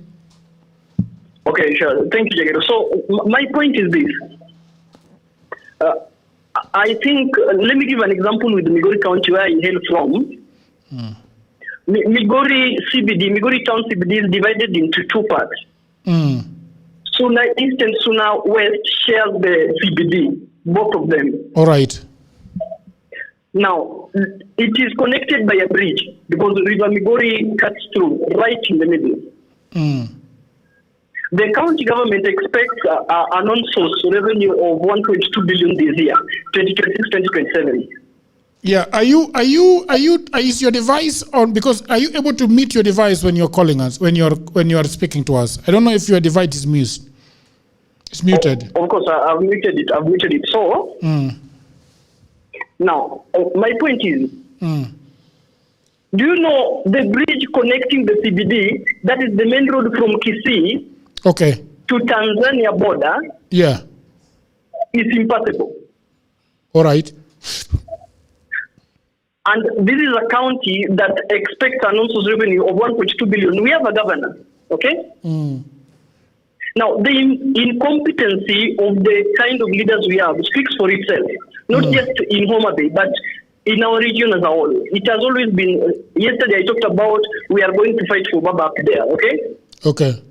Okay, sure. Thank you, Jagero. So my point is this. I think, let me give an example with Migori County where I hail from. Migori CBD, Migori Town CBD is divided into two parts. Suna East and Suna West share the CBD, both of them. All right. Now, it is connected by a bridge because River Migori cuts through right in the middle. The county government expects a non-source revenue of 1.2 billion this year, 2026-2027. Yeah, is your device on? Because are you able to mute your device when you're calling us, when you're speaking to us? I don't know if your device is muted. It's muted. Of course, I've muted it. So, now, my point is, do you know the bridge connecting the CBD, that is the main road from Kisii to Tanzania border, is impassable. All right. And this is a county that expects an non-source revenue of 1.2 billion. We have a governor, okay? Now, the incompetency of the kind of leaders we have speaks for itself, not just in Homabay, but in our region as a whole. It has always been, yesterday I talked about we are going to fight for Baba up there, okay? Okay.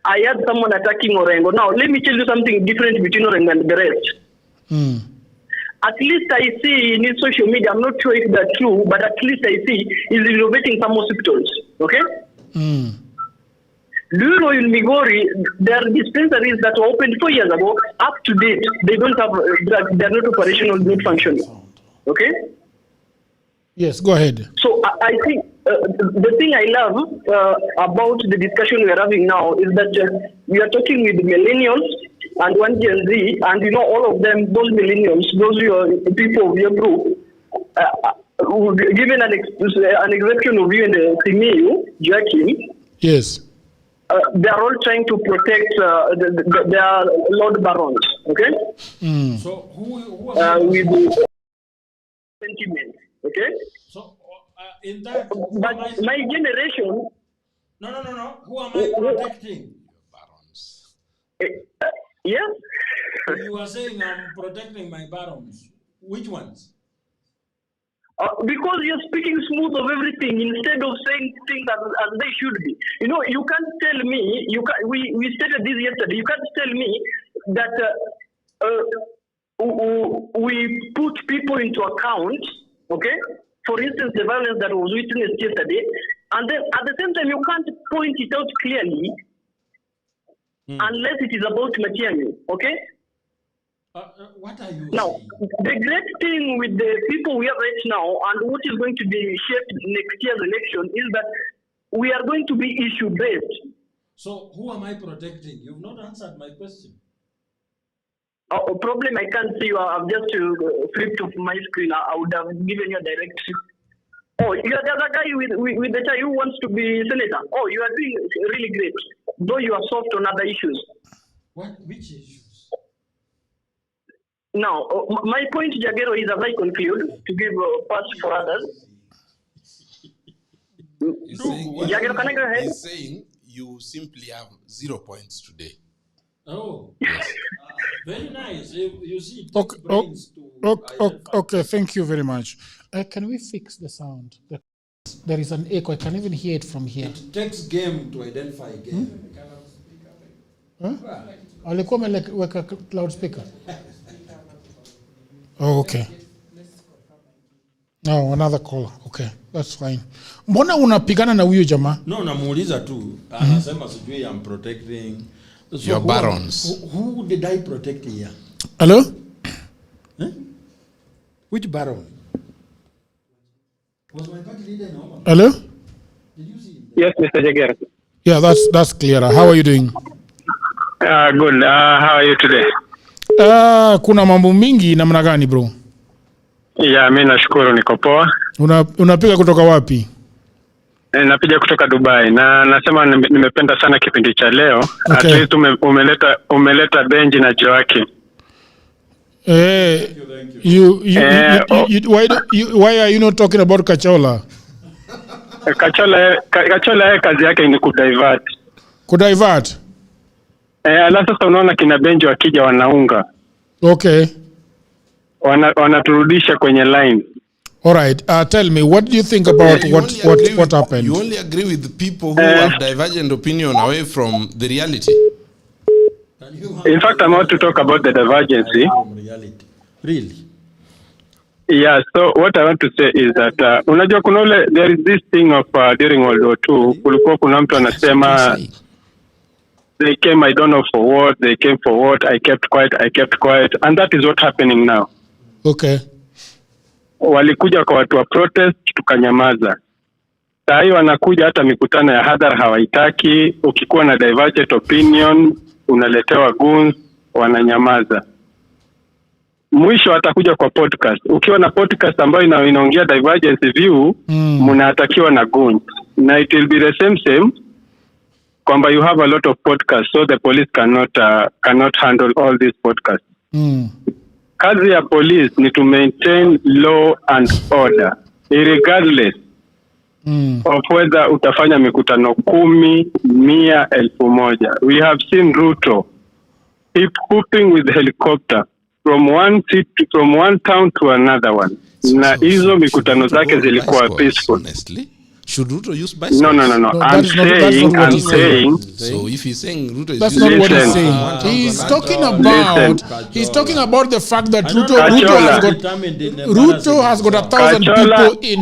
I had someone attacking Orengo. Now, let me tell you something different between Orengo and the rest. At least I see in his social media, I'm not sure if that's true, but at least I see he's renovating some hospitals, okay? Do you know in Migori, there are dispensaries that were opened 4 years ago, up to date, they don't have drugs, they're not operational, not functioning, okay? Yes, go ahead. So I think the thing I love about the discussion we are having now is that we are talking with millennials and one Gen Z, and you know, all of them, those millennials, those people of your group, given an exception of you and the Simiyu, Joaquin. Yes. they are all trying to protect their Lord Barons, okay? So who are with sentiment, okay? So in that, but my generation. No. Who am I protecting? Yes. You are saying I'm protecting my barons. Which ones? Because you're speaking smooth of everything instead of saying things as they should be. You know, you can't tell me. We stated this yesterday. You can't tell me that we put people into account. Okay. For instance, the violence that was witnessed yesterday, and then at the same time you can't point it out clearly unless it is about Matiang'i. Okay. What are you now, saying? The great thing with the people we have right now and what is going to be shaped next year's election is that we are going to be issue-based. So who am I protecting? You've not answered my question. Problem I can't see you. I've just flipped off my screen. I would have given you a direct. Oh, you're the other guy with the tie who wants to be senator. Oh, you are doing really great. Though you are soft on other issues. Which issues? Now, my point, Jagero, is as I conclude, to give a pass for others. Jagero, can I go ahead? He's saying you simply have 0 points today. Oh, yes. Very nice. You see, okay, thank you very much. Can we fix the sound? There is an echo. I can even hear it from here. It takes game to identify game. Alikuwa ameweka loudspeaker. Oh, okay. No, another caller. Okay, that's fine. Mbona unapigana na huyo jamaa? No, namuuliza tu. Anasema sijui I'm protecting your barons. Who did I protect here? Hello? Which baron? Was my party leader in Homabay? Hello? Did you see him? Yes, Mr. Jagger. Yeah, that's clearer. How are you doing? Good. How are you today? Kuna mambo mingi namna gani bro? Yeah, mimi nashukuru niko poa. Unapiga kutoka wapi? Napiga kutoka Dubai na nasema nimependa sana kipindi cha leo. Okay. At least umeleta Benji na Joaki. Why are you not talking about Kachola? Kachola kazi yake ni kudivert. Kudivert? Alafu sasa unaona kina Benji wakija wanaunga. Okay. Wanaturudisha kwenye line. All right. Tell me, what do you think about what happened? You only agree with the people who have divergent opinion away from the reality. In fact, I'm about to talk about the divergency. Reality. Really? Yeah, so what I want to say is that unajua kuna ule, there is this thing of during World War II, kulikuwa kuna mtu anasema they came, I don't know for what, they came for what, I kept quiet, and that is what happening now. Okay. Walikuja kwa watu wa protest, tukanyamaza. Saa hii wanakuja hata mikutano ya hadhara hawaitaki, ukikuwa na divergent opinion, unaletewa goons, wananyamaza. Mwisho atakuja kwa podcast. Ukiwa na podcast ambayo inaongea divergence view, mnatakiwa na goons. Na it will be the same kwamba you have a lot of podcasts, so the police cannot handle all these podcasts. Kazi ya police ni to maintain law and order, regardless of whether utafanya mikutano 10, 100, 1000. We have seen Ruto pooping with the helicopter from one town to another one. Na hizo mikutano zake zilikuwa peaceful. Should Ruto use bicycles? No. I'm saying. So if he's saying Ruto is that's using not what he's saying. He's talking about the fact that Ruto has got 1,000 people in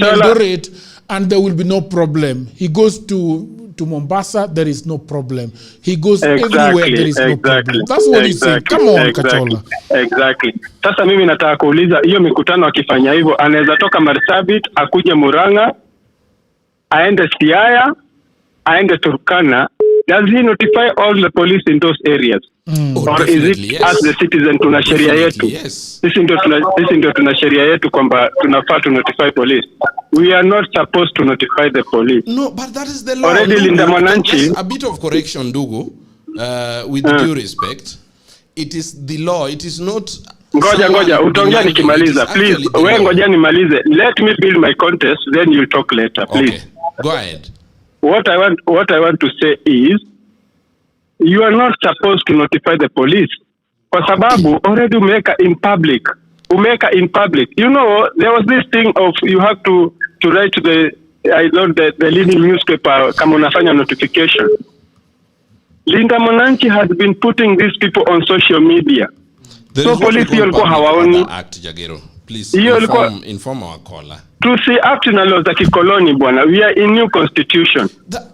Eldoret, and there will be no problem. He goes to Mombasa, there is no problem. He goes everywhere, there is no problem. That's what he's saying. Come on, Kachola. Exactly. Sasa mimi nataka kuuliza, hiyo mikutano akifanya hivyo, anaweza toka Marsabit, akuje Murang'a, aende Siaya, aende Turkana, Does he notify all the police in those areas? Or is it as the citizen tuna sheria yetu? Yes. Sisi ndio tuna sheria yetu kwamba tunafaa to notify police. We are not supposed to notify the police. No, but that is the law. Already Linda Mwananchi. A bit of correction, Ndugu, with due respect. It is the law. It is not. Ngoja utaongea nikimaliza. Please, wewe ngoja nimalize. Let me build my contest, then you'll talk later, please. Okay. Go ahead. What I want to say is, you are not supposed to notify the police. Kwa sababu already umeweka in public. You know, there was this thing of you have to write to the leading newspaper kama unafanya notification. Linda Mwananchi has been putting these people on social media. So police walikuwa hawaoni. Act Jagero. Please inform our caller. To see act na laws za kikoloni bwana. We are in new constitution.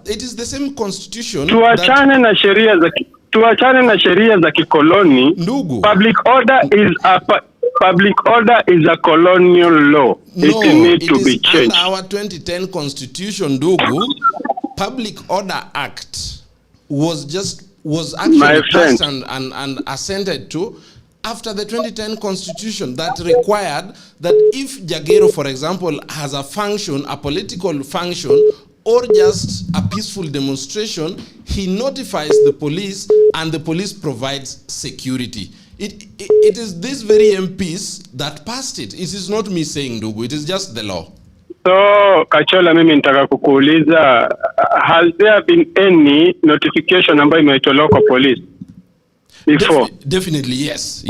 It is the same constitution. Tuachane na sheria za kikoloni. Ndugu. Public order is a colonial law. No, it needs to be changed. Under our 2010 constitution, Ndugu, Public Order Act was actually passed and assented to after the 2010 constitution that required that if Jagero, for example, has a function, a political function, or just a peaceful demonstration, he notifies the police and the police provides security. It is these very MPs that passed it. It is not me saying, Ndugu, it is just the law. So, Kachola, mimi nitaka kukuuliza, has there been any notification ambayo imetolewa kwa police before? Definitely, yes.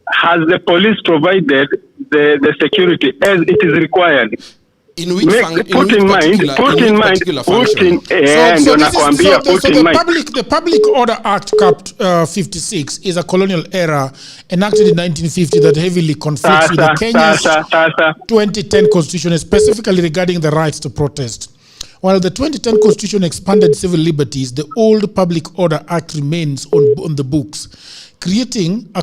Has the police provided the security as it is required? In which put in mind. The Public Order Act Cap 56 is a colonial era enacted in 1950 that heavily conflicts with the Kenya's 2010 constitution, specifically regarding the rights to protest. While the 2010 constitution expanded civil liberties, the old Public Order Act remains on the books, creating a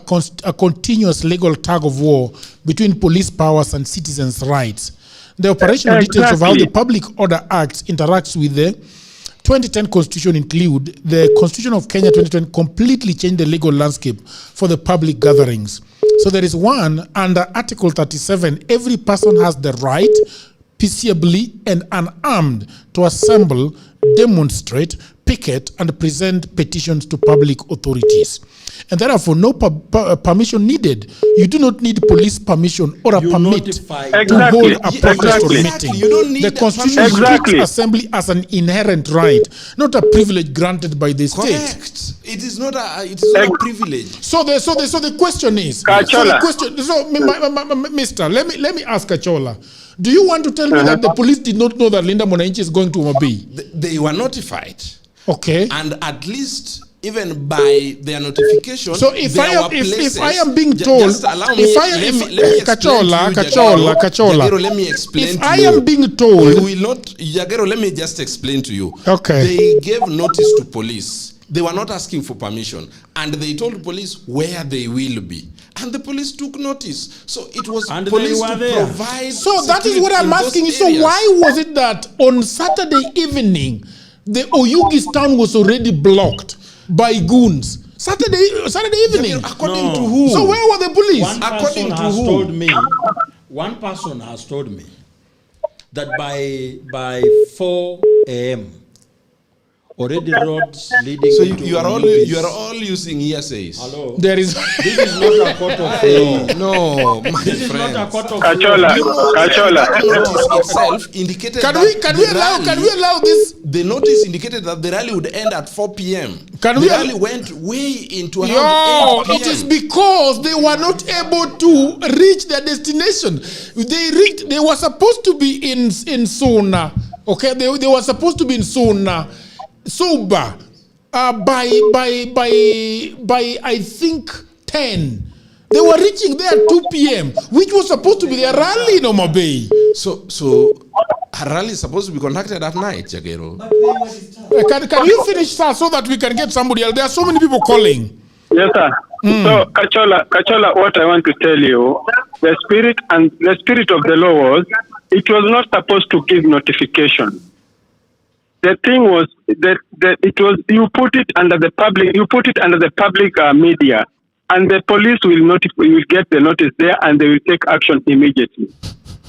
continuous legal tug of war between police powers and citizens' rights. The operational details of how the Public Order Act interacts with the 2010 Constitution include the Constitution of Kenya 2010 completely changed the legal landscape for the public gatherings. So there is one under Article 37, every person has the right, peaceably and unarmed, to assemble, demonstrate, picket, and present petitions to public authorities. And therefore, no permission needed. You do not need police permission or a permit to hold a protest or meeting. You don't need the Constitution treats assembly as an inherent right, not a privilege granted by the state. Correct. It is not a privilege. So the question is, Mister, let me ask Kachola. Do you want to tell me that the police did not know that Linda Mwananchi is going to Homabay? They were notified. Okay. And at least even by their notification, so if I am being told, just allow me, Jagero, let me explain if to I you. am being told, we will not, Jagero, let me just explain to you. Okay. They gave notice to police. They were not asking for permission, and they told police where they will be. And the police took notice. So it was police to provide. So that is what I'm asking you. So why was it that on Saturday evening, the Oyugis town was already blocked by goons? Saturday evening. According to who? So where were the police? One person has told me that by 4 a.m. already roads leading. So you are all using hearsays. Hello. This is not a court of law. No, my this is friend. not a court of Kachola. The notice itself indicated can we allow this? The notice indicated that the rally would end at 4 p.m. The rally went way into around 8 p.m. It is because they were not able to reach their destination. They were supposed to be in Sona. Okay, they were supposed to be in Sona. Sober by I think 10. They were reaching there at 2 p.m., which was supposed to be their rally in Homabay. So a rally is supposed to be conducted at night, Jagero. Can you finish, sir, so that we can get somebody else? There are so many people calling. Yes, sir. So Kachola, what I want to tell you, the spirit of the law was, it was not supposed to give notification. the thing was that it was you put it under the public media, and the police will get the notice there, and they will take action immediately.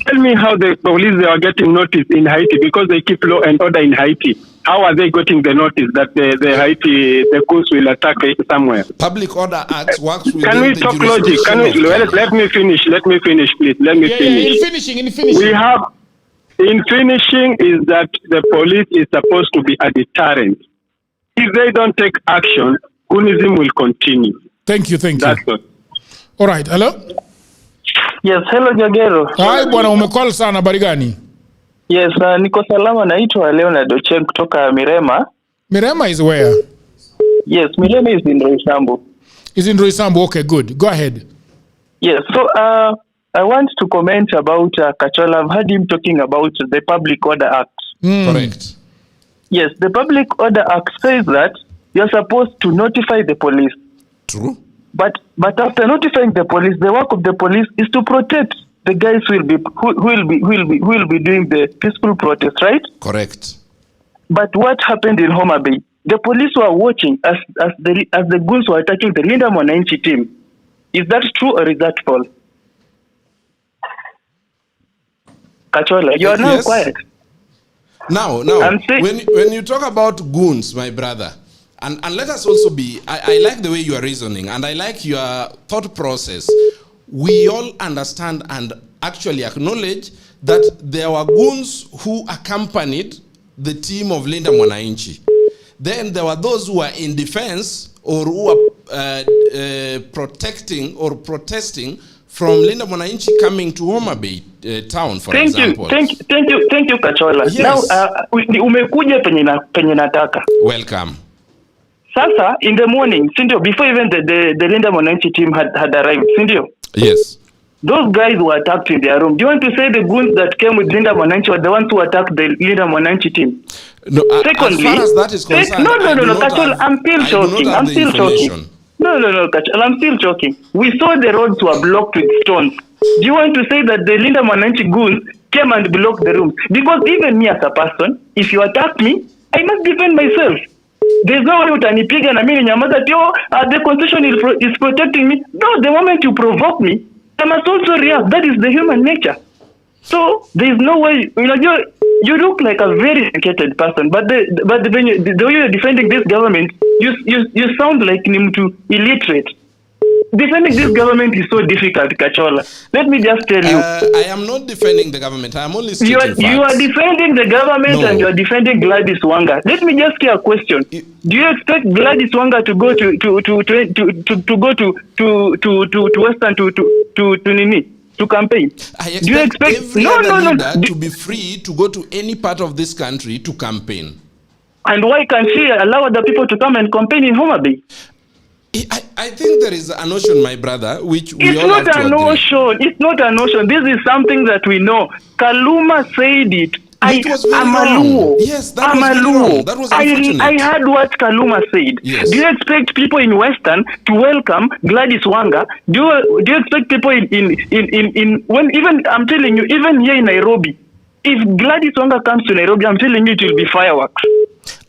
Tell me how the police are getting notice in Haiti because they keep law and order in Haiti. How are they getting the notice that the Goons will attack somewhere? Public Order Act works within Can we the talk logic? Let me finish. Let me finish, please. Let me finish. In finishing. We have, in finishing, is that the police is supposed to be a deterrent. If they don't take action, Goonism will continue. Thank you. That's all. All right. Hello? Yes, hello Jagero. Hi bwana, umecall sana, habari gani? Yes, niko salama, naitwa Leonard Ochen kutoka Mirema. Mirema is where? Yes, Mirema is in Roysambu. Is in Roysambu, okay, good. Go ahead. Yes, so I want to comment about Kachola. I've heard him talking about the Public Order Act. Correct. Yes, the Public Order Act says that you're supposed to notify the police. True. But after notifying the police, the work of the police is to protect the guys who will be doing the peaceful protest, right? Correct. But what happened in Homabay? The police were watching as the Goons were attacking the Linda Mwananchi team. Is that true or is that false? Kachola, you are now quiet. Now, when you talk about Goons, my brother, and let us also be, I like the way you are reasoning, and I like your thought process. We all understand and actually acknowledge that there were Goons who accompanied the team of Linda Mwananchi. Then there were those who were in defense or who were protecting or protesting from Linda Mwananchi coming to Homabay town, for example. Thank you, Kachola. Yes. Now, umekuja penye nataka. Welcome. Sasa, in the morning, Sindio, before even the Linda Mwananchi team had arrived, Sindio? Yes. Those guys were attacked in their room. Do you want to say the Goons that came with Linda Mwananchi were the ones who attacked the Linda Mwananchi team? No, secondly, as far as that is concerned, no, Kachola, I'm still talking. No, Kachola, I'm still talking. We saw the roads were blocked with stones. Do you want to say that the Linda Mwananchi Goons came and blocked the rooms? Because even me as a person, if you attack me, I must defend myself. There's no way utanipiga na mimi nyamaza tio, the constitution is protecting me. No, the moment you provoke me, I must also react. That is the human nature. So there is no way. You look like a very educated person, but the way you're defending this government, you sound like nimtu illiterate. Defending this government is so difficult, Kachola. Let me just tell you. I am not defending the government. I am only stating facts. You are defending the government and you are defending Gladys Wanga. Let me just ask a question. Do you expect Gladys Wanga to go to Western to campaign? I expect every other leader to be free to go to any part of this country to campaign. And why can't she allow other people to come and campaign in Homabay? I think there is a notion, my brother, which we it's all not have to a agree. notion. It's not a notion. This is something that we know. Kaluma said it. It was very wrong. Yes, that was very wrong. That was unfortunate. I heard what Kaluma said. Yes. Do you expect people in Western to welcome Gladys Wanga? Do you expect people in when even I'm telling you, even here in Nairobi, if Gladys Wanga comes to Nairobi, I'm telling you it will be fireworks.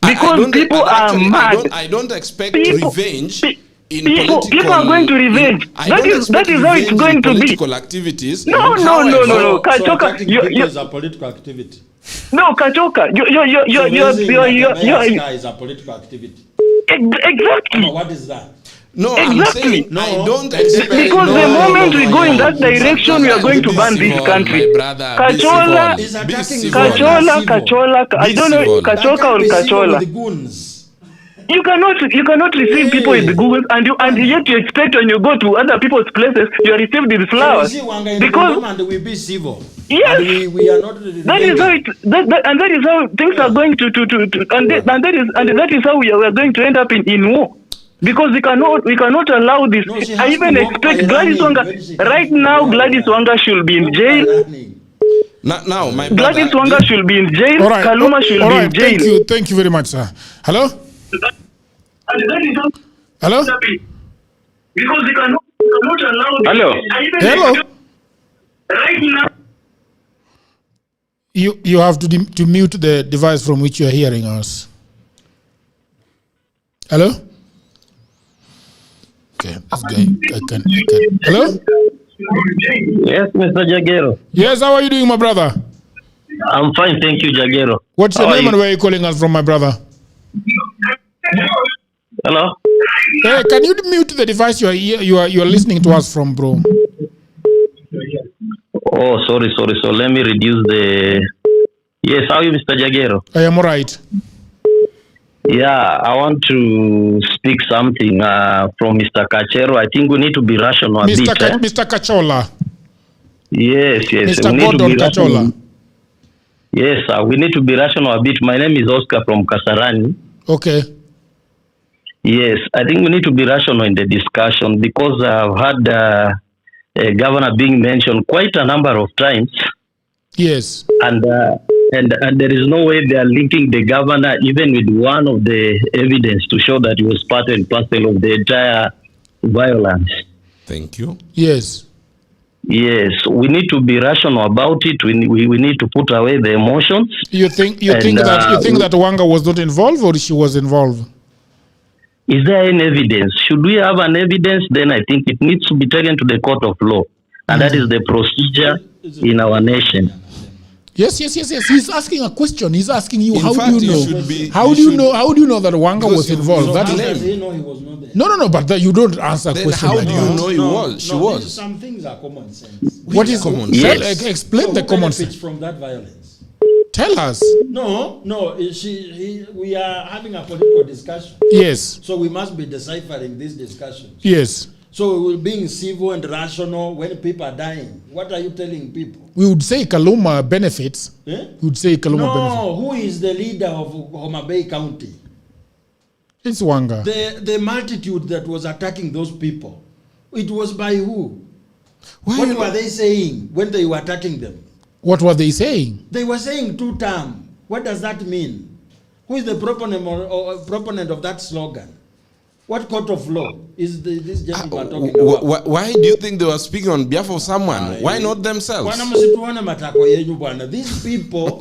Because people are mad. I don't expect revenge. People are going to revenge. That is how it's going to be. Political activities. No. Kachoka, so is a political activity. No, Kachoka, you're is a political activity. Exactly. What is that? No, exactly. I'm saying I don't expect. Because the moment we go in that direction, we are going to ban this country. Kachola, I don't know, Kachoka or Kachola. You cannot receive people with Goons and yet you expect when you go to other people's places you are received with flowers. Because and we be civil. Yes, and we are not. That is how that is how things are going to and that is how we are going to end up in war. Because we cannot allow this. I even expect Gladys Wanga right now. Gladys Wanga should be in jail. Now, my Gladys Wanga should be in jail. All right. Kaluma should be in jail. Thank you very much, sir. Hello. Hello. Because we cannot allow this. Hello. Hello. Right now. You have to mute the device from which you are hearing us. Hello? Okay, this guy, I can. Hello? Yes, Mr. Jagero. Yes, how are you doing, my brother? I'm fine, thank you, Jagero. What's your name and where are you calling us from, my brother? Hello? Hey, can you mute the device you are listening to us from, bro? Oh, sorry. So let me reduce the... Yes, how are you, Mr. Jagero? I am all right. Yeah, I want to speak something from Mr. Kachero. I think we need to be rational a bit. Mr. Kachola. Yes. Mr. Gordon Kachola. Yes, we need to be rational a bit. My name is Oscar from Kasarani. Okay. Yes, I think we need to be rational in the discussion because I've had a governor being mentioned quite a number of times. Yes. And there is no way they are linking the governor even with one of the evidence to show that he was part and parcel of the entire violence. Thank you. Yes. Yes, we need to be rational about it. We need to put away the emotions. You think that Wanga was not involved or she was involved? Is there any evidence? Should we have an evidence? Then I think it needs to be taken to the court of law, and that is the procedure in our nation. Yes. He's asking a question. He's asking you, how do you know that Wanga was involved? How does he know he was not there? No, but you don't answer a question. How do you know he was? She was. Some things are common sense. What is common sense? Explain the common sense. From that violence. Tell us. No. We are having a political discussion. Yes. So we must be deciphering these discussions. Yes. So we will be civil and rational when people are dying. What are you telling people? We would say Kaluma benefits. Eh? We would say Kaluma benefits. No, who is the leader of Homabay County? It's Wanga. The multitude that was attacking those people. It was by who? What were they saying when they were attacking them? What were they saying? They were saying two-term. What does that mean? Who is the proponent of that slogan? What court of law is this gentleman talking about? Why do you think they were speaking on behalf of someone? Why not themselves? These people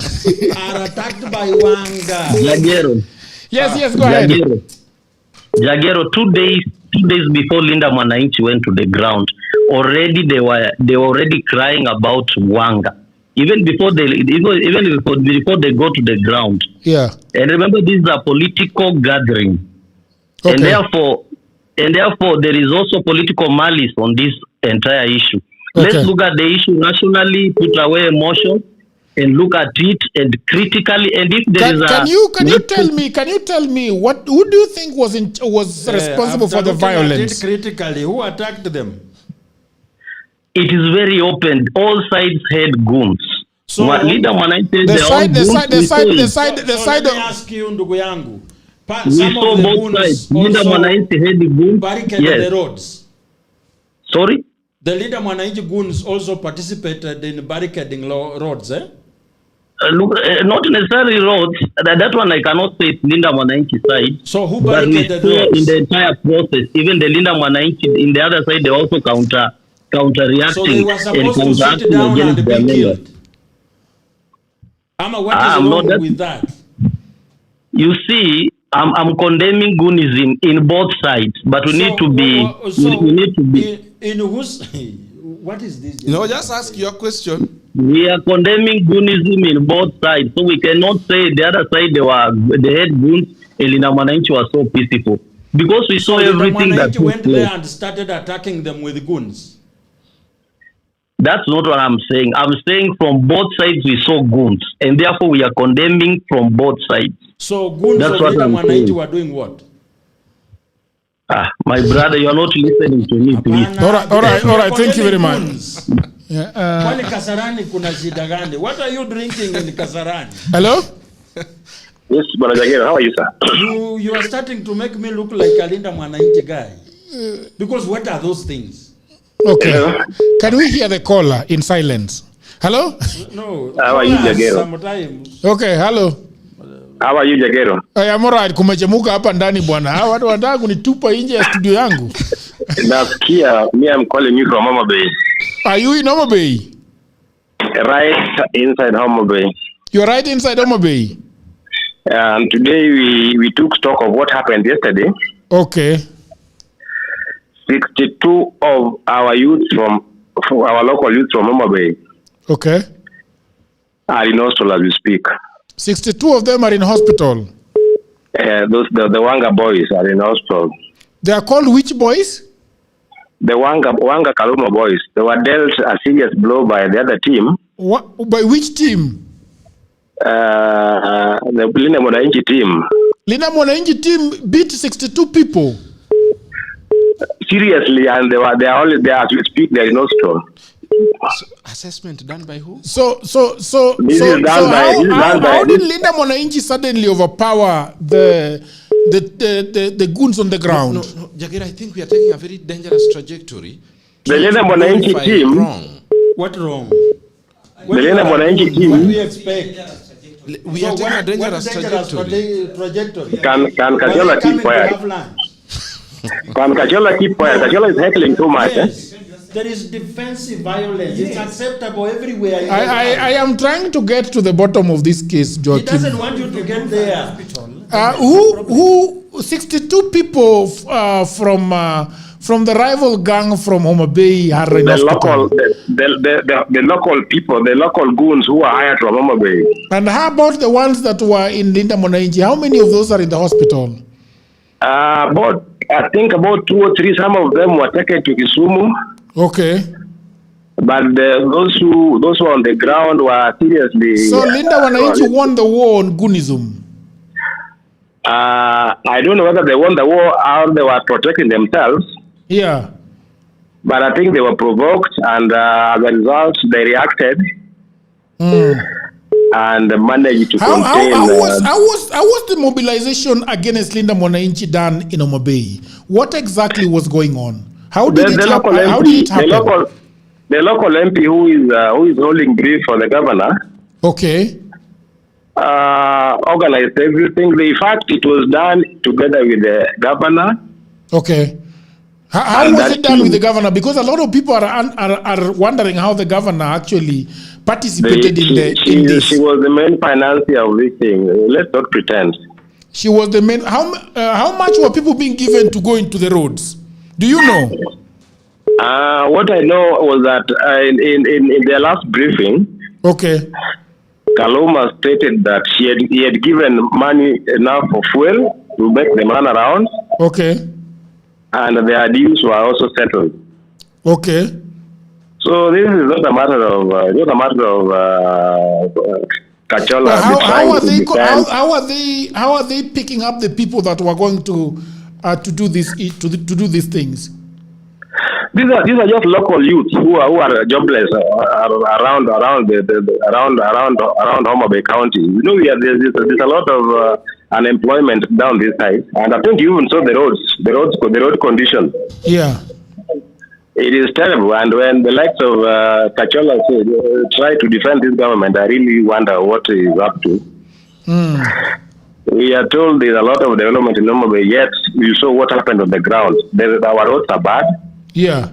are attacked by Wanga. Jagero. Yes, go ahead. Jagero, 2 days before Linda Mwananchi went to the ground, already they were already crying about Wanga. Even before they go to the ground. Yeah. And remember, this is a political gathering. Okay. And therefore there is also political malice on this entire issue. Okay. Let's look at the issue nationally, put away emotion, and look at it and critically. And if there can you tell me who do you think was responsible for the violence? Critically, who attacked them? It is very open. All sides had goons. So Leader Mwananchi the side. Let me ask you, ndugu yangu. Some of the goons also barricaded the roads. Sorry? The Leader Mwananchi goons also participated in barricading roads, eh? Look, not necessarily roads. That one I cannot say it's Linda Mwananchi side. So who barricaded the roads? In the entire process, even the Linda Mwananchi in the other side, they also counter-reacting. So they were supposed to sit down and be killed. What is wrong with that? You see, I'm condemning goonism in both sides, but we need to be. In whose? What is this? No, just ask your question. We are condemning goonism in both sides, so we cannot say the other side they had goons and Linda Mwananchi was so peaceful because we saw everything that Mwananchi went there and started attacking them with goons. That's not what I'm saying. I'm saying from both sides we saw goons, and therefore we are condemning from both sides. So goons of Linda Mwananchi were doing what? My brother, you are not listening to me, please. All right. Thank you very much. Kwani Kasarani kuna shida gani? What are you drinking in Kasarani? Hello? Yes, Bwana Jagero, how are you, sir? You are starting to make me look like a Linda Mwananchi guy. Because what are those things? Okay. Hello? Can we hear the caller in silence? Hello? No. How are you, Jagero? Sometimes. Okay, hello. How are you, Jagero? I am alright. Kumechemuka hapa ndani bwana. Hawa watu wanataka kunitupa nje ya studio yangu. Nasikia, me I'm calling you from Homabay. Are you in Homabay? Right inside Homabay. You're right inside Homabay. And today we took stock of what happened yesterday. Okay. 62 of our our local youth from Homabay. Okay. Are in hospital as we speak. 62 of them are in hospital. The Wanga boys are in hospital. They are called which boys? The Wanga Kaluma boys. They were dealt a serious blow by the other team. What? By which team? The Linda Mwananchi team. Linda Mwananchi team beat 62 people. Seriously, and they are only there as we speak. They are in hospital. Assessment done by who? So how did Linda Mwananchi suddenly overpower the goons on the ground? No, Jagera, I think we are taking a very dangerous trajectory. The Linda Mwananchi team. What wrong? The Linda Mwananchi team. What do we expect? We are taking a dangerous trajectory. Can Kachola keep quiet? Can Kachola keep quiet? Kachola is heckling too much. There is defensive violence. It's acceptable everywhere. I am trying to get to the bottom of this case, Joaquin. He doesn't want you to get there. Who 62 people from the rival gang from Homabay are in hospital? The local people, the local goons who are hired from Homabay. And how about the ones that were in Linda Mwananchi? How many of those are in the hospital? I think about 2 or 3. Some of them were taken to Kisumu. Okay. But those who were on the ground were seriously. So Linda Mwananchi won the war on Goonism. I don't know whether they won the war or they were protecting themselves. Yeah. But I think they were provoked, and as a result, they reacted and managed to contain. How was the mobilization against Linda Mwananchi done in Homabay? What exactly was going on? How did it happen? The local MP who is holding brief for the governor. Okay. Organized everything. In fact, it was done together with the governor. Okay. How was it done with the governor? Because a lot of people are wondering how the governor actually participated in this. She was the main financier of this thing. Let's not pretend. She was the main. How much were people being given to go into the roads? Do you know? What I know was that in their last briefing, okay, Kaluma stated that he had given money enough for fuel to make them run around. Okay. And their deals were also settled. Okay. So this is not a matter of Kachola. How are they picking up the people that were going to do these things? These are just local youths who are jobless around Homabay County. You know, there's a lot of unemployment down this side, and I think you even saw the road condition. Yeah, it is terrible. And when the likes of Kachola try to defend this government, I really wonder what he is up to. We are told there's a lot of development in Homabay, yet we saw what happened on the ground. Our roads are bad. Yeah.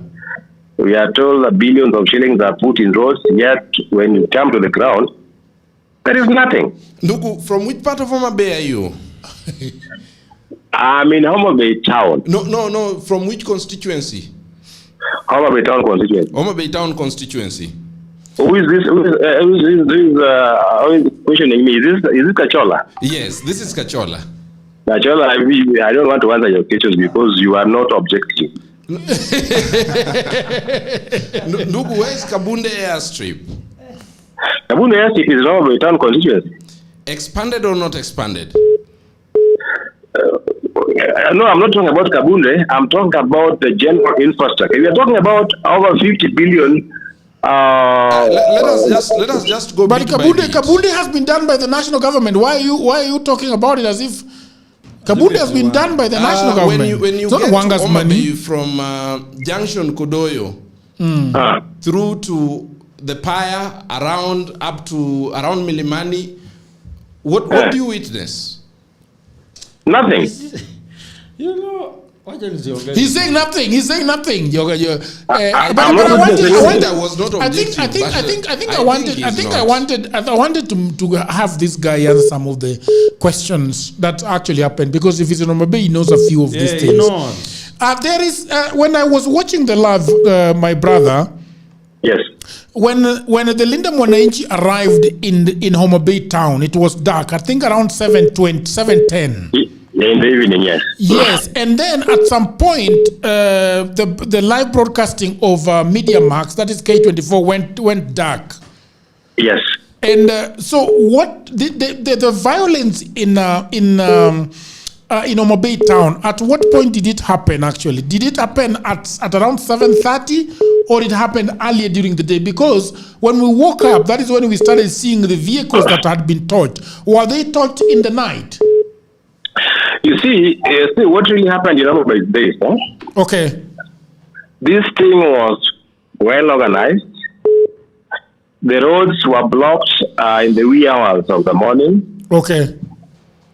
We are told that billions of shillings are put in roads, yet when you come to the ground, there is nothing. Ndugu, from which part of Homabay are you? I'm in Homabay town. No. From which constituency? Homabay town constituency. Homabay town constituency. Who is this? Who is questioning me? Is this Kachola? Yes, this is Kachola. Kachola, I don't want to answer your questions because you are not objective. Ndugu, where is Kabunde Airstrip? Kabunde Airstrip is Homabay town constituency. Expanded or not expanded? No, I'm not talking about Kabunde. I'm talking about the general infrastructure. We are talking about over 50 billion. Let us just go. But Kabunde has been done by the national government. Why are you talking about it as if Kabunde has been done by the national government? When you get Homabay money from Junction Kodoyo through to the Paya around Milimani, what do you witness? Nothing. You know, He's saying nothing. He's saying nothing. I wanted to have this guy answer some of the questions that actually happened, because if he's in Homabay, he knows a few of these things. There is when I was watching the live, my brother. Yes. When the Linda Mwananchi arrived in Homabay town, it was dark. I think around 7:10. In the evening, yes. Yes, and then at some point, the live broadcasting of Media Max, that is K24, went dark. Yes. And so, what the violence in Homabay town? At what point did it happen? Actually, did it happen at around 7:30, or it happened earlier during the day? Because when we woke up, that is when we started seeing the vehicles that had been torched. Were they torched in the night? You see what really happened in Homabay days, huh? Okay. This thing was well organized. The roads were blocked in the wee hours of the morning. Okay.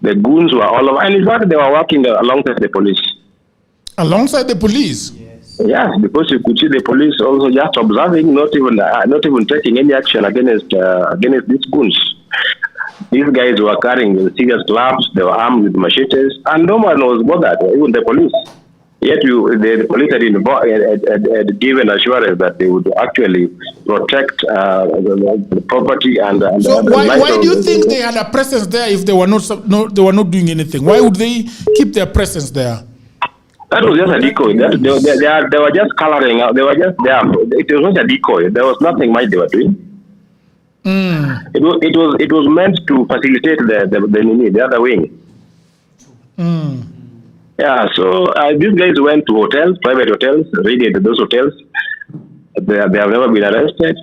The goons were all over, and in fact, they were working alongside the police. Alongside the police? Yes, because you could see the police also just observing, not even taking any action against these goons. These guys were carrying serious clubs, they were armed with machetes, and no one was bothered, even the police. Yet the police had given assurance that they would actually protect the property and so why do you think they had a presence there if they were not doing anything? Why would they keep their presence there? That was just a decoy. They were just coloring out. They were just there. It was not a decoy. There was nothing much they were doing. It was meant to facilitate the other wing. Yeah, so these guys went to hotels, private hotels, raided those hotels. They have never been arrested.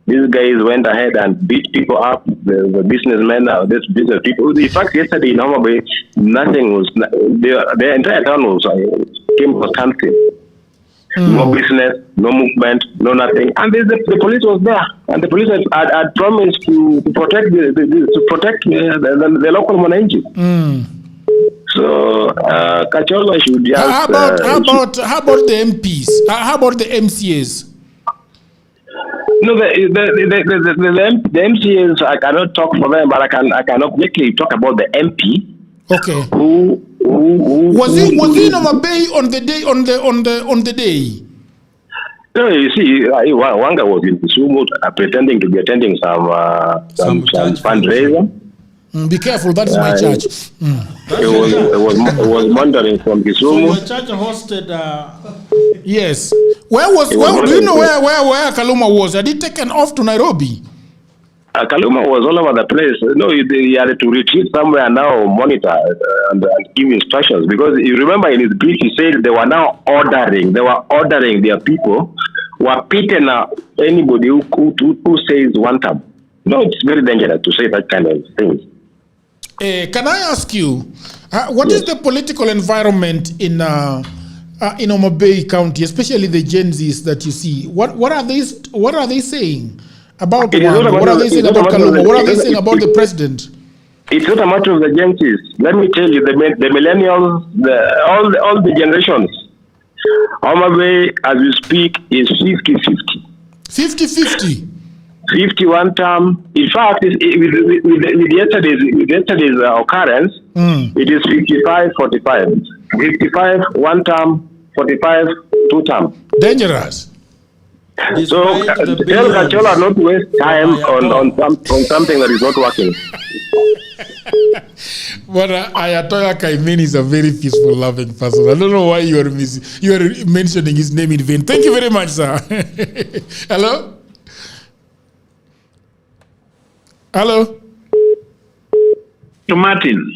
These guys went ahead and beat people up, the businessmen, these business people. In fact, yesterday in Homabay, nothing was, the entire town came to a standstill. No business, no movement, no nothing. And the police was there. And the police had promised to protect the local Mwananchi. So, Kachola should just... How about the MPs? How about the MCAs? No, the MCAs, I cannot talk for them, but I can quickly talk about the MP. Okay. Who was he in Homabay on the day? No, you see, one guy was in Kisumu pretending to be attending some fundraiser. Be careful, that is my church. It was wandering from Kisumu. So your church hosted. Yes. Do you know where Kaluma was? Had he taken off to Nairobi? Kaluma was all over the place. No, he had to retreat somewhere now, monitor and give instructions. Because you remember in his brief, he said they were now ordering. They were ordering their people were beaten anybody who says one time. No, it's very dangerous to say that kind of thing. Can I ask you, what is the political environment in Homabay County, especially the Gen Zs that you see? What are they saying about Wanga? What are they saying about Kaluma? What are they saying about the president? It's not a matter of the Gen Zs. Let me tell you, the millennials, all the generations. Homabay, as we speak, is 50-50. 50-50? 51 term. In fact, with yesterday's occurrence, it is 55-45. 55 one term, 45 two term. Dangerous. So tell Kachola not to waste time on something that is not working. But Ayatollah Kaimen is a very peaceful, loving person. I don't know why you are mentioning his name in vain. Thank you very much, sir. Hello? Hello? To Martin.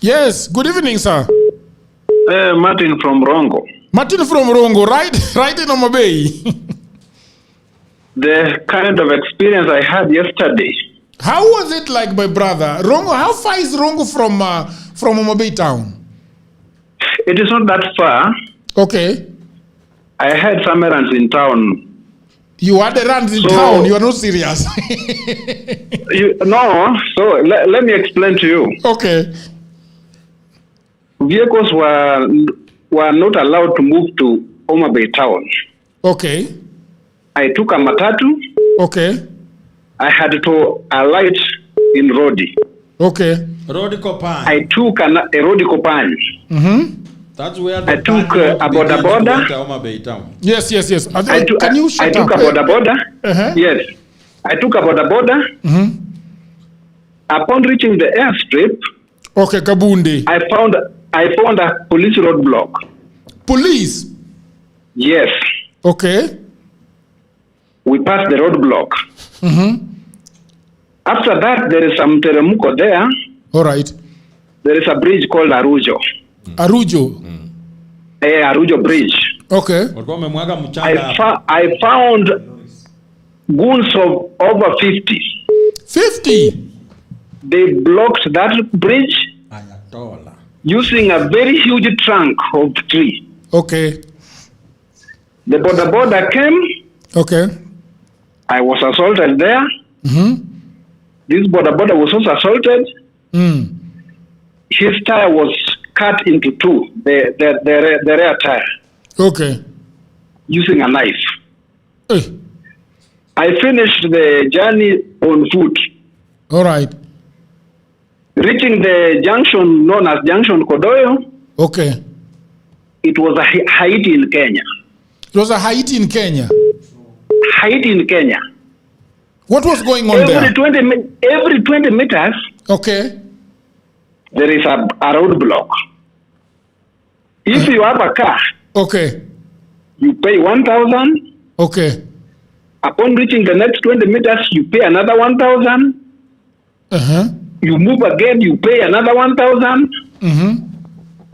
Yes, good evening, sir. Martin from Rongo. Martin from Rongo, right in Homabay. The kind of experience I had yesterday. How was it like, my brother? Rongo, how far is Rongo from Homabay town? It is not that far. Okay. I had some errands in town. You had errands in town? You are not serious. No. So let me explain to you. Okay. Vehicles were were not allowed to move to Homabay town. Okay. I took a matatu. Okay. I had to alight in Rodi. Okay. Rodi Kopani. I took a Rodi Kopani. Mm-hmm. That's where the I took a boda boda. Homabay town. Yes. Can you shut up? I took a boda boda. Uh-huh. Yes. I took a boda boda. Mm-hmm. Upon reaching the airstrip, okay, Kabundi, I found a police roadblock. Police? Yes. Okay. We passed the roadblock. Mm-hmm. After that, there is some teremuko there. All right. There is a bridge called Arujo. Arujo? Arujo Bridge. Okay. I found goons of over 50. 50? They blocked that bridge using a very huge trunk of the tree. Okay. The border came. Okay. I was assaulted there. Mm-hmm. This border was also assaulted. Mm. His tire was cut into two, the rear tire. Okay. Using a knife. Hey. I finished the journey on foot. All right. Reaching the junction known as Junction Kodoyo. Okay. It was a Haiti in Kenya. It was a Haiti in Kenya? Haiti in Kenya. What was going on there? Every 20 meters, okay, there is a roadblock. If you have a car, okay, you pay 1,000. Okay. Upon reaching the next 20 meters, you pay another 1,000. Uh-huh. You move again, you pay another 1,000. Mm-hmm.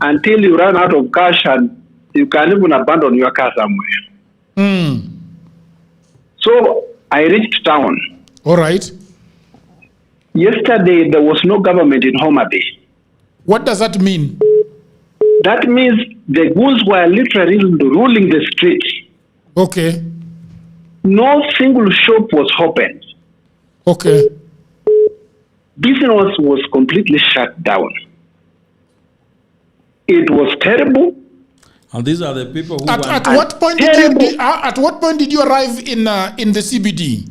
Until you run out of cash and you can even abandon your car somewhere. Mm. So I reached town. All right. Yesterday, there was no government in Homabay. What does that mean? That means the goons were literally ruling the streets. Okay. No single shop was opened. Okay. Business was completely shut down. It was terrible. And these are the people who at what point did you arrive in the CBD?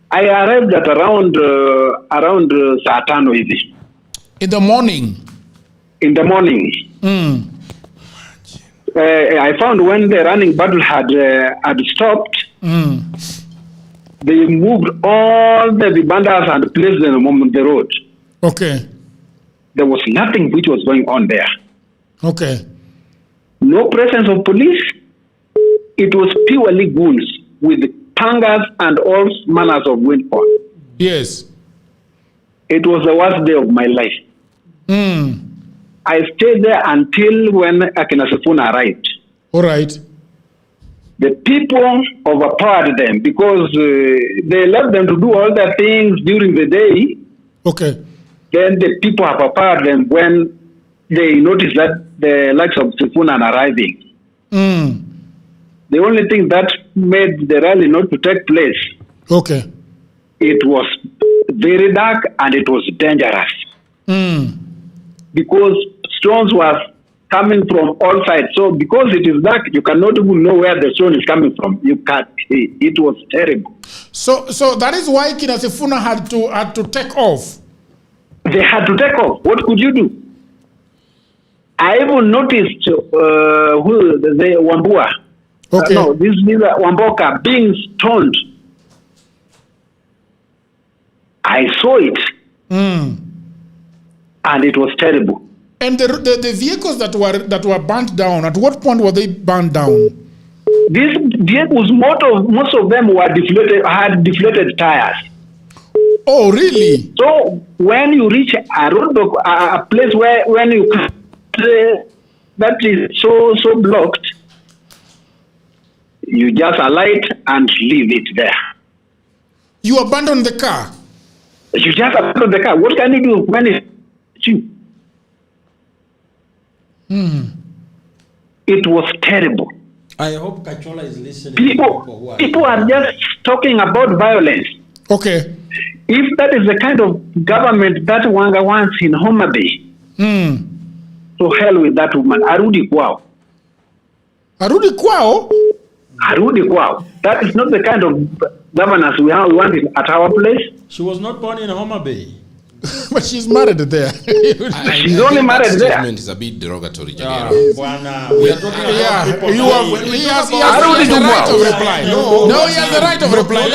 I arrived at around Satano hivi. In the morning. In the morning. Mm. I found when the running battle had stopped. Mm. They moved all the vibandas and placed them on the road. Okay. There was nothing which was going on there. Okay. No presence of police. It was purely goons with pangas and all manners of weapons. Yes. It was the worst day of my life. Mm. I stayed there until when Akina Sifuna arrived. All right. The people overpowered them because they left them to do all their things during the day. Okay. Then the people overpowered them when they noticed that the likes of Sifuna are arriving. Mm. The only thing that made the rally not to take place. Okay. It was very dark and it was dangerous. Mm. Because stones were coming from all sides. So because it is dark, you cannot even know where the stone is coming from. You can't. It was terrible. So that is why Kina Sifuna had to take off. They had to take off. What could you do? I even noticed who the Wambua. Okay. No, this is Wamboka being stoned. I saw it. Mm. And it was terrible. And the vehicles that were burnt down, at what point were they burnt down? These vehicles, most of them were had deflated tires. Oh, really? So when you reach a road, a place where when you that is so blocked, you just alight and leave it there. You abandon the car? You just abandon the car. What can you do when it's you? Hmm. It was terrible. I hope Kachola is listening. People are just talking about violence. Okay. If that is the kind of government that Wanga wants in Homabay, hmm, to hell with that woman. Arudi kwao. Arudi kwao? Arudi kwao. That is not the kind of governance we want at our place. She was not born in Homabay. But she's married there. She's only married there. That statement is a bit derogatory, Jagero. We are talking about people. He has the right of reply. No, he has the right of reply.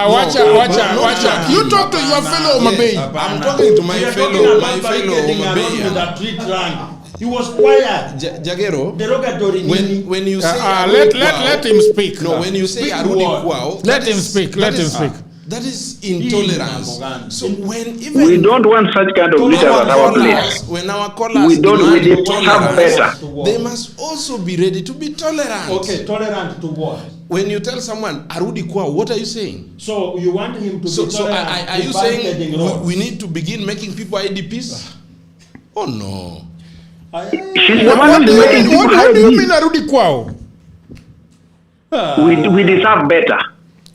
Watch. You talk to your fellow Homabay. I'm talking to my fellow Homabay. He was quiet. Jagero, Derogatory. when you say let him speak. No, when you say Arudi Kwao, let him speak. That is intolerance. So when even we don't want such kind of leaders at our place. When our callers we demand have tolerance, better. they must also be ready to be tolerant. Okay, tolerant to what? When you tell someone Arudi Kwao, what are you saying? So you want him to be tolerant? So are you saying we need to begin making people IDPs? Oh no. How do you mean Arudi Kwao? We deserve better.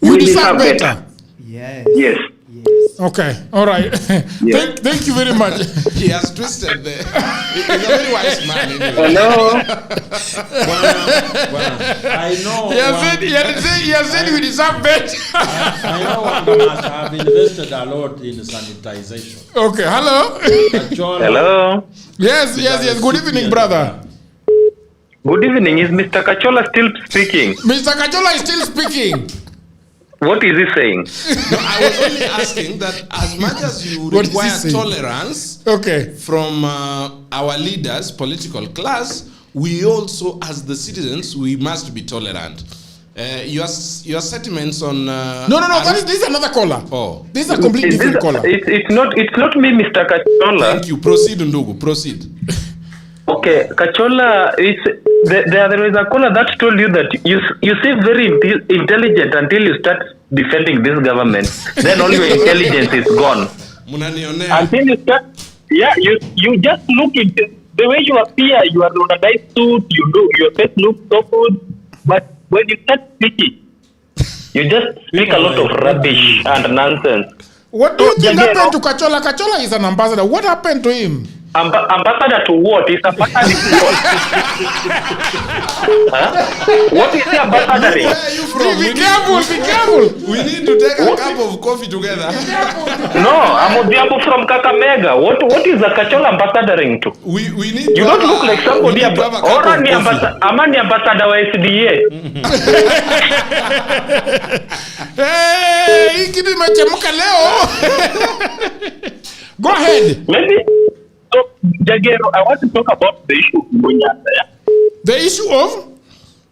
We deserve better. Yes. Okay. All right. Thank you very much. He has twisted there. He's a very wise man. Anyway. Hello. I know. He has said we deserve better. I know Wangamas have invested a lot in sanitization. Okay. Hello. Hello. Yes. Good evening, brother. Good evening. Is Mr. Kachola still speaking? Mr. Kachola is still speaking. What is he saying? No, I was only asking that as much as you require tolerance from our leaders, political class, we also, as the citizens, we must be tolerant. Your sentiments on... No, this is another caller. Oh. This is a completely different caller. It's not me, Mr. Kachola. Thank you. Proceed, Ndugu. Proceed. Okay, Kachola, there is a caller that told you that you seem very intelligent until you start defending this government. Then all your intelligence is gone. Until you start, you just look into the way you appear. You are on a nice suit. Your face looks so good. But when you start speaking, you just speak a lot of rubbish and nonsense. What do you think happened to Kachola? Kachola is an ambassador. What happened to him? Ambassador to what? Is ambassador to what? What is the ambassador? Where are you from? Be careful. We need to take a cup of coffee together. No, I'm Odiabo from Kakamega. What is the Kachola ambassadoring to? We need you don't look like somebody. Or ni ambassador wa SDA. Hey, hiki nimechemuka leo. Go ahead. So, Jagero, I want to talk about the issue of Luo Nyanza. The issue of?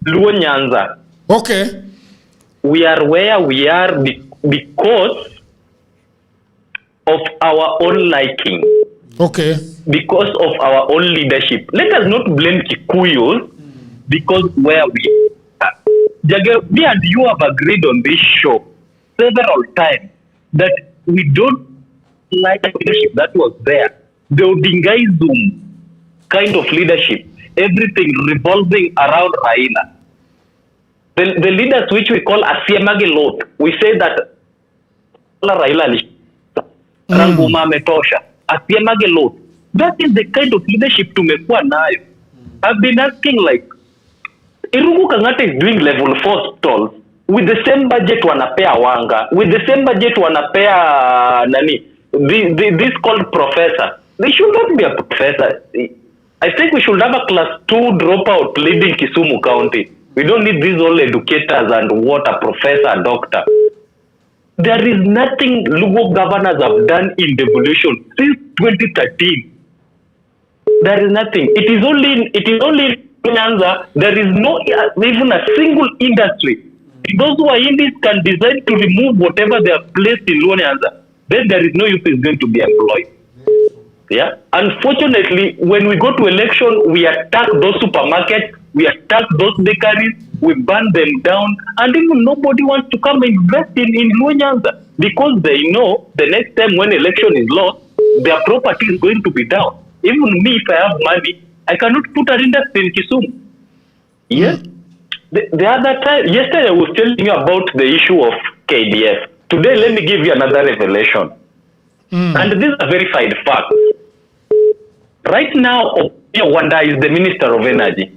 Luo Nyanza. Okay. We are where we are because of our own liking. Okay. Because of our own leadership. Let us not blame Kikuyos because where we are. Jagero, me and you have agreed on this show several times that we don't like the leadership that was there. The Odingaism kind of leadership, everything revolving around Raila. The leaders which we call Asiemage Lot, we say that Raila Ranguma Metosha, Asiemage Lot. That is the kind of leadership tumekuwa nayo. I've been asking like, Irungu Kangata is doing level 4 stalls with the same budget wanapea Wanga, with the same budget wanapea nani, this called professor. They should not be a professor. I think we should have a class 2 dropout leading Kisumu County. We don't need these all educators and what a professor, a doctor. There is nothing Lugo governors have done in devolution since 2013. There is nothing. It is only in Nyanza, there is no even a single industry. Those who are in this can decide to remove whatever they have placed in Luo Nyanza. Then there is no youth is going to be employed. Yeah. Unfortunately, when we go to election, we attack those supermarkets, we attack those bakeries, we burn them down, and even nobody wants to come invest in Luo Nyanza because they know the next time when election is lost, their property is going to be down. Even me, if I have money, I cannot put an industry in Kisumu. Yes. The other time, yesterday I was telling you about the issue of KDF. Today, let me give you another revelation. And this is a verified fact. Right now, Wanda is the Minister of Energy.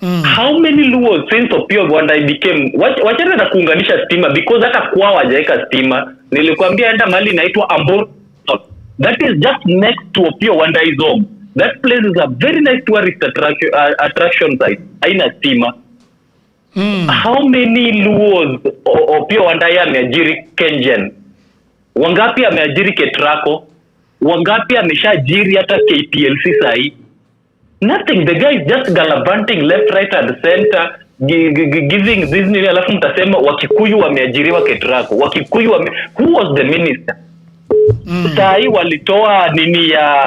How many Luos since Opiyo Wanda became wachana na kuunganisha stima because hata kwao hajaweka stima. Nilikwambia enda mahali inaitwa Ambor. That is just next to Opiyo Wanda's home. That place is a very nice tourist attraction site. Haina stima. How many Luos Opiyo Wanda ameajiri Kengen? Wangapi ameajiri Ketraco? Wangapi ameshajiri hata KPLC sahi? Nothing. The guy is just gallivanting left, right and center, giving this nini, alafu mtasema Wakikuyu wameajiriwa Ketraco. Who was the minister? Sahi walitoa nini ya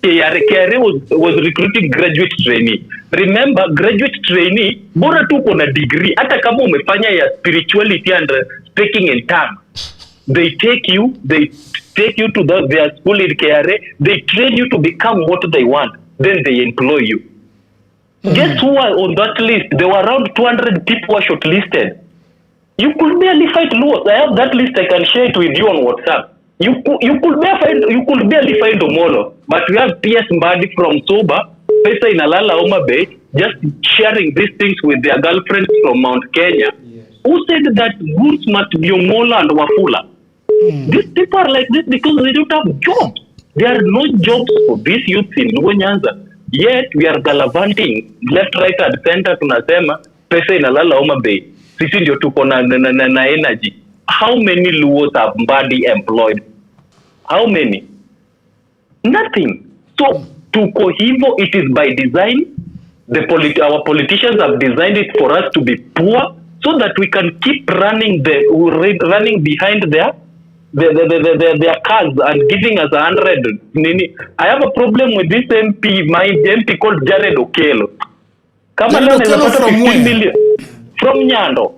KRA was recruiting graduate trainee. Remember, graduate trainee, bora tu uko na degree, hata kama umefanya ya spirituality and speaking in tongues. They take you to their school in KRA, they train you to become what they want, then they employ you. Guess who are on that list? There were around 200 people were shortlisted. You could barely fight Luos. I have that list, I can share it with you on WhatsApp. You could barely find Omolo. But we have PS Mbadi from Soba, Pesa Inalala Homabay, just sharing these things with their girlfriends from Mount Kenya. Who said that Goons must be Omolo and Wafula? These people are like this because they don't have jobs. There are no jobs for these youths in Luo Nyanza. Yet we are gallivanting left, right and center tunasema pesa inalala Homabay. Sisi ndio tuko na energy. How many Luos have Mbadi employed? How many? Nothing. So tuko hivo, it is by design. Our politicians have designed it for us to be poor so that we can keep running behind their cars and giving us 100. I have a problem with this MP, my MP called Jared Okello. Jared Okello from where? 15 million. From Nyando.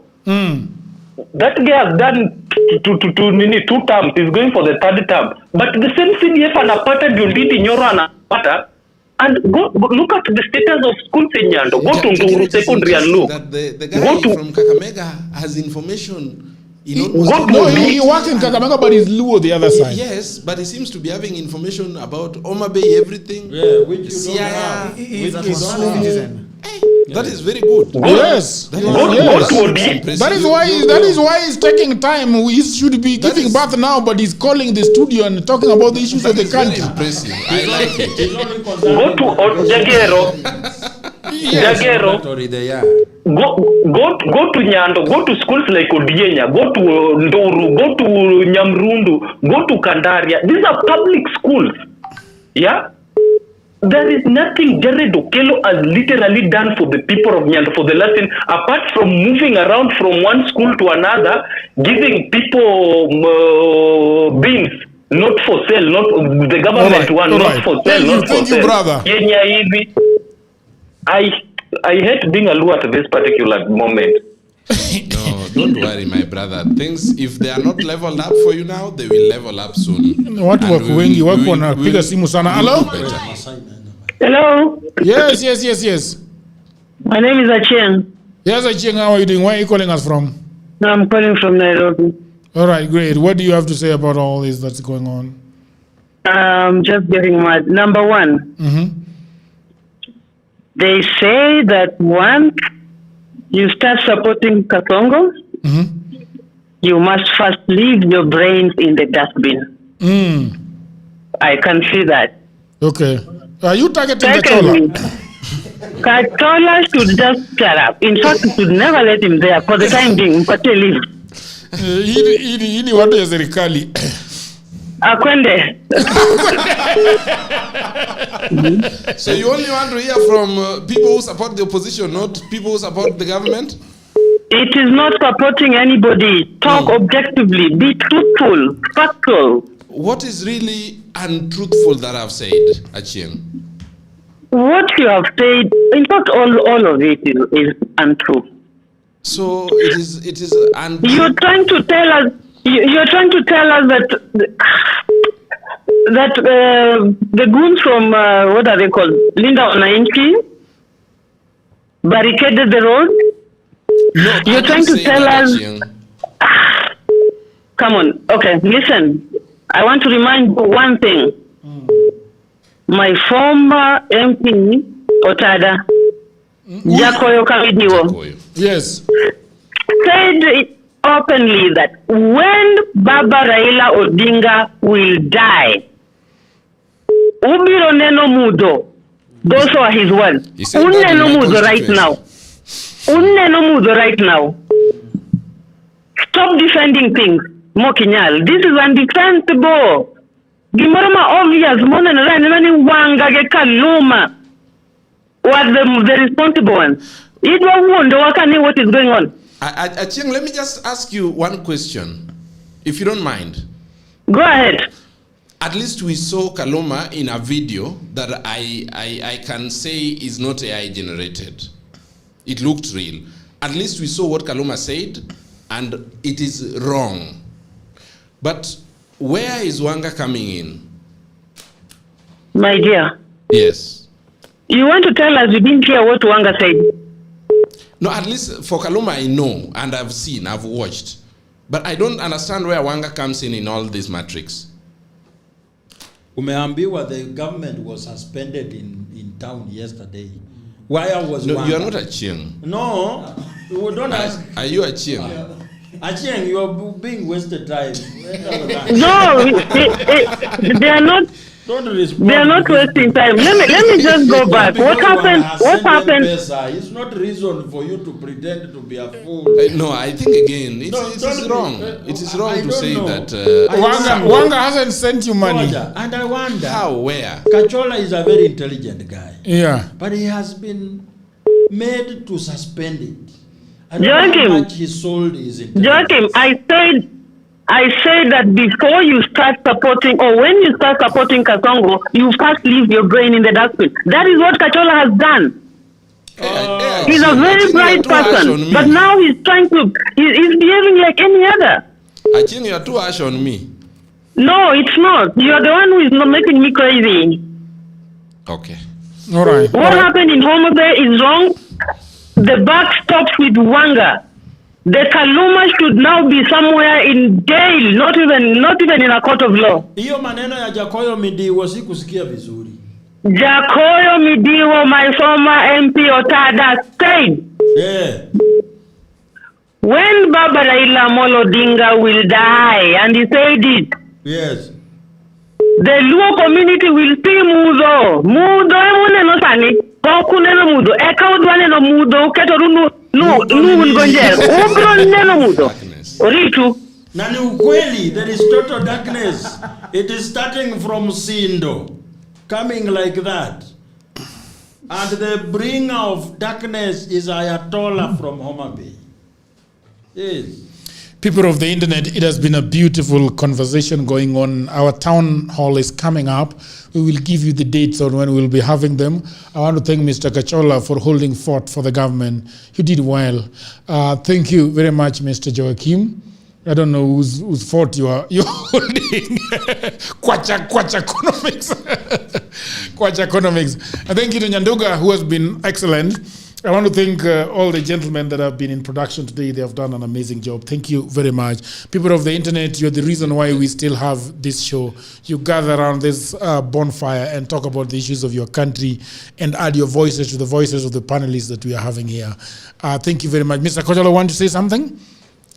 That guy has done two terms. He's going for the third term. But the same CDF anapata Junditi Nyoro anapata. And go look at the status of schools in Nyando. Go to Nduru Secondary and look. The guy from Kakamega has information. He works in Kakamega, but he's Luo the other side. Yes, but he seems to be having information about Homabay, everything. Yeah, which you don't have. He's a citizen. That is very good. Yes. That is why he's taking time. He should be giving birth now, but he's calling the studio and talking about the issues of the country. Very impressive. I like it. Go to Jagero. Jagero. Go to Nyando. Go to schools like Odienya. Go to Nduru. Go to Nyamrundu. Go to Kandaria. These are public schools. Yeah. There is nothing Jared Okello has literally done for the people of Nyando for the last thing, apart from moving around from one school to another, giving people beans, not for sale, not the government not for sale, not for sale. Thank you, brother. I hate being a Luo at this particular moment. No, don't worry, my brother. Things, if they are not leveled up for you now, they will level up soon. Watu wengi wako wanapiga simu sana. Hello? Hello? Yes. My name is Achieng. Yes, Achieng, how are you doing? Where are you calling us from? I'm calling from Nairobi. All right, great. What do you have to say about all this that's going on? Just getting mad. Number one, they say that once you start supporting Katongo, you must first leave your brains in the dustbin. I can see that. Okay. Are you targeting Katola? Katola should just shut up. In fact, you should never let him there for the time being. Mpate leave. Hii ni watu ya serikali. Akwende. So you only want to hear from people who support the opposition, not people who support the government? It is not supporting anybody. Talk objectively. Be truthful. Factual. What is really untruthful that I've said, Achieng? What you have said, in fact, all of it is untrue. So it is untrue. You're trying to tell us. You're trying to tell us that the goons from what are they called? Linda Wananchi barricaded the road. No, you're trying to tell us. Come on. Okay, listen. I want to remind you one thing. my former MP, Otada, Jakoyo Kamidiwo, yes, said openly that when Baba Raila Odinga will die, Ubiro Neno Mudo, those are his words. Uneno Mudo right now. Uneno Mudo right now. Stop defending things, Mokinyal. This is undefensible. Gimoroma obvious, Mona Rani Wanga Kaluma was the responsible ones. It was wonder what is going on. Achieng, let me just ask you one question, if you don't mind. Go ahead. At least we saw Kaluma in a video that I can say is not AI generated. It looked real. At least we saw what Kaluma said, and it is wrong. But where is Wanga coming in? My dear. Yes. You want to tell us you didn't hear what Wanga said? No, at least for Kaluma I know, and I've seen, I've watched. But I don't understand where Wanga comes in all these metrics. Umeambiwa the government was suspended in town yesterday. Why was no, Wanga? You are not a Chieng. No, we don't ask. Are you a Chieng? Achieng, you are being wasted time. No, they are not. They are not wasting time. Let me just go back. What happened? What happened? It's not reason for you to pretend to be a fool. No, I think again, it is wrong. It is wrong to say that. Wanga hasn't sent you money. And I wonder. How? Where? Kachola is a very intelligent guy. Yeah. But he has been made to suspend it. I don't know how much he sold his intelligence. Joachim, I say that before you start supporting, or when you start supporting Kasongo, you first leave your brain in the dustbin. That is what Kachola has done. He's a very bright person, but now he's trying to, he's behaving like any other. I think you are too harsh on me. No, it's not. You are the one who is not making me crazy. Okay. All right. What happened in Homabay is wrong. The buck stops with Wanga. The Kaluma should now be somewhere in jail, not even in a court of law. Hiyo maneno ya Jakoyo Midiwo sikusikia vizuri. Jakoyo Midiwo, my former MP Otada, said, yeah, when Baba Raila Amolo Odinga will die, and he said it, yes, the Luo community will see Mudo. Mudo emune no sani. Kokune no Mudo. Eka udwane no Mudo. Ketorunu ngonjero. Ubro neno Mudo. Oritu. Na ni ukweli, there is total darkness. It is starting from Sindo, coming like that. And the bringer of darkness is Ayatollah from Homabay. Yes. People of the internet, it has been a beautiful conversation going on. Our town hall is coming up. We will give you the dates on when we'll be having them. I want to thank Mr. Kachola for holding fort for the government. You did well. Thank you very much, Mr. Joachim. I don't know whose fort you're holding. Kwacha economics. Kwacha economics. And thank you to Nyanduga, who has been excellent. I want to thank all the gentlemen that have been in production today. They have done an amazing job. Thank you very much. People of the internet, you're the reason why we still have this show. You gather around this bonfire and talk about the issues of your country and add your voices to the voices of the panelists that we are having here. Thank you very much. Mr. Kojola, want to say something?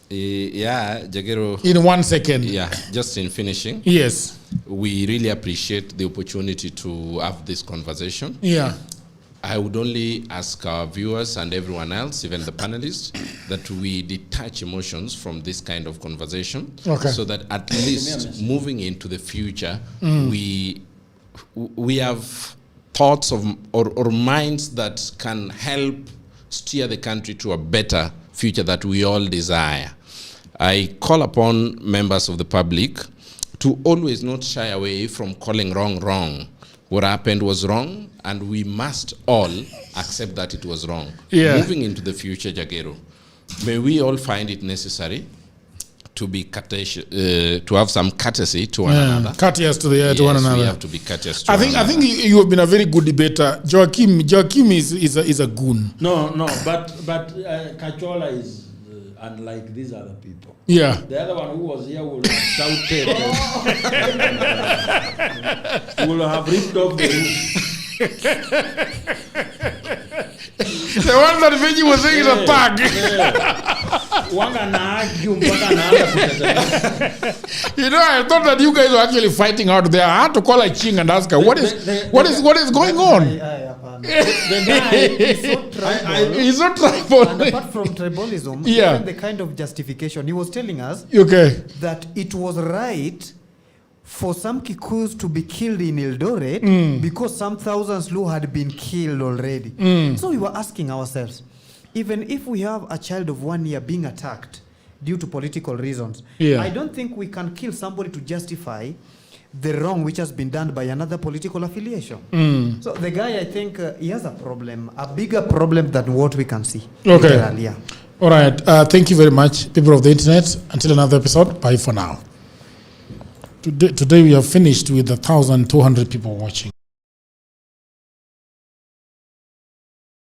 Yeah, Jagero. In 1 second. Yeah, just in finishing. Yes. We really appreciate the opportunity to have this conversation. Yeah. I would only ask our viewers and everyone else, even the panelists, that we detach emotions from this kind of conversation, so that at least moving into the future, we have thoughts of or minds that can help steer the country to a better future that we all desire. I call upon members of the public to always not shy away from calling wrong. What happened was wrong, and we must all accept that it was wrong. Yeah. Moving into the future, Jagero, may we all find it necessary to be to have some courtesy to one another. Courteous to one another. We have to be courteous to I think you have been a very good debater. Joachim is a goon. No, but Kachola is unlike these other people. Yeah. The other one who was here would have shouted. Would have ripped off the roof. The one that Veggie was saying is a thug. You know, I thought that you guys were actually fighting out there. I had to call a Ching and ask her, what is going on? The guy is so tribal. He's so tribal. And apart from tribalism, even the kind of justification, he was telling us that it was right for some Kikuyus to be killed in Eldoret because some thousands Luo had been killed already. So we were asking ourselves, even if we have a child of 1 year being attacked due to political reasons, I don't think we can kill somebody to justify the wrong which has been done by another political affiliation. So the guy, I think, he has a problem, a bigger problem than what we can see. Okay. All right. Thank you very much, people of the internet. Until another episode, bye for now. Today we have finished with 1,200 people watching.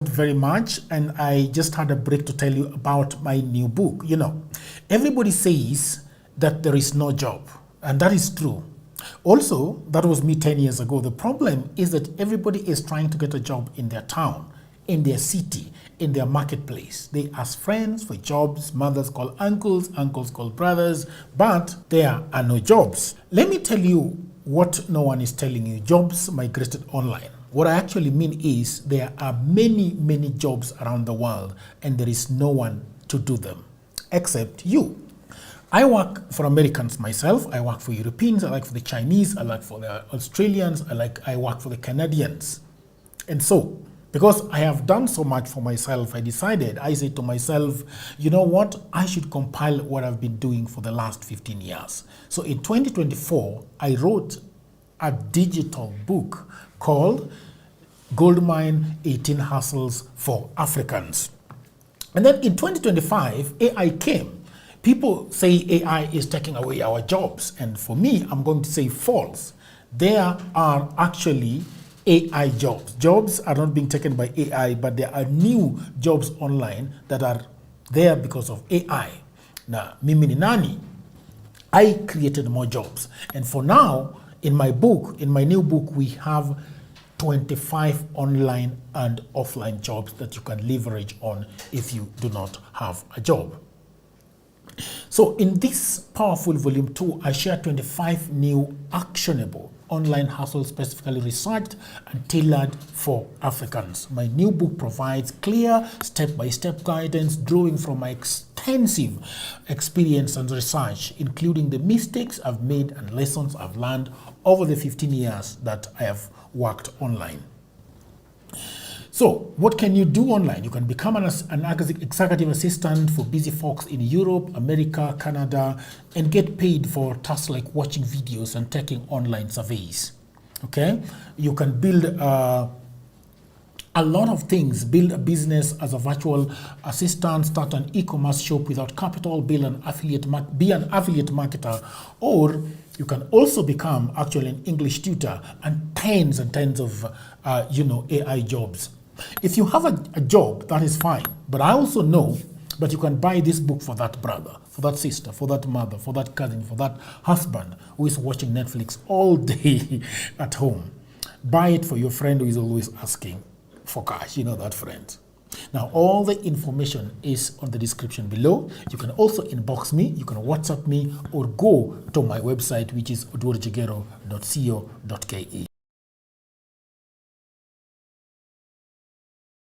Very much, and I just had a break to tell you about my new book. You know, everybody says that there is no job, and that is true. Also, that was me 10 years ago. The problem is that everybody is trying to get a job in their town, in their city, in their marketplace. They ask friends for jobs, mothers call uncles, uncles call brothers, but there are no jobs. Let me tell you what no one is telling you. Jobs migrated online. What I actually mean is there are many, many jobs around the world, and there is no one to do them except you. I work for Americans myself. I work for Europeans. I work for the Chinese. I work for the Australians. I work for the Canadians. And so, because I have done so much for myself, I said to myself, you know what? I should compile what I've been doing for the last 15 years. So in 2024, I wrote a digital book called Goldmine 18 Hustles for Africans. And then in 2025, AI came. People say AI is taking away our jobs. And for me, I'm going to say false. There are actually AI jobs. Jobs are not being taken by AI, but there are new jobs online that are there because of AI. Now, mimi ni nani? I created more jobs. And for now, in my new book, we have 25 online and offline jobs that you can leverage on if you do not have a job. So in this powerful volume 2, I share 25 new actionable online hustles specifically researched and tailored for Africans. My new book provides clear step-by-step guidance drawing from my extensive experience and research, including the mistakes I've made and lessons I've learned over the 15 years that I have worked online. So what can you do online? You can become an executive assistant for busy folks in Europe, America, Canada, and get paid for tasks like watching videos and taking online surveys. Okay? You can build a lot of things. Build a business as a virtual assistant, start an e-commerce shop without capital, be an affiliate marketer, or you can also become actually an English tutor and tens of AI jobs. If you have a job, that is fine. But I also know that you can buy this book for that brother, for that sister, for that mother, for that cousin, for that husband who is watching Netflix all day at home. Buy it for your friend who is always asking for cash. You know that friend. Now, all the information is on the description below. You can also inbox me, you can WhatsApp me, or go to my website, which is odworjigero.co.ke.